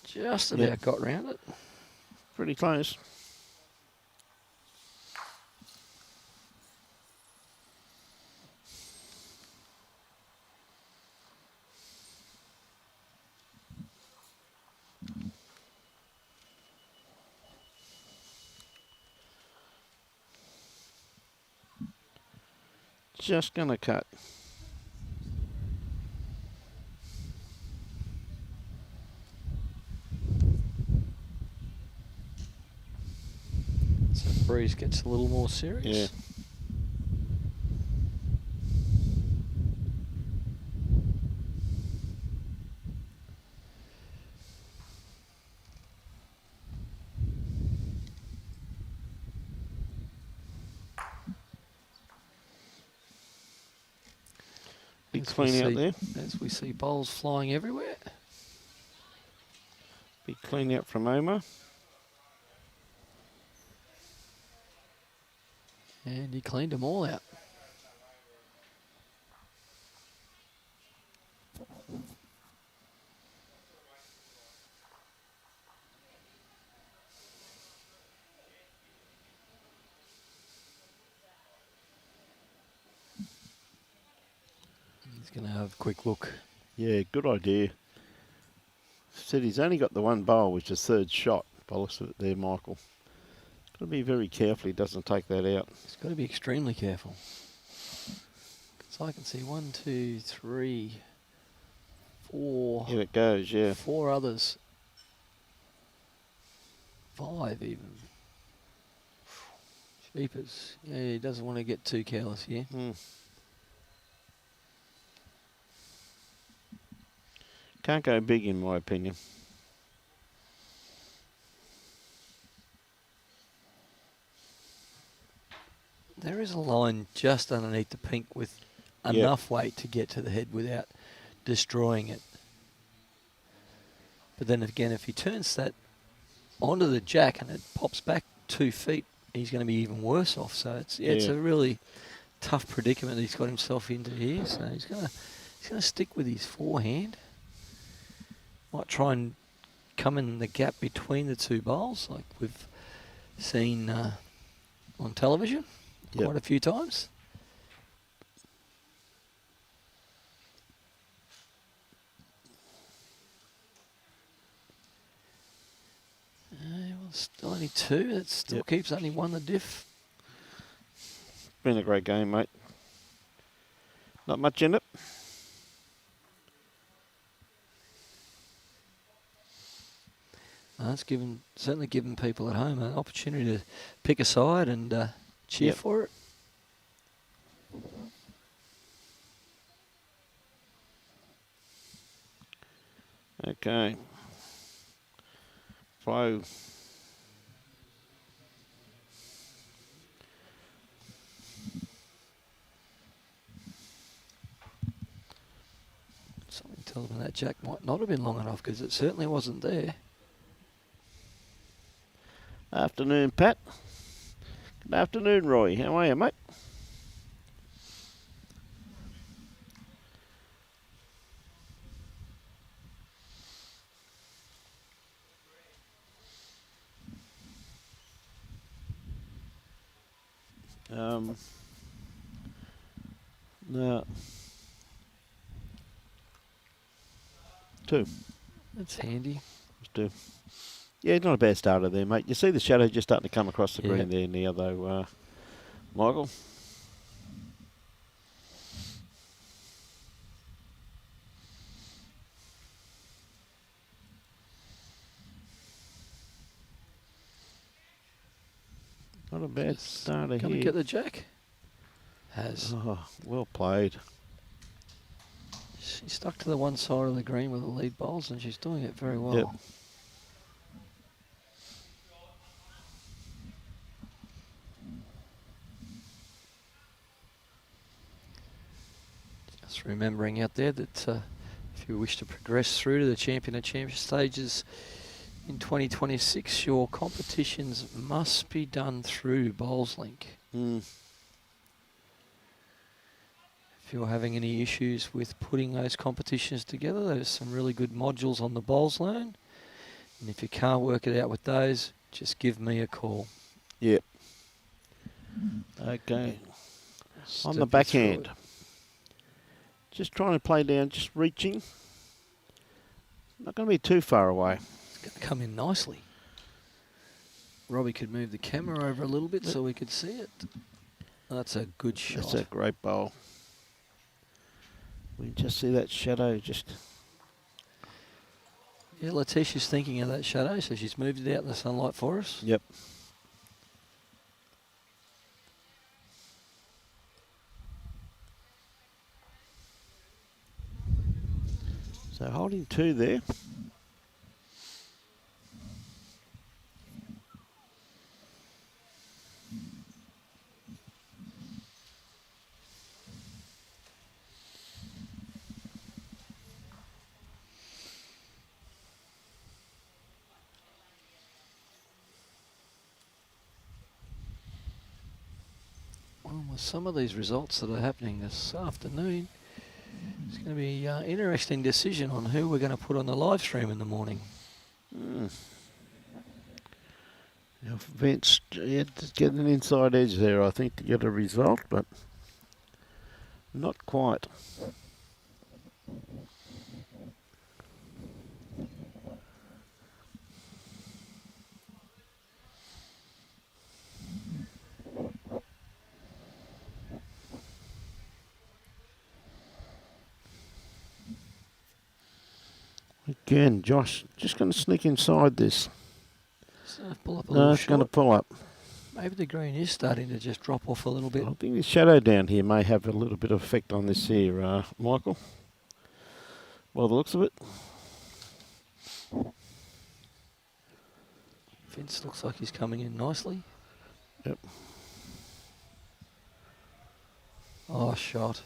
Just about got round it. Pretty close. Just going to cut. So breeze gets a little more serious. Yeah. Big clean out there. As we see bowls flying everywhere. Big clean out from Omar. And he cleaned them all out. He's going to have a quick look. Yeah, good idea. Said he's only got the one bowl, which is third shot. By the looks of it there, Michael. Got to be very careful he doesn't take that out. He's got to be extremely careful. So I can see 1, 2, 3, 4. Here it goes, yeah. 4 others. 5 even. Jeepers. Yeah, he doesn't want to get too careless here. Can't go big in my opinion. There is a line just underneath the pink with enough weight to get to the head without destroying it. But then again, if he turns that onto the jack and it pops back 2 feet, he's going to be even worse off. So it's a really tough predicament that he's got himself into here. So he's going to stick with his forehand. Might try and come in the gap between the 2 bowls, like we've seen on television quite a few times. Well, still only 2. That still keeps only 1 the diff. Been a great game, mate. Not much in it. It's certainly given people at home an opportunity to pick a side and cheer for it. Okay. Flo. Something tells me that jack might not have been long enough, because it certainly wasn't there. Afternoon, Pat. Good afternoon, Roy. How are you, mate? No. 2. That's handy. Yeah, not a bad starter there, mate. You see the shadow just starting to come across the Yeah. green there now, though, Michael. Not a bad starter Going to here. get the jack. Has. Oh, well played. She stuck to the one side of the green with the lead bowls, and she's doing it very well. Yep. Just remembering out there that if you wish to progress through to the Champion of Champions stages in 2026, your competitions must be done through BowlsLink. If you're having any issues with putting those competitions together, there's some really good modules on the BowlsLearn. And if you can't work it out with those, just give me a call. Yep. Okay. On the Step you through backhand. it. Just trying to play down, just reaching. Not going to be too far away. It's going to come in nicely. Robbie could move the camera over a little bit so we could see it. That's a good shot. That's a great bowl. We just see that shadow just... Yeah, Letitia's thinking of that shadow, so she's moved it out in the sunlight for us. Yep. So holding 2 there. Well, with some of these results that are happening this afternoon, it's going to be an interesting decision on who we're going to put on the live stream in the morning. Now Vince, yeah, just getting an inside edge there, I think, to get a result, but not quite. Again, Josh, just going to sneak inside this. So pull up a No, little it's going to short. pull up. Maybe the green is starting to just drop off a little bit. I think the shadow down here may have a little bit of effect on this here, Michael. By the looks of it. Vince looks like he's coming in nicely. Yep. Oh, shot.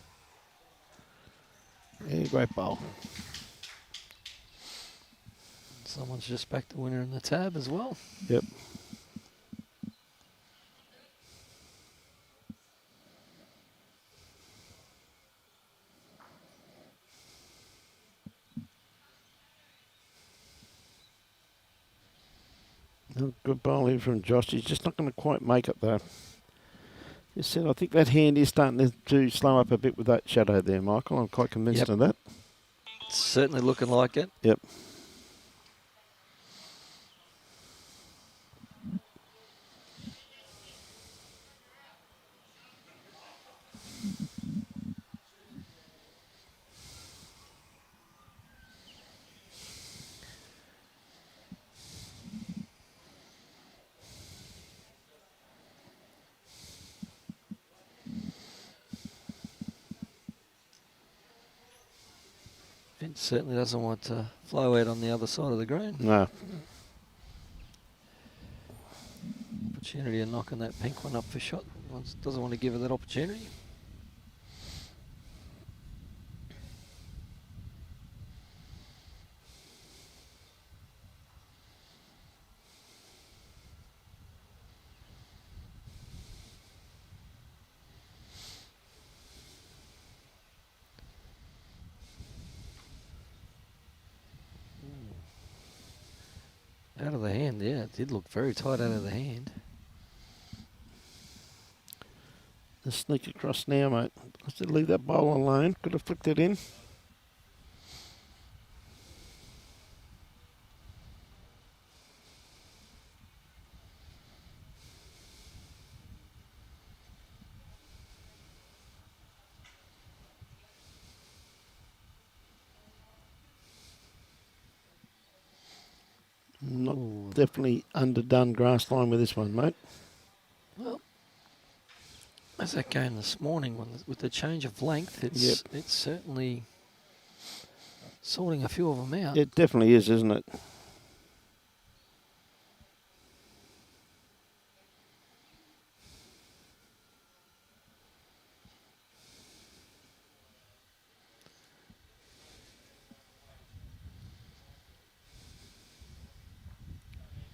Yeah, great bowl. Someone's just backed the winner in the tab as well. Yep. Good bowl here from Josh. He's just not going to quite make it though. Just said, I think that hand is starting to slow up a bit with that shadow there, Michael. I'm quite convinced Yep. of that. It's certainly looking like it. Yep. Vince certainly doesn't want to flow out on the other side of the green. No. Opportunity of knocking that pink one up for shot. Doesn't want to give her that opportunity. Out of the hand, yeah. It did look very tight out of the hand. Just sneak across now, mate. I said leave that bowl alone. Could have flicked it in. Not definitely underdone grass line with this one, mate. Well, as that game this morning, with the change of length, it's certainly sorting a few of them out. It definitely is, isn't it?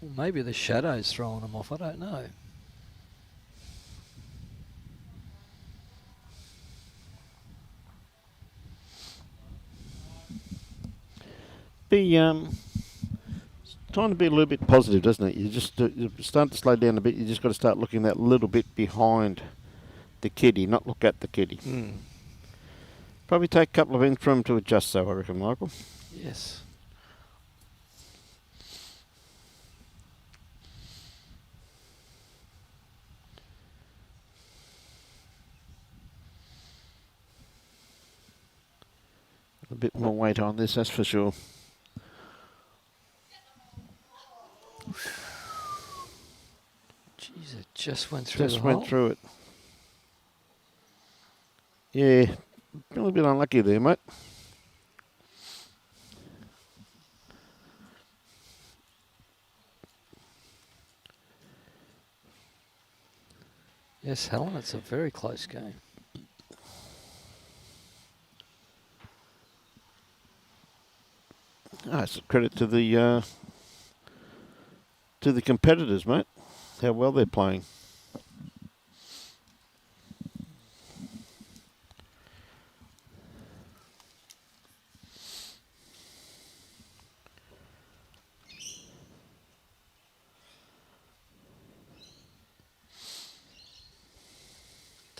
Well, maybe the shadow's throwing them off. I don't know. Trying to be a little bit positive, doesn't it? You start to slow down a bit. You just got to start looking that little bit behind the kiddie, not look at the kiddie. Probably take a couple of ends for him to adjust, so I reckon, Michael. Yes. A bit more weight on this, that's for sure. Jeez, it just went through Just the went hole. through it. Yeah, a little bit unlucky there, mate. Yes, Helen, it's a very close game. It's a credit to the competitors, mate. How well they're playing.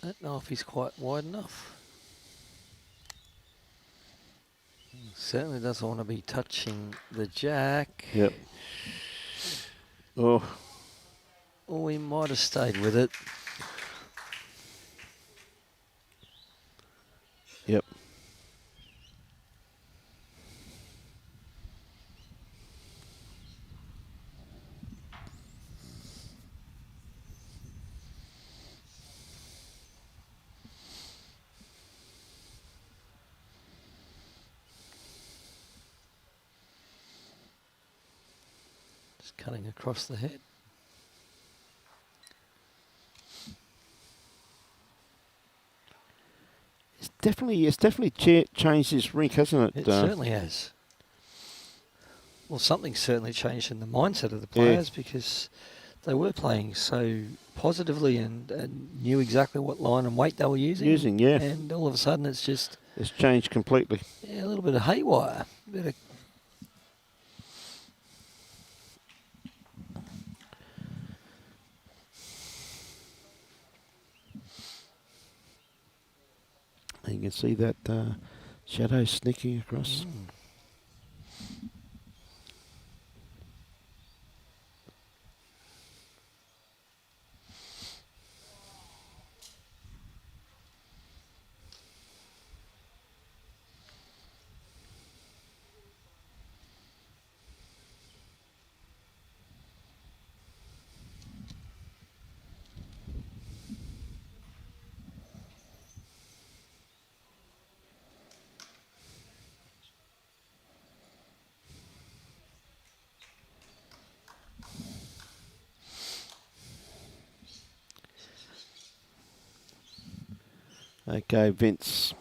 Don't know if he's quite wide enough. Certainly doesn't want to be touching the jack. Yep. Oh, Or he might have stayed with it. yep. Just cutting across the head. It's definitely changed this rink, hasn't it? It certainly has. Well, something's certainly changed in the mindset of the players because they were playing so positively and knew exactly what line and weight they were using. Yeah. And all of a sudden it's just It's changed completely. a little bit of haywire. You can see that shadow sneaking across. Okay, Vince.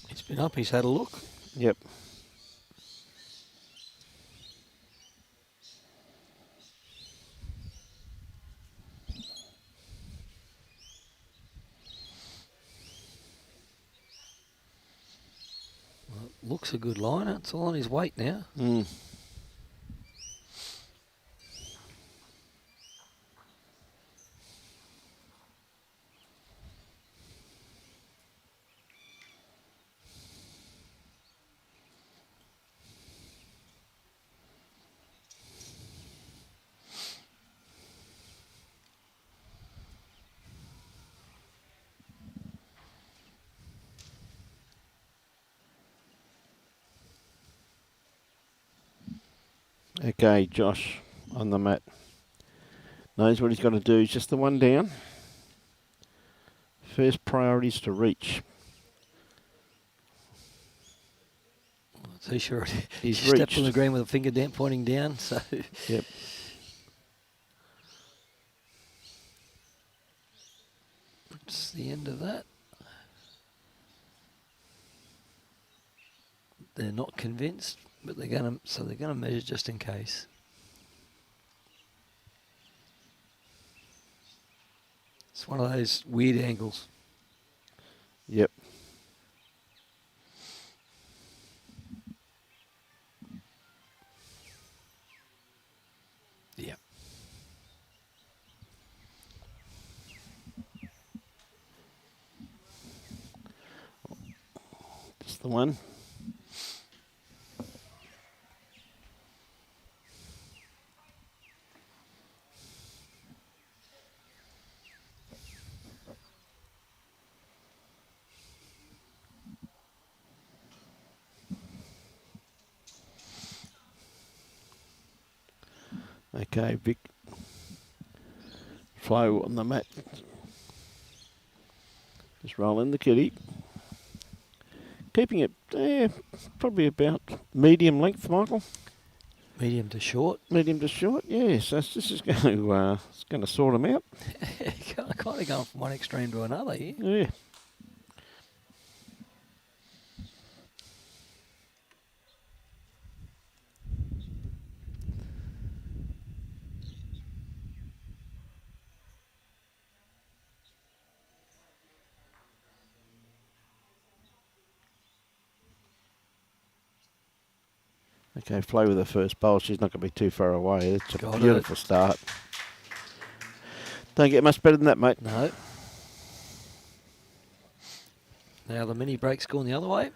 He's been up, he's had a look. Yep. Well, it looks a good liner. It's all on his weight now. Okay, Josh on the mat. Knows what he's got to do. He's just the one down. First priority is to reach. So sure, He's she stepped reached. on the green with a finger down, pointing down. So Yep. that's the end of that. They're not convinced, but they're gonna measure just in case. It's one of those weird angles. Yep. Yeah. Just the one. Okay, Vic. Flo on the mat. Just roll in the kitty. Keeping it probably about medium length, Michael. Medium to short. Medium to short, yes. This is going to it's going to sort them out. Kind of going from one extreme to another here. Yeah. Okay, Flo with the first bowl. She's not going to be too far away. It's a Got beautiful start. Don't get much better than that, mate. No. Now the mini break's going the other way.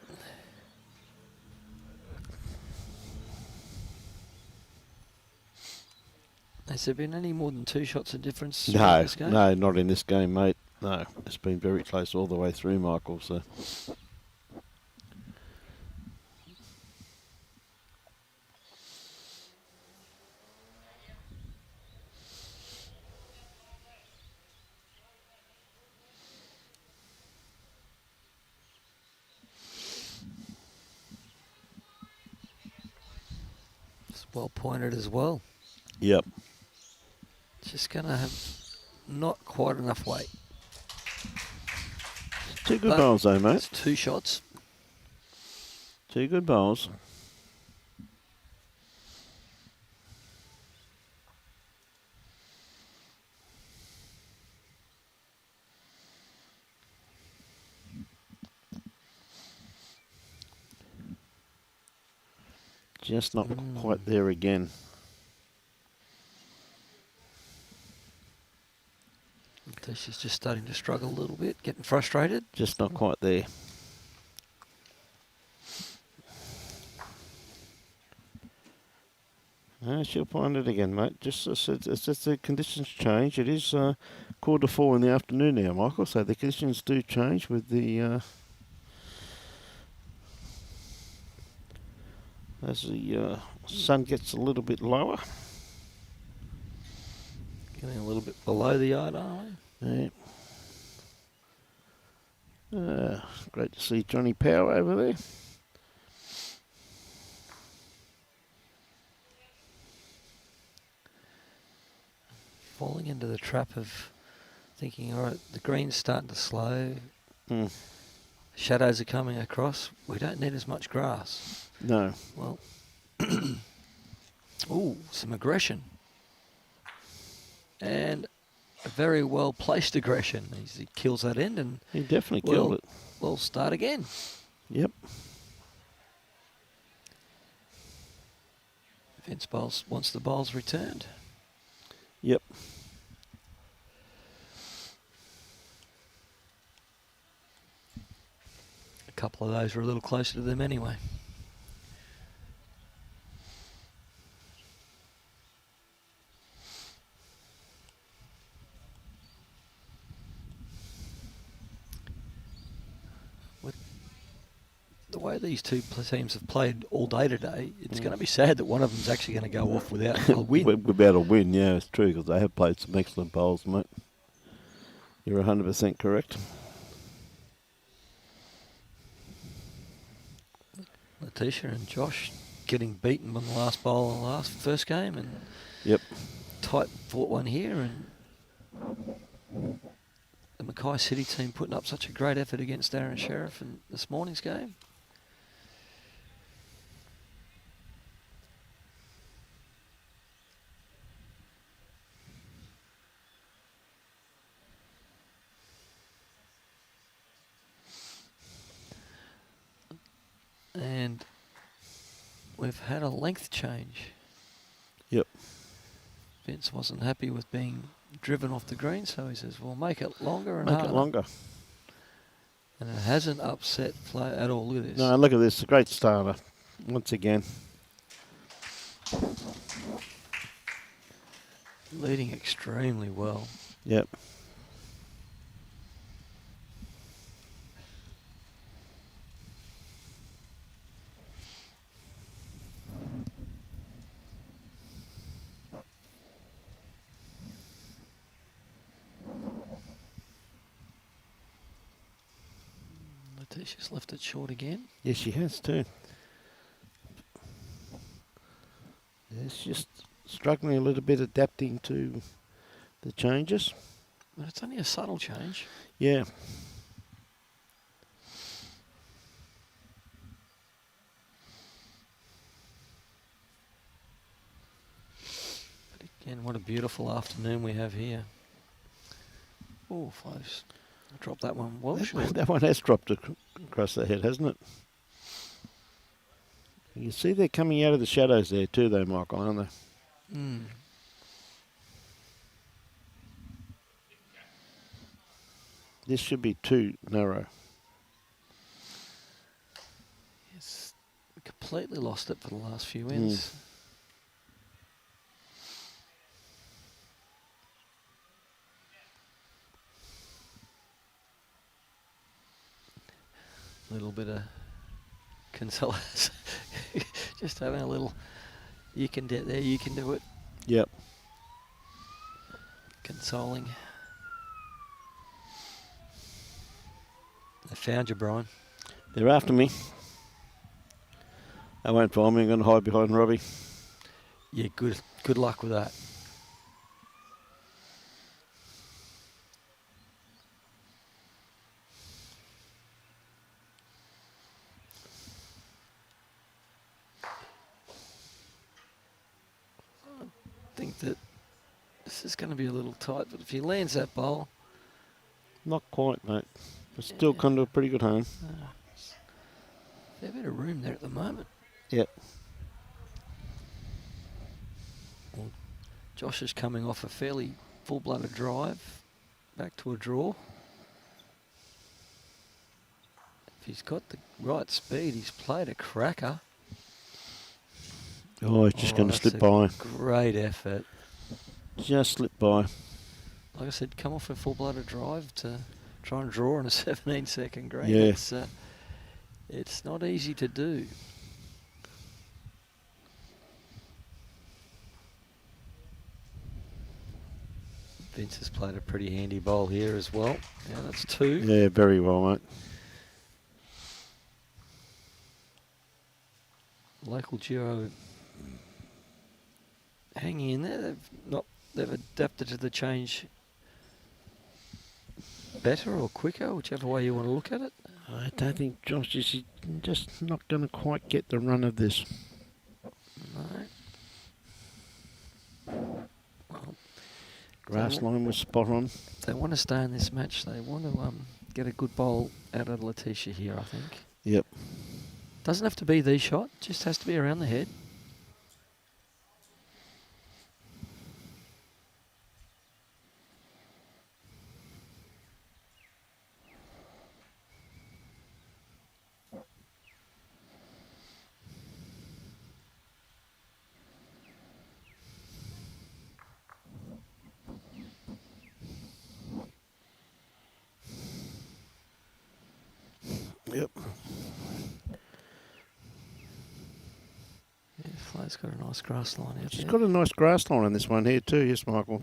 Has there been any more than 2 shots of difference in No, this game? no, not in this game, mate. No, it's been very close all the way through, Michael. So. It's well pointed as well. Yep. Just going to have not quite enough weight. 2 good But bowls, though, mate. It's 2 shots. 2 good bowls. Just not quite there again. She's just starting to struggle a little bit, getting frustrated. Just not quite there. She'll find it again, mate. Just as the conditions change. It is 4:15 in the afternoon now, Michael. So the conditions do change with the as the sun gets a little bit lower. Getting a little bit below the yard, aren't we? Yeah. Great to see Johnny Power over there. Falling into the trap of thinking, all right, the green's starting to slow. Shadows are coming across. We don't need as much grass. No. Well, ooh, some aggression. And a very well placed aggression. He kills that end and He definitely killed it. We'll start again. Yep. Vince Bowles wants the bowls returned. Yep. A couple of those were a little closer to them anyway. With the way way these two teams have played all day today, it's going to be sad that one of them's actually going to go off without a win. Without a win, yeah, it's true, because they have played some excellent bowls, mate. You're 100% correct. Letitia and Josh getting beaten on the last bowl of the first game, and Yep. tight fought one here, and the MACKAY City team putting up such a great effort against Aaron Sheriff in this morning's game. And we've had a length change. Yep. Vince wasn't happy with being driven off the green, so he says, "Well, make it longer and Make harder." it longer. And it hasn't upset Flo at all. Look at this. No, look at this. A great starter. Once again. Leading extremely well. Yep. Letitia's left it short again. Yes, she has too. It's just struggling a little bit adapting to the changes. But it's only a subtle change. Yeah. But again, what a beautiful afternoon we have here. Oh, Flo's dropped that one well short. That one has dropped across the head, hasn't it? You see they're coming out of the shadows there too, though, Michael, aren't they? Mm. This should be too narrow. It's completely lost it for the last few ends. Little bit of consolation. Just having a little, you can get there, you can do it. Yep. Consoling. They found you, Brian. They're after me. They won't find me. I'm going to hide behind Robbie. Yeah, good luck with that. I think that this is going to be a little tight, but if he lands that bowl... Not quite, mate. But still come to a pretty good home. Fair bit of room there at the moment. Yep. Well, Josh is coming off a fairly full-blooded drive, back to a draw. If he's got the right speed, he's played a cracker. Oh, he's just going to slip by. Great effort. Just slip by. Like I said, come off a full-blooded drive to try and draw in a 17-second green. Yeah. It's not easy to do. Vince has played a pretty handy bowl here as well. Yeah, that's two. Yeah, very well, mate. Local duo hanging in there. They've adapted to the change better or quicker, whichever way you want to look at it. I don't think Josh is just not going to quite get the run of this. No. Well, Grass line was spot on. they want to stay in this match. They want to get a good bowl out of Letitia here, I think. Yep. Doesn't have to be the shot, just has to be around the head. Yep. it's got a nice grass line out She's there. got a nice grass line on this one here too, yes, Michael.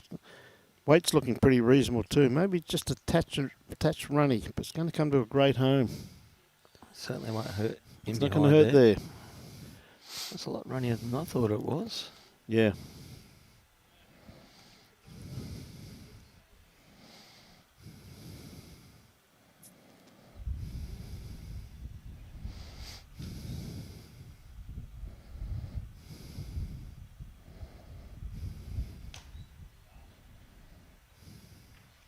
Weight's looking pretty reasonable too. Maybe just a touch runny, but it's going to come to a great home. Certainly won't hurt. It's not going to hurt there. That's a lot runnier than I thought it was. Yeah.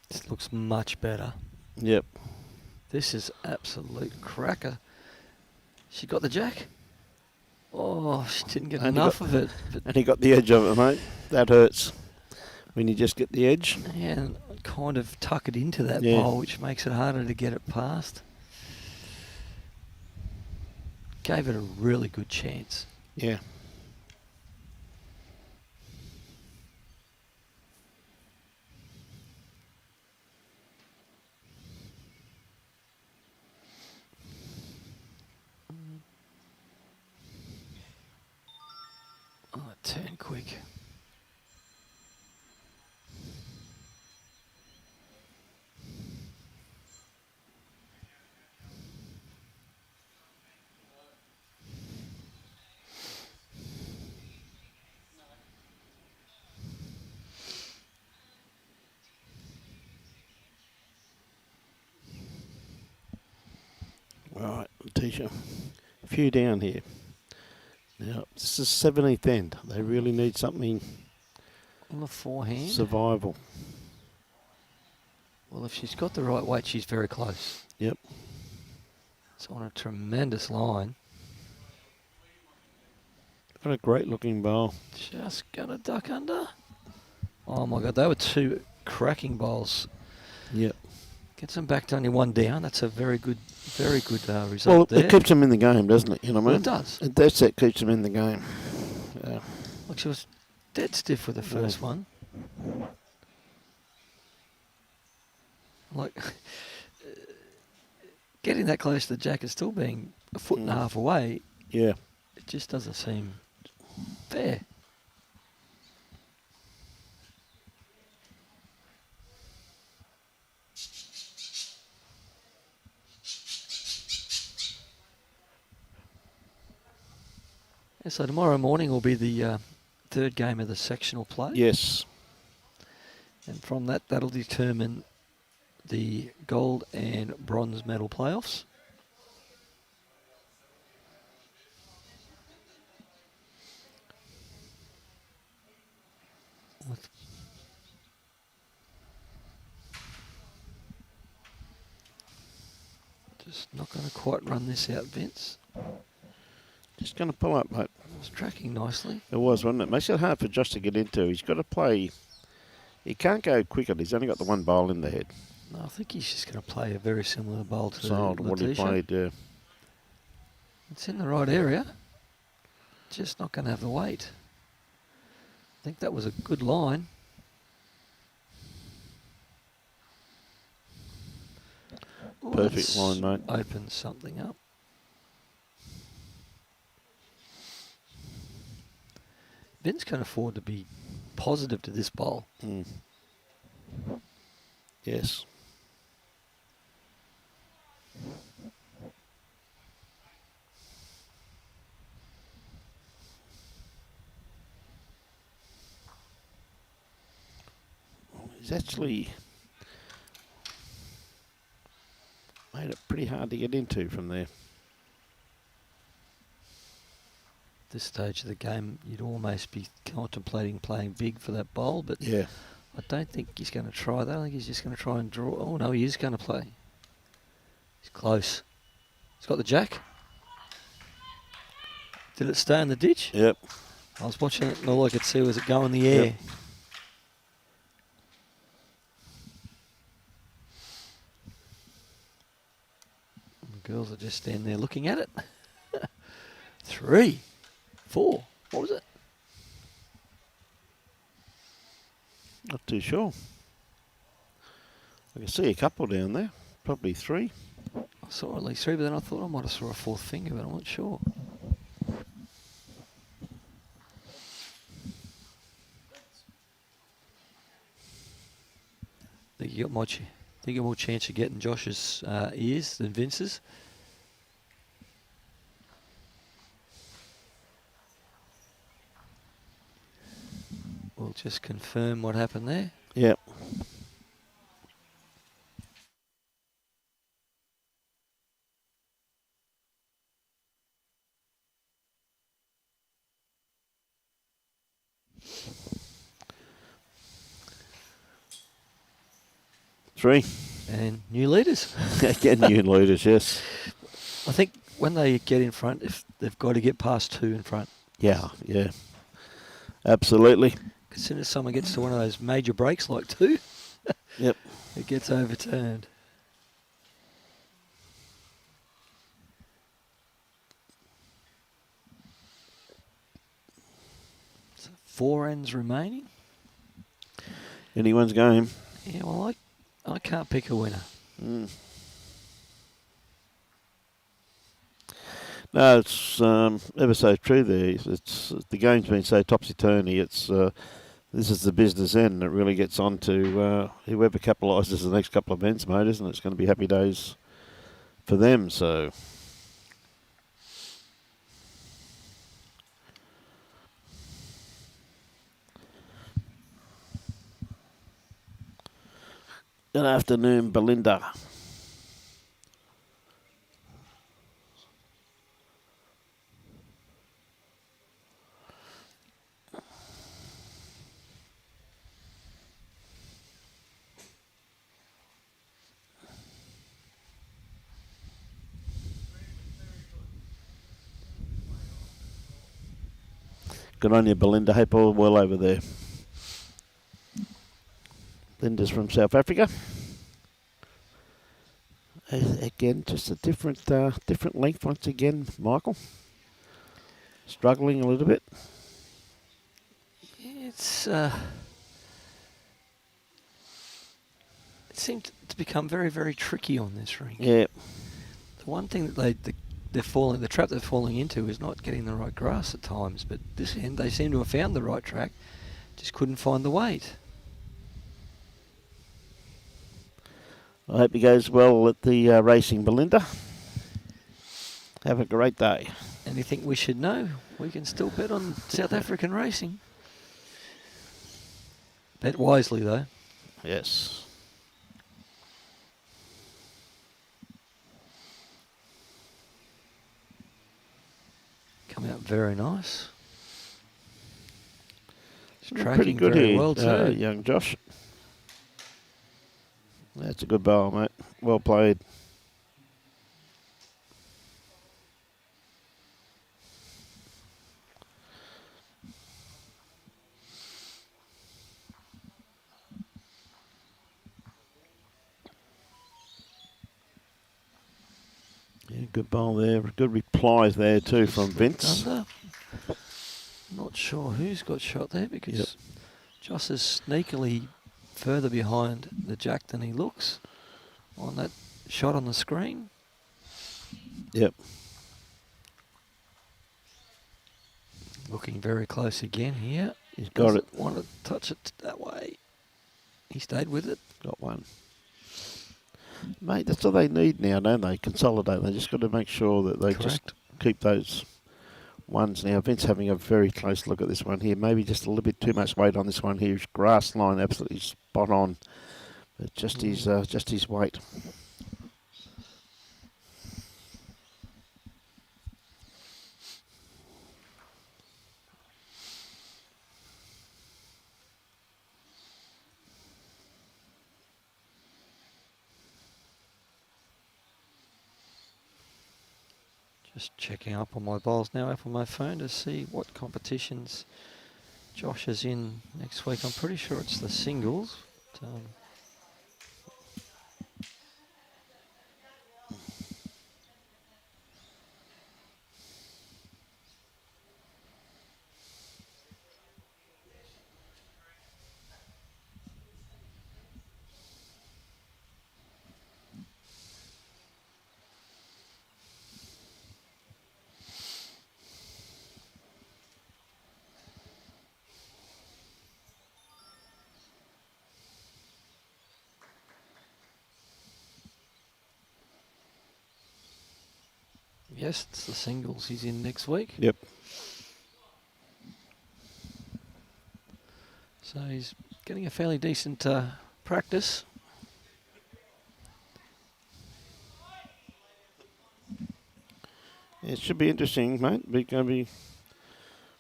This looks much better. Yep. This is absolute cracker. She got the jack. Oh, she didn't get enough of it. And he got the edge of it, mate. That hurts. When you just get the edge. Yeah, and kind of tuck it into that Yeah. bowl, which makes it harder to get it past. Gave it a really good chance. Yeah. Oh, turn quick. Right, Letitia. A few down here. Now, this is 17th end. They really need something On the forehand. survival. Well, if she's got the right weight, she's very close. Yep. It's on a tremendous line. Got a great looking bowl. Just gonna duck under. Oh my God, they were two cracking bowls. Yep. Gets them back to only one down. That's a very good result Well, there. it keeps them in the game, doesn't it? You know what I Well, mean? it does. That's it, keeps them in the game. Look, she was dead stiff with the first one. Like, getting that close to the jack and still being a foot and a half away, Yeah. it just doesn't seem fair. Yeah, so tomorrow morning will be the third game of the sectional play. Yes. And from that, that'll determine the gold and bronze medal playoffs. With just not going to quite run this out, Vince. Just going to pull up, mate. It's tracking nicely. It was, wasn't it? Makes it hard for Josh to get into. He's got to play. He can't go quicker. He's only got the one bowl in the head. No, I think he's just going to play a very similar bowl to So what he Letitia. played, yeah. It's in the right area. Just not going to have the weight. I think that was a good line. Ooh, Perfect that's line, mate. Opens something up. Vince can afford to be positive to this bowl. Mm. Yes. He's actually made it pretty hard to get into from there. This stage of the game, you'd almost be contemplating playing big for that bowl, but Yeah. I don't think he's going to try that. I think he's just going to try and draw. Oh, no, he is going to play. He's close. He's got the jack. Did it stay in the ditch? Yep. I was watching it and all I could see was it go in the air. Yep. The girls are just standing there looking at it. 3, 4. What was it? Not too sure. I can see a couple down there. Probably 3. I saw at least 3, but then I thought I might have saw a 4th finger, but I'm not sure. you got more chance of getting Josh's ears than Vince's. We'll just confirm what happened there. Yep. Three. And new leaders. Again, new leaders, yes. I think when they get in front, if they've got to get past 2 in front. Yeah, yeah. Absolutely. As soon as someone gets to one of those major breaks like 2, Yep. it gets overturned. So 4 ends remaining. Anyone's game. Yeah, well, I can't pick a winner. Mm. No, it's ever so true there. It's the game's been so topsy-turvy. It's this is the business end that really gets on to whoever capitalises the next couple of ends, mate, isn't it? It's going to be happy days for them, so... Good afternoon, Belinda. Good on you, Belinda. Hope all well over there. Linda's from South Africa. Again, just a different length once again, Michael. Struggling a little bit. Yeah, it seemed to become very, very tricky on this rink. Yeah. The one thing that the trap they're falling into is not getting the right grass at times, but this end they seem to have found the right track, just couldn't find the weight. I hope it goes well at the racing, Belinda. Have a great day. Anything we should know? We can still bet on South African racing. Bet wisely, though. Yes. Come out very nice. It's Pretty tracking good very here, well too. young Josh. That's a good bowl, mate. Well played. Yeah, good bowl there. Good replies there too from Vince. Under. Not sure who's got shot there because Yep. Joss is sneakily further behind the jack than he looks on that shot on the screen. Yep. Looking very close again here. He's got Doesn't it. want to touch it that way. He stayed with it. Got one. Mate, that's all they need now, don't they? Consolidate. They just got to make sure that they just Correct. keep those ones. Now, Vince having a very close look at this one here. Maybe just a little bit too much weight on this one here. His grass line absolutely spot on. But just his weight. Just checking up on my bowls now up on my phone to see what competitions Josh is in next week. I'm pretty sure it's the singles. But, Yes, it's the singles he's in next week. Yep. So he's getting a fairly decent practice. It should be interesting, mate. It's going to be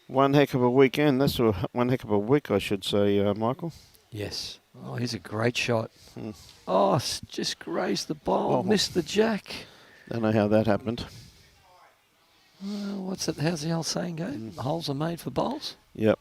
one heck of a weekend. That's one heck of a week, I should say, Michael. Yes. Oh, here's a great shot. Hmm. Oh, just grazed the ball, Oh. missed the jack. Don't know how that happened. What's it? How's the old saying go? Holes are made for bowls. Yep.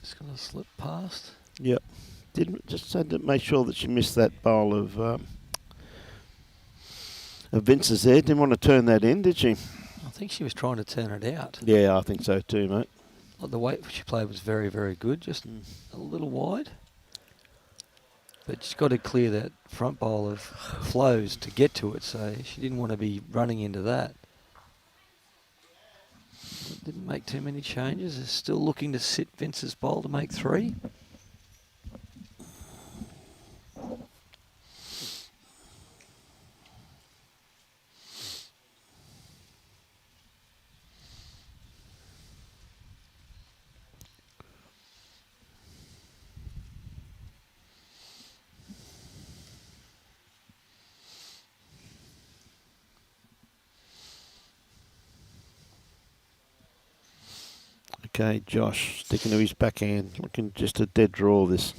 Just going to slip past. Yep. Just had to make sure that she missed that bowl of Vince's there. Didn't want to turn that in, did she? I think she was trying to turn it out. Yeah, I think so too, mate. Like the weight she played was very, very good. Just a little wide. But she's got to clear that front bowl of Flo's to get to it, so she didn't want to be running into that. Didn't make too many changes. They're still looking to sit Vince's bowl to make 3. Okay, Josh sticking to his backhand, looking just a dead draw this.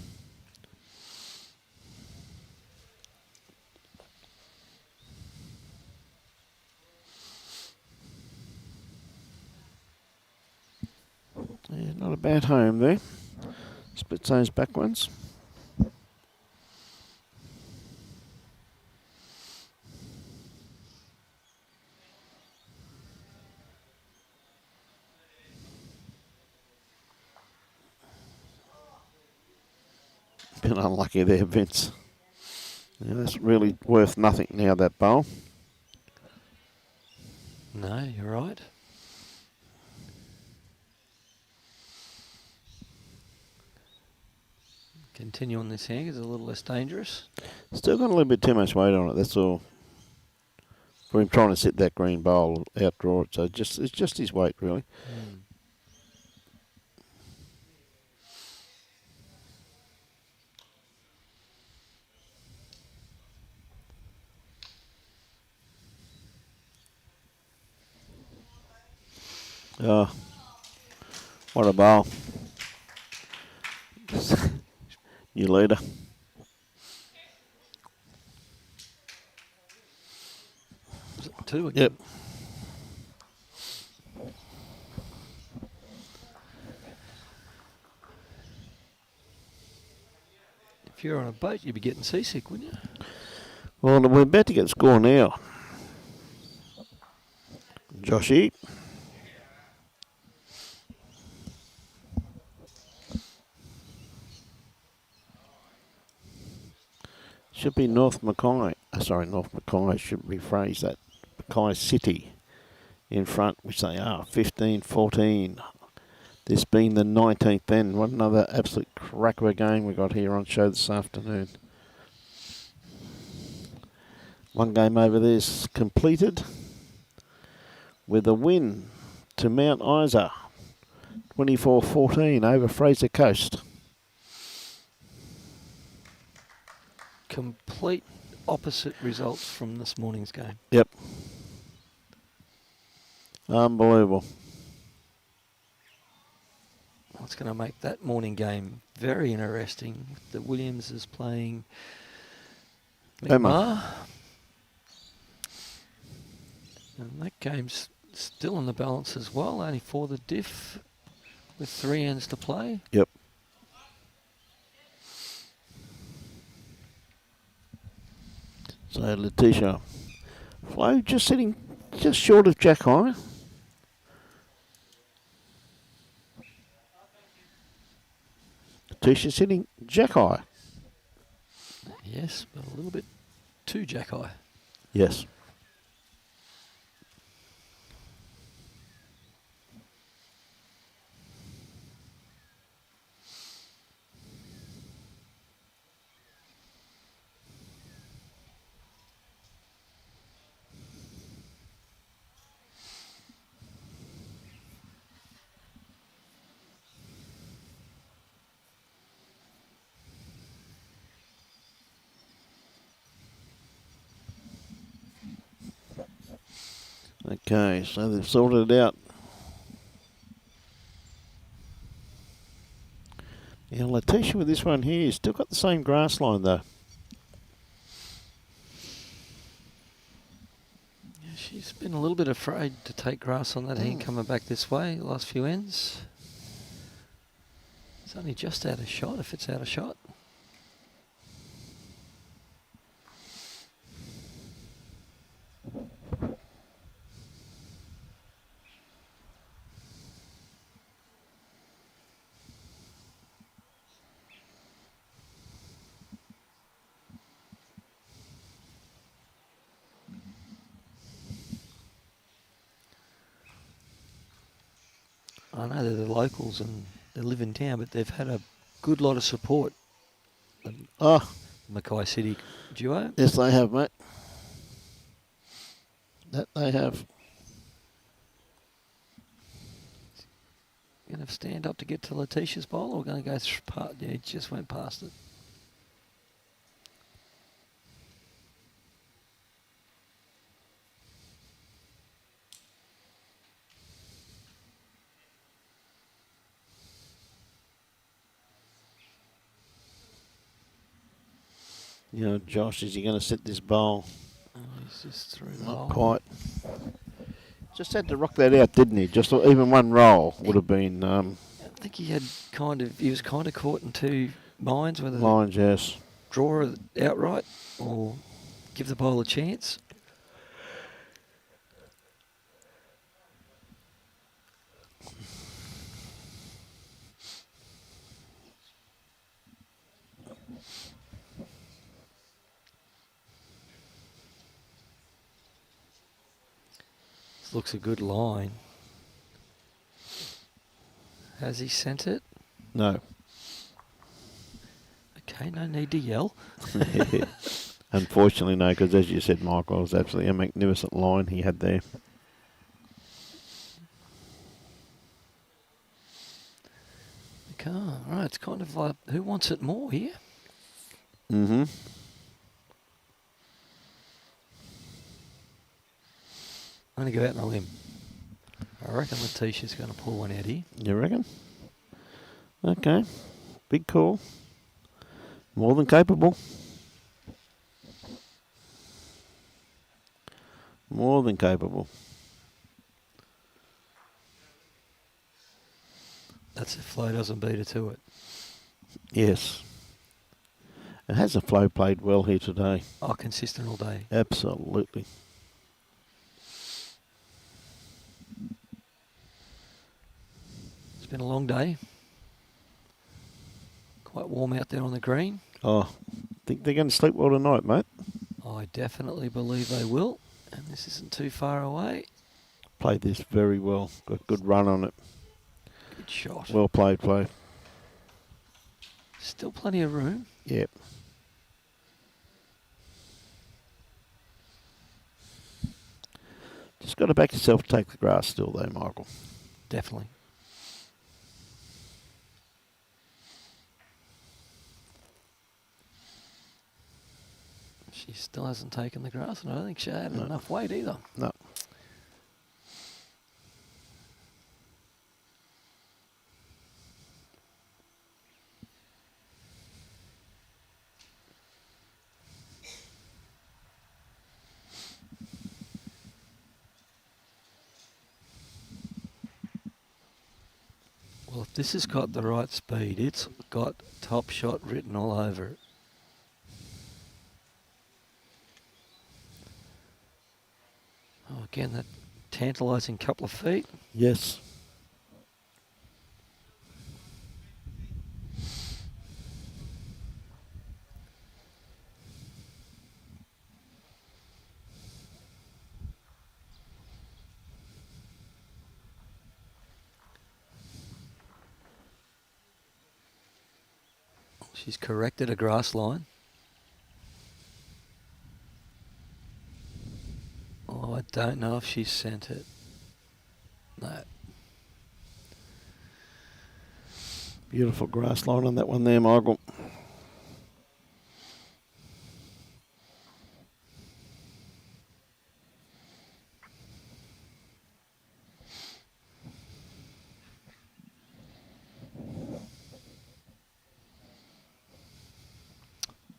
Yeah, not a bad home there. Splits those back ones. Been unlucky there, Vince. Yeah, that's really worth nothing now, that bowl. No, you're right. Continue on this hand, it's a little less dangerous. Still got a little bit too much weight on it, that's all. For him trying to sit that green bowl, outdraw it. So it's just his weight, really. Oh, what a bowl. New leader. Was it 2 again? Yep. If you're on a boat, you'd be getting seasick, wouldn't you? Well, we're about to get score now. Joshy. Should be North Mackay. North Mackay should rephrase that. Mackay City in front, which they are 15-14. This being the 19th then. What another absolute crack of a game we got here on show this afternoon. One game over there is completed with a win to Mount Isa. 24-14 over Fraser Coast. Complete opposite results from this morning's game. Yep. Unbelievable. What's going to make that morning game very interesting? The Williams is playing Emma. And that game's still in the balance as well, only for the diff with 3 ends to play. Yep. So Letitia. Flo just sitting just short of Jack High. Letitia sitting Jack High. Yes, but a little bit too jack-eye. Yes. Okay, so they've sorted it out. Yeah, Letitia with this one here, still got the same grass line though. Yeah, she's been a little bit afraid to take grass on that hand coming back this way, the last few ends. It's only just out of shot, if it's out of shot. I know they're the locals and they live in town, but they've had a good lot of support. The Oh, MACKAY City duo. yes they have, mate. That they have. Going to stand up to get to Letitia's bowl, or going to go through part? Yeah, he just went past it. You know, Josh, is he going to set this bowl? Oh, he's just through the Not hole. quite. Just had to rock that out, didn't he? Just even one roll would have been I think he was kind of caught in two minds, whether lines, yes. draw it outright or give the bowl a chance. This looks a good line. Has he sent it? No. Okay, no need to yell. Unfortunately, no, because as you said, Michael, it was absolutely a magnificent line he had there. Okay, all right, it's kind of like, who wants it more here? Mm-hmm. I'm going to go out on a limb. I reckon Letitia's going to pull one out here. You reckon? Okay. Big call. More than capable. More than capable. That's if Flo doesn't beat her to it. Yes. And has the Flo played well here today? Oh, consistent all day. Absolutely. It's been a long day. Quite warm out there on the green. Oh, think they're going to sleep well tonight, mate. I definitely believe they will. And this isn't too far away. Played this very well. Got a good run on it. Good shot. Well played, Flo. Still plenty of room. Yep. Just got to back yourself to take the grass still, though, Michael. Definitely. She still hasn't taken the grass, and I don't think she had enough weight either. No. Well, if this has got the right speed, it's got top shot written all over it. Oh, again, that tantalising couple of feet. Yes. She's corrected a grass line. Oh, I don't know if she sent it. No. Beautiful grass line on that one there, Michael.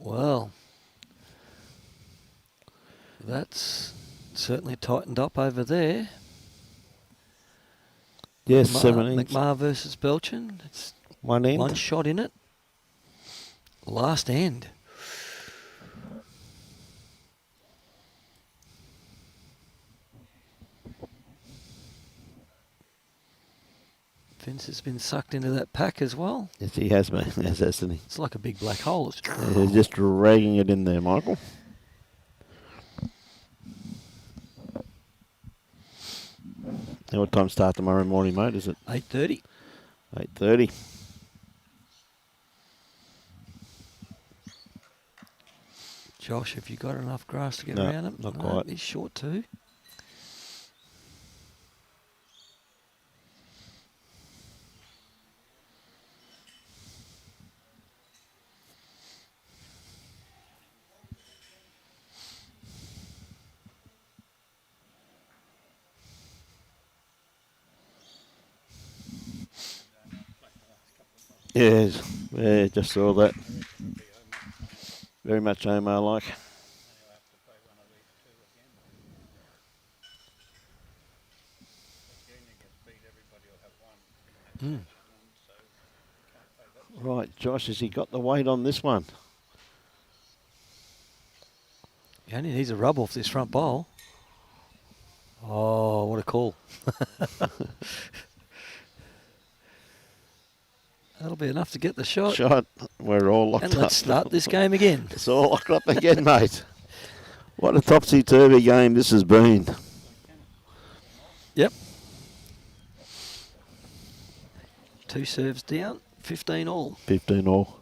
Well, that's certainly tightened up over there. Yes, 7 ends. McMahon versus Belchin. It's One end. one shot in it. Last end. Vince has been sucked into that pack as well. Yes, he has been, yes, hasn't he? It's like a big black hole. It's He's just dragging it in there, Michael. Now what time start tomorrow morning, mate? Is it 8:30. 8:30? Josh, have you got enough grass to get No, around him? not No, quite. He's short too. Yes, yeah, just saw that. Very much Omar like. Mm. Right, Josh, has he got the weight on this one? He only needs a rub off this front bowl. Oh, what a call. That'll be enough to get the shot. Shot. We're all locked And up. let's start this game again. It's all locked up again, mate. What a topsy-turvy game this has been. Yep. 2 serves down, 15 all. 15 all.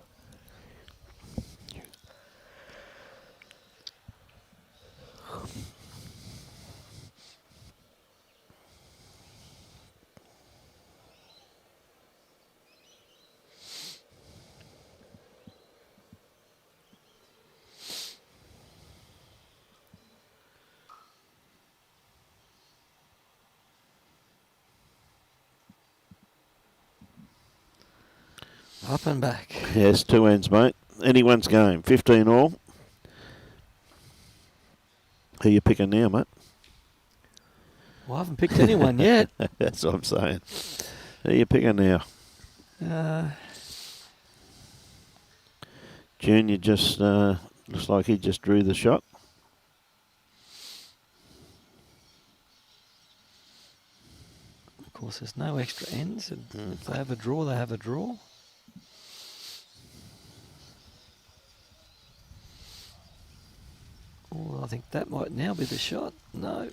Up and back. Yes, 2 ends, mate. Anyone's game. 15 all. Who you picking now, mate? Well, I haven't picked anyone yet. That's what I'm saying. Who you picking now? Junior just looks like he just drew the shot. Of course, there's no extra ends. And if they have a draw, they have a draw. Oh, I think that might now be the shot. No.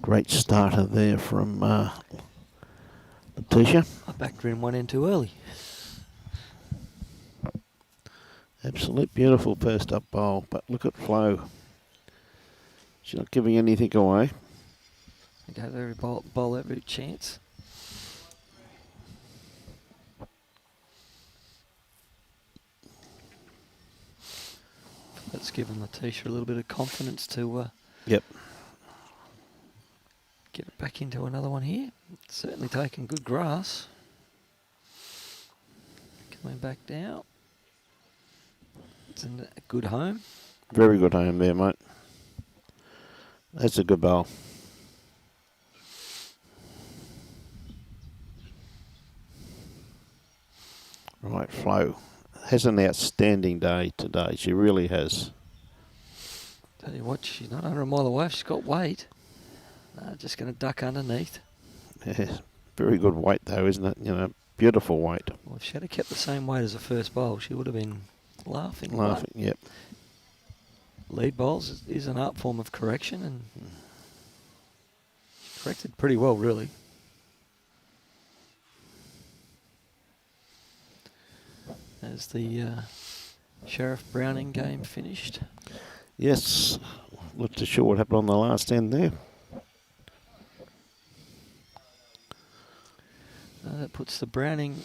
Great starter there from Letitia. I backed her in one end too early. Absolute beautiful first up bowl, but look at Flo. She's not giving anything away. I gave every bowl every chance. That's given Letitia a little bit of confidence to Yep. get it back into another one here. Certainly taking good grass. Coming back down. It's in a good home. Very good home there, mate. That's a good bowl. Right, Flo has an outstanding day today. She really has. Tell you what, she's not under a mile away. She's got weight. No, just going to duck underneath. Yeah, very good weight though, isn't it? You know, beautiful weight. Well, if she had kept the same weight as the first bowl, she would have been laughing. Laughing, yep. Lead bowls is an art form of correction, and corrected pretty well, really. As the Sheriff Browning game finished. Yes, not too sure what happened on the last end there. That puts the Browning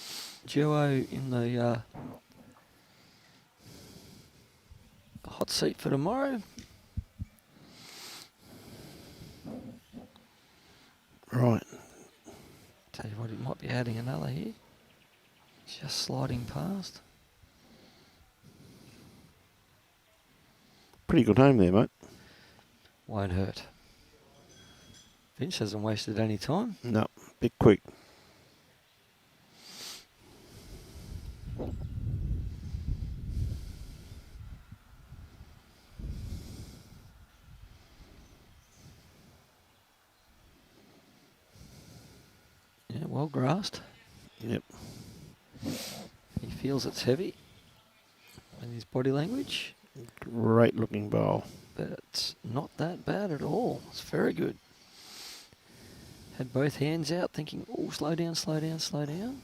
duo in the hot seat for tomorrow. Right. Tell you what, he might be adding another here. Just sliding past. Pretty good home there, mate. Won't hurt. Vince hasn't wasted any time. No, bit quick. Yeah, well grassed. Yep. He feels it's heavy in his body language, Great looking bowl. but it's not that bad at all. It's very good. Had both hands out thinking, oh, slow down, slow down, slow down.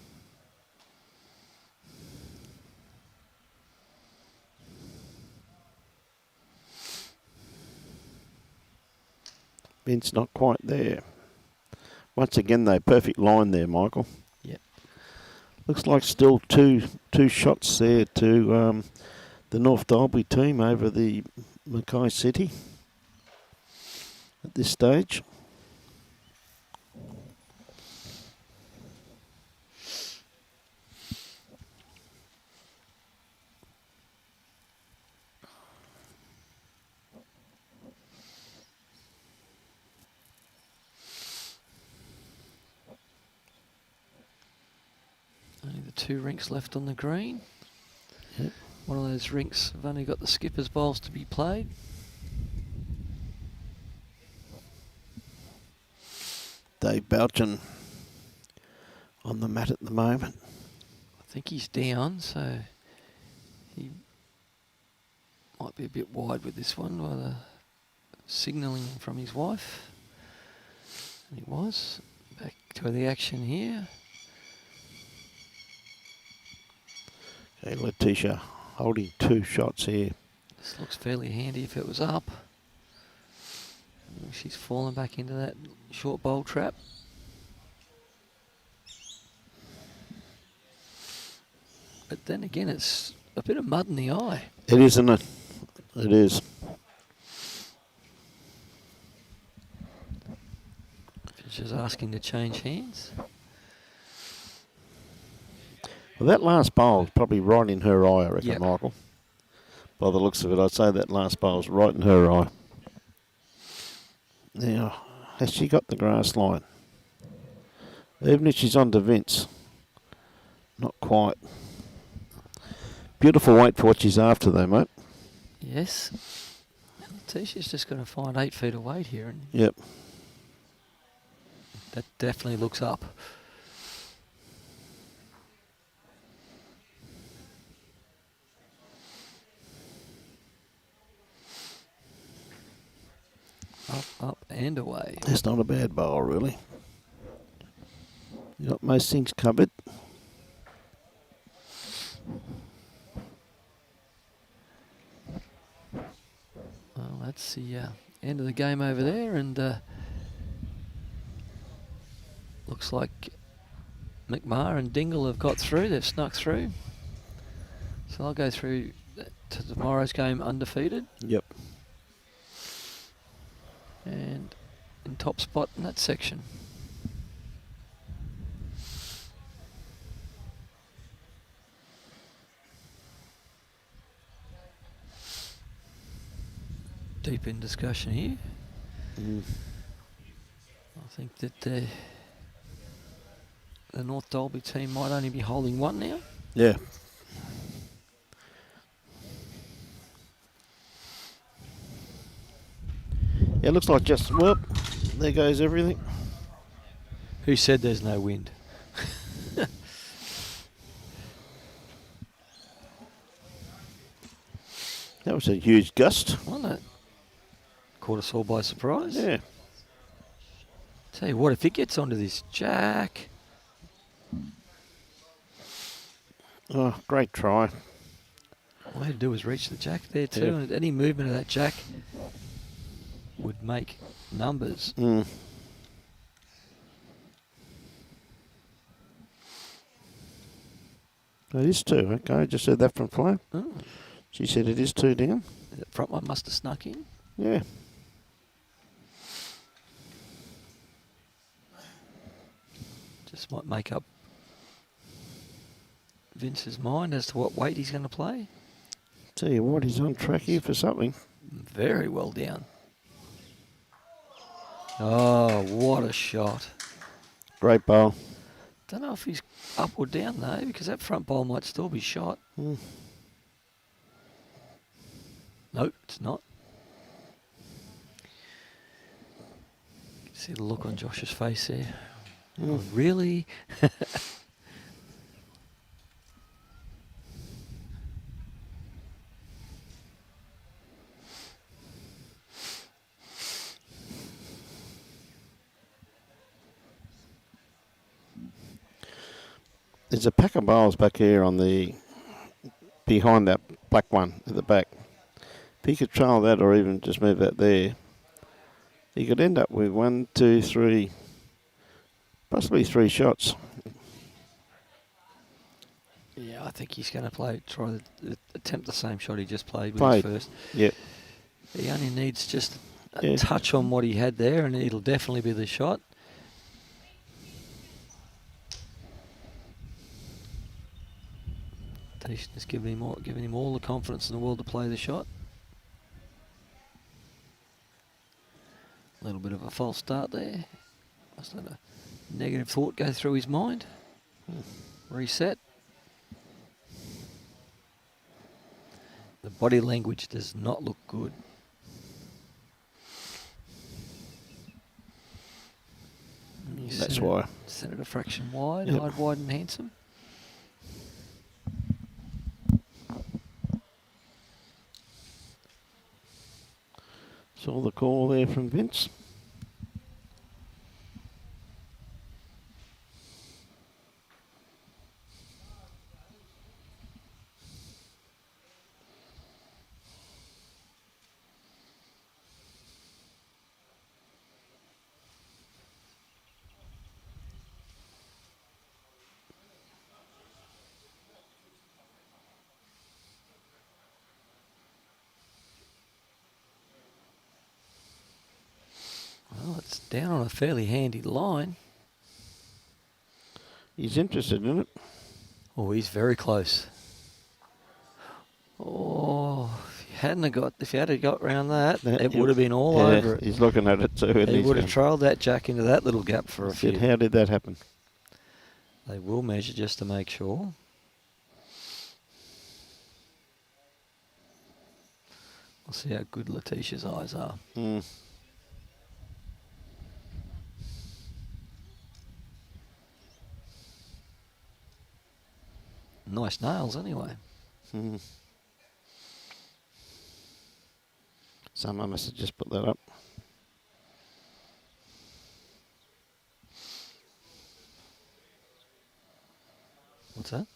Vince not quite there. Once again, though, perfect line there, Michael. Yep. Looks like still two shots there to the North Dalby team over the MACKAY City at this stage. Only the 2 rinks left on the green. Yep. One of those rinks have only got the skipper's bowls to be played. Dave Bouchin on the mat at the moment. I think he's down, so he might be a bit wide with this one by the signalling from his wife. And he was. Back to the action here. Okay, Letitia holding 2 shots here. This looks fairly handy if it was up. She's fallen back into that short bowl trap. But then again, it's a bit of mud in the eye. It is, isn't it? It is. She's asking to change hands. Well, that last bowl is probably right in her eye, I reckon, Yep. Michael. By the looks of it, I'd say that last bowl's right in her eye. Now, has she got the grass line? Even if she's on to Vince. Not quite. Beautiful weight for what she's after, though, mate. Yes. Letitia's just going to find 8 feet of weight here, and Yep. that definitely looks up. Up and away. That's not a bad bowl, really. You got most things covered. Well, that's the end of the game over there, and looks like McMahon and Dingle have got through. They've snuck through. So I'll go through to tomorrow's game undefeated Yep. and in top spot in that section. Deep in discussion here. Mm. I think that the North Dalby team might only be holding 1 now. Yeah. Yeah, looks like just, whoop, there goes everything. Who said there's no wind? That was a huge gust. Wasn't it? Caught us all by surprise. Yeah. Tell you what, if it gets onto this jack, Oh, great try. all they had to do was reach the jack there too, Yeah. and any movement of that jack would make numbers. Mm. It is 2. Okay, I just heard that from Flo. Oh, She said it is 2 down. the front one must have snuck in. Yeah. Just might make up Vince's mind as to what weight he's going to play. Tell you what, he's on track here for something. Very well down. Oh, what a shot. Great bowl. Don't know if he's up or down though, because that front bowl might still be shot. Mm. Nope, it's not. You can see the look on Josh's face there. Mm. Oh, really? There's a pack of bowls back here on the behind that black one at the back. If he could trial that or even just move that there, he could end up with 1, 2, 3, possibly 3 shots. Yeah, I think he's going to attempt the same shot he just played with Played. his first. Yep. He only needs just a Yeah. touch on what he had there, and it'll definitely be the shot. He's just giving him all the confidence in the world to play the shot. A little bit of a false start there. Must let a negative thought go through his mind. Reset. The body language does not look good. And you That's sent it- why. Sent it a fraction wide, Yep. hide wide and handsome. Saw the call there from Vince. Well, it's down on a fairly handy line. He's interested in it. Oh, he's very close. Oh, if you had got round that, it would have been all Yeah, over it. He's looking at it too. And He he's would have going, trailed that jack into that little gap for a said, few. how did that happen? They will measure just to make sure. We'll see how good Letitia's eyes are. Mm. Nice nails anyway. Mm. Someone must have just put that up. What's that?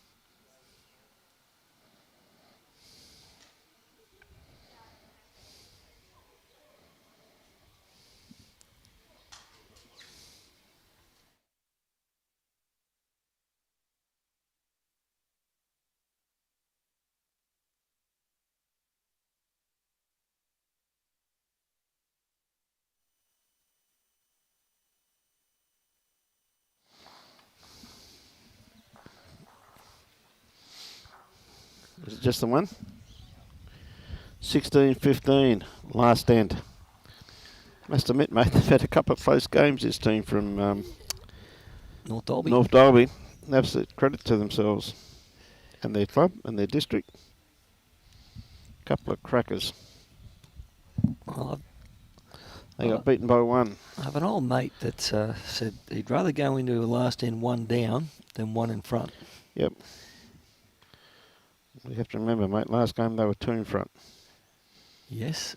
Is it just the one? 16-15, last end. Must admit, mate, they've had a couple of close games, this team from North Dalby. North Dalby. Absolute credit to themselves and their club and their district. Couple of crackers. Well, They got beaten by 1. I have an old mate that said he'd rather go into a last end 1 down than 1 in front. Yep. You have to remember, mate, last game they were 2 in front. Yes.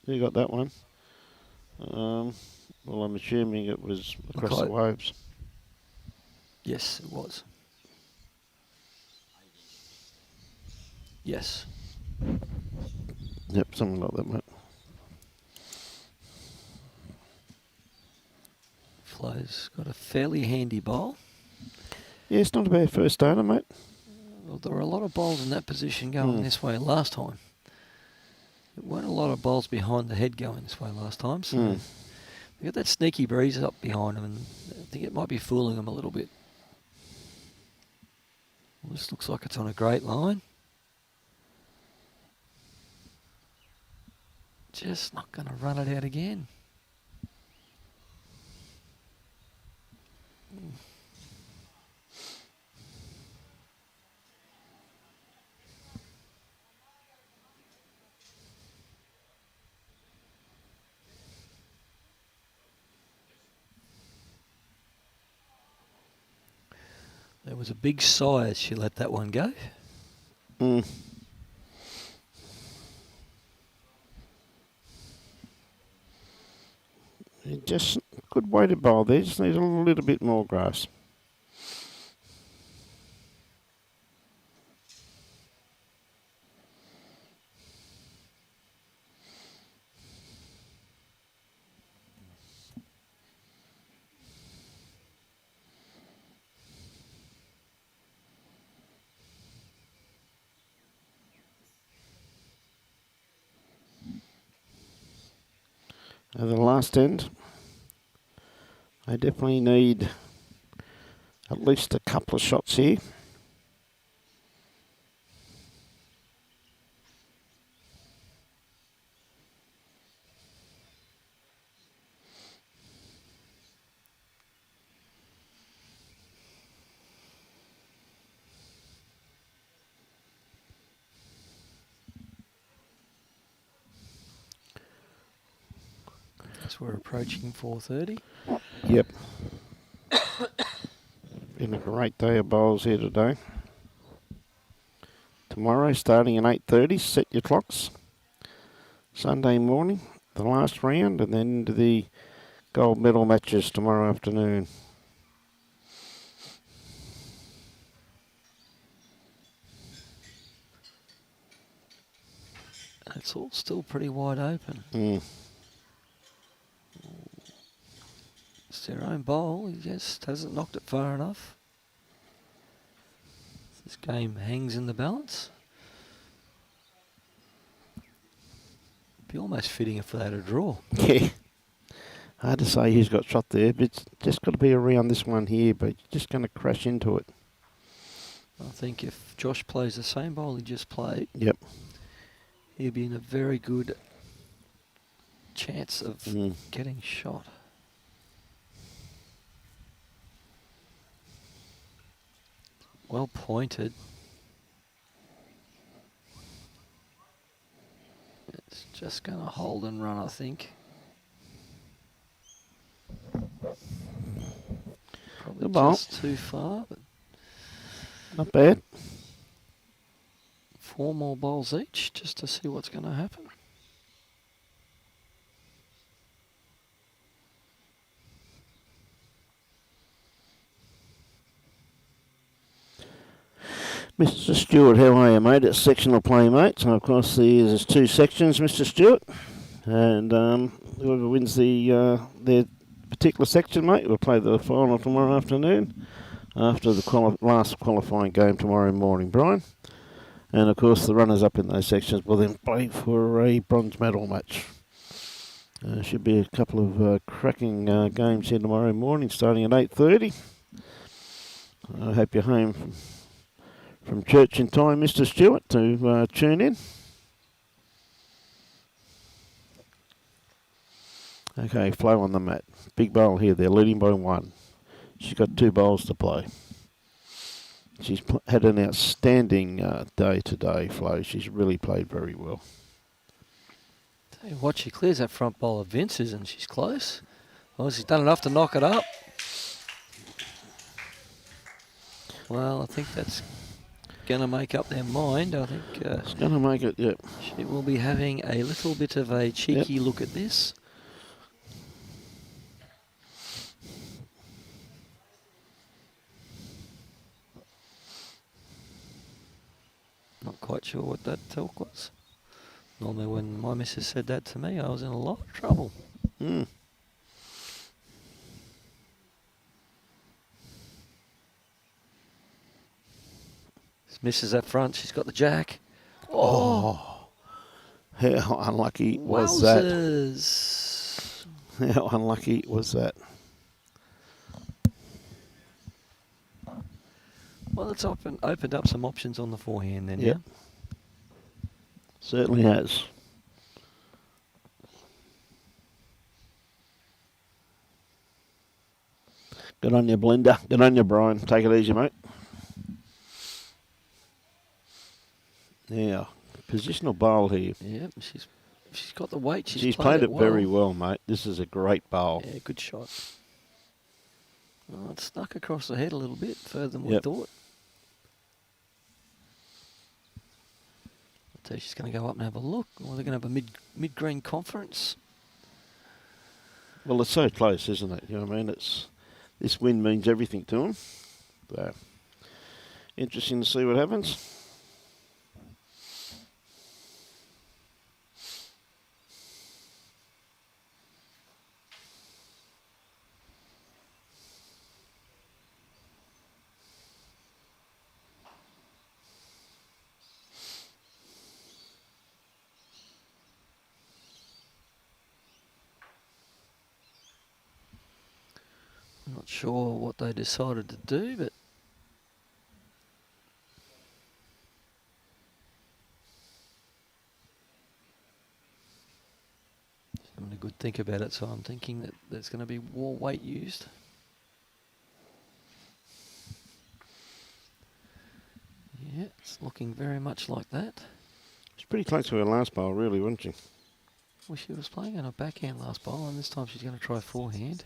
You got that one. Well, I'm assuming it was across Okay. the waves. Yes, it was. Yes. Yep, something like that, mate. Flo's got a fairly handy bowl. Yeah, it's not a bad first starter, mate. Well, there were a lot of bowls in that position going this way last time. There weren't a lot of bowls behind the head going this way last time, so they got that sneaky breeze up behind them, and I think it might be fooling them a little bit. Well, this looks like it's on a great line. Just not going to run it out again. There was a big sigh as she let that one go. Just good weighted bowl there. Just needs a little bit more grass. At the last end, I definitely need at least a couple of shots here. As we're approaching 4:30. Yep. Been a great day of bowls here today. Tomorrow, starting at 8:30, set your clocks. Sunday morning, the last round, and then into the gold medal matches tomorrow afternoon. It's all still pretty wide open. It's their own bowl. He just hasn't knocked it far enough. This game hangs in the balance. Be almost fitting it for that a draw. Yeah. Hard to say who's got shot there, but it's just got to be around this one here, but you're just going to crash into it. I think if Josh plays the same bowl he just played, Yep. he'll be in a very good chance of getting shot. Well pointed. It's just going to hold and run, I think. Probably Good ball. just too far, but Not bad. 4 more bowls each just to see what's going to happen. Mr. Stewart, how are you, mate? It's sectional play, mate. So, of course, there's 2 sections, Mr. Stewart. And whoever wins their particular section, mate, will play the final tomorrow afternoon after the last qualifying game tomorrow morning, Brian. And, of course, the runners-up in those sections will then play for a bronze medal match. Should be a couple of cracking games here tomorrow morning, starting at 8:30. I hope you're home from church in time, Mr. Stewart, to tune in. Okay, Flo on the mat. Big bowl here. They're leading by 1. She's got 2 bowls to play. She's had an outstanding day today, Flo. She's really played very well. Tell you what, she clears that front bowl of Vince's and she's close. Well, she's done enough to knock it up. Well, I think that's going to make up their mind. I think It's going to make it, yep. she will be having a little bit of a cheeky look at this. quite sure what that talk was. Normally when my missus said that to me, I was in a lot of trouble. Hmm. Missus up front, she's got the jack. Oh. How unlucky was that? Wowzers. How unlucky was that? Well, it's opened up some options on the forehand then, Yep. Certainly has. Good on you, Belinda. Good on you, Brian. Take it easy, mate. Now, positional bowl here. Yeah, she's got the weight. She's played it very well, mate. This is a great bowl. Yeah, good shot. Oh, it snuck across the head a little bit further than we Yep. thought. I tell you, she's going to go up and have a look. Or they're going to have a mid-green conference. Well, it's so close, isn't it? You know what I mean? This win means everything to them. So, interesting to see what happens. I'm not sure what they decided to do, but she's having a good think about it, so I'm thinking that there's going to be more weight used. Yeah, it's looking very much like that. She's pretty close to her last bowl, really, wasn't she? Well, she was playing on a backhand last bowl, and this time she's going to try forehand.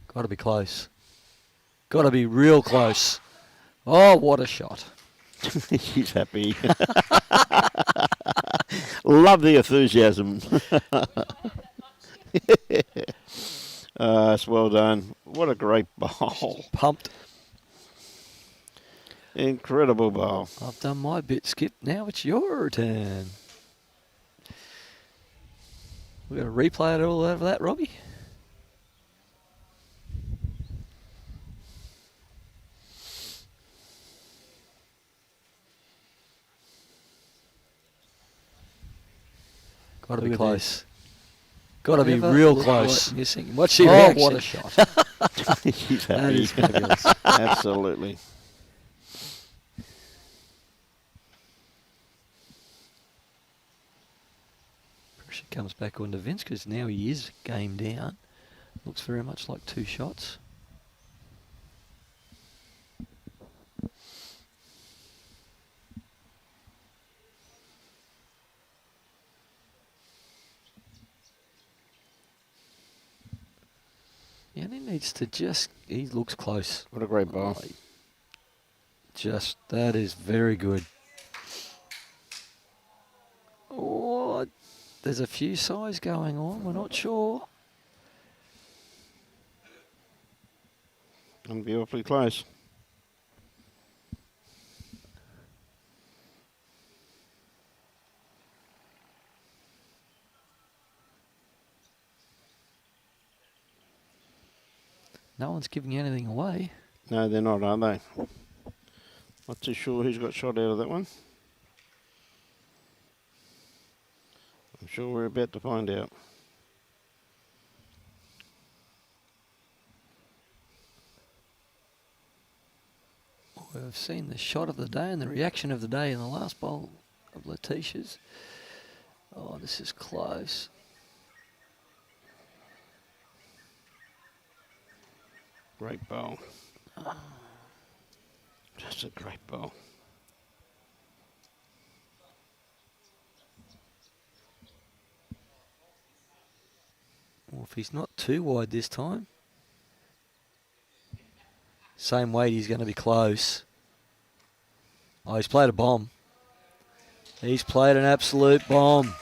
Got to be close. Got to be real close. Oh, what a shot. She's happy. Love the enthusiasm. It's well done. What a great bowl. Pumped. Incredible bowl. I've done my bit, Skip. Now it's your turn. We've got to replay it all over that, Robbie. Got to be Look at close. Got to be Never real looked close. like- You're thinking, what's she Oh, what what a a shot. She's That happy. is fabulous. Absolutely. Pressure comes back onto Vince because now he is game down. Looks very much like 2 shots. Yeah, and he needs to he looks close. What a great bowl. That is very good. Oh, there's a few size going on. We're not sure. Gonna be awfully close. No one's giving anything away. No, they're not, are they? Not too sure who's got shot out of that one. I'm sure we're about to find out. We've seen the shot of the day and the reaction of the day in the last bowl of Letitia's. Oh, this is close. Great bowl. Just a great bowl. Well, if he's not too wide this time, same weight, he's going to be close. Oh, he's played a bomb. He's played an absolute bomb.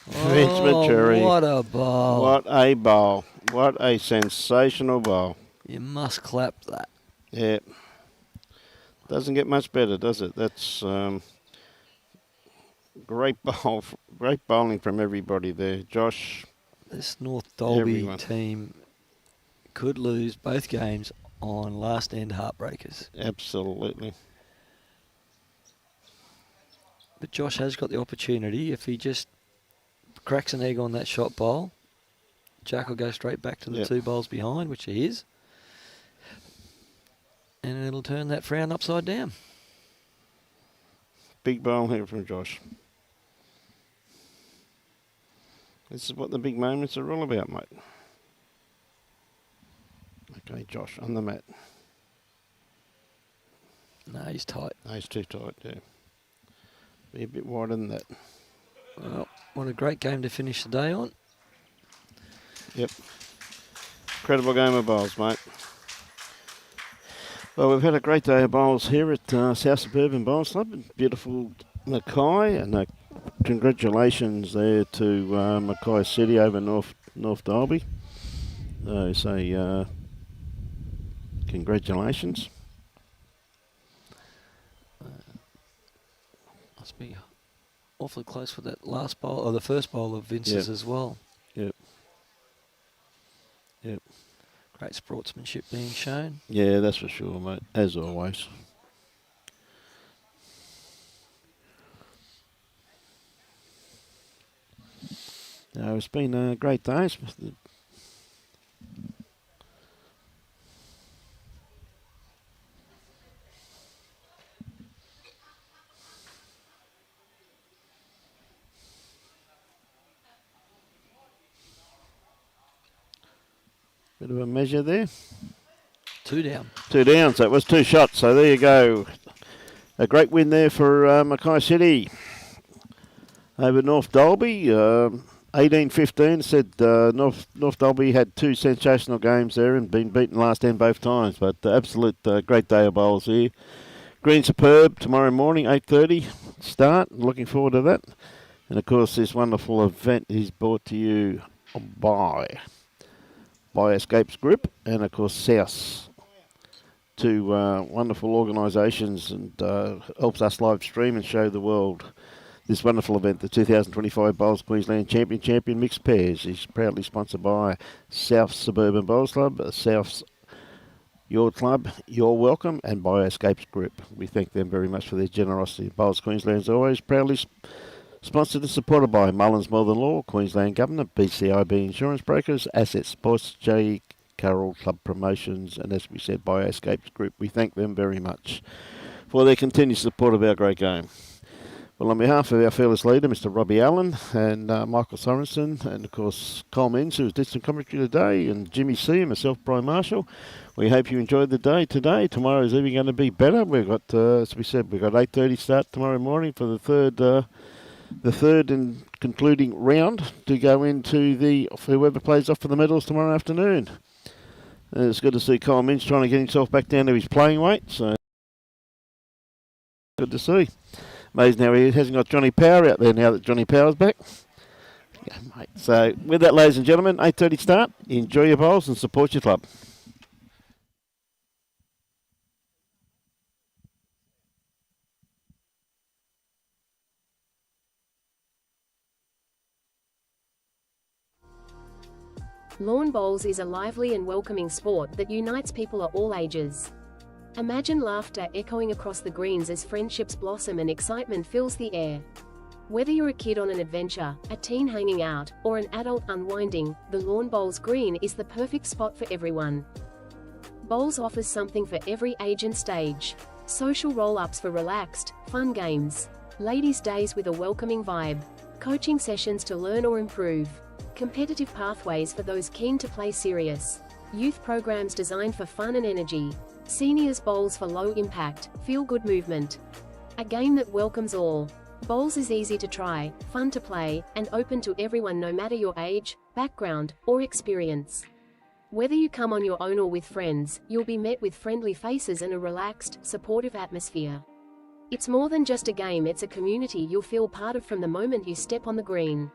Vince McSherry. What a bowl. What a bowl. What a sensational bowl. You must clap that. Yeah. Doesn't get much better, does it? That's great great bowling from everybody there. Josh, This North Dalby everyone. team could lose both games on last end heartbreakers. Absolutely. But Josh has got the opportunity. If he just cracks an egg on that shot bowl, Jack will go straight back to the Yep. 2 bowls behind, which he is. And it'll turn that frown upside down. Big bowl here from Josh. This is what the big moments are all about, mate. Okay, Josh, on the mat. No, he's tight. No, he's too tight, yeah. Be a bit wider than that. Well, what a great game to finish the day on. Yep. Incredible game of bowls, mate. Well, we've had a great day of bowls here at South Suburban Bowls Club. Beautiful Mackay, and congratulations there to Mackay City over North Dalby. Congratulations. Must be awfully close for that last bowl, or the first bowl of Vince's Yep. as well. Yep. Yep. Great sportsmanship being shown. Yeah, that's for sure, mate. As always. No, it's been a great day. Bit of a measure there. 2 down. 2 down, so it was 2 shots. So there you go. A great win there for Mackay City over North Dalby. 18-15. Said North Dalby had 2 sensational games there and been beaten last end both times. But absolute great day of bowls here. Green superb tomorrow morning, 8:30 start. Looking forward to that. And of course, this wonderful event is brought to you by Escapes Group and of course South. 2 wonderful organisations, and helps us live stream and show the world this wonderful event, the 2025 Bowls Queensland Champion Mixed Pairs, is proudly sponsored by South Suburban Bowls Club, South's Your Club, You're Welcome, and by Escapes Group. We thank them very much for their generosity. Bowls Queensland is always proudly sponsored and supported by Mullins Northern Law, Queensland Government, BCIB Insurance Brokers, Asset Sports, J. Carroll Club Promotions, and as we said, by Escapes Group. We thank them very much for their continued support of our great game. Well, on behalf of our fearless leader, Mr. Robbie Allen, and Michael Sorensen, and of course Cole Menz, who did some commentary today, and Jimmy C, and myself, Brian Marshall, we hope you enjoyed the day today. Tomorrow is even going to be better. We've got, as we said, we've got 8:30 start tomorrow morning for the third and concluding round to go into whoever plays off for the medals tomorrow afternoon. It's good to see Cole Menz trying to get himself back down to his playing weight, so good to see. Amazing how he hasn't got Johnny Power out there now that Johnny Power's back. Yeah, mate. So with that, ladies and gentlemen, 8:30 start. Enjoy your bowls and support your club. Lawn bowls is a lively and welcoming sport that unites people of all ages. Imagine laughter echoing across the greens as friendships blossom and excitement fills the air. Whether you're a kid on an adventure, a teen hanging out, or an adult unwinding, the Lawn Bowls Green is the perfect spot for everyone. Bowls offers something for every age and stage. Social roll-ups for relaxed, fun games. Ladies' days with a welcoming vibe. Coaching sessions to learn or improve. Competitive pathways for those keen to play serious. Youth programs designed for fun and energy. Seniors bowls for low impact, feel-good movement. A game that welcomes all. Bowls is easy to try, fun to play, and open to everyone no matter your age, background, or experience. Whether you come on your own or with friends, you'll be met with friendly faces and a relaxed, supportive atmosphere. It's more than just a game, it's a community you'll feel part of from the moment you step on the green.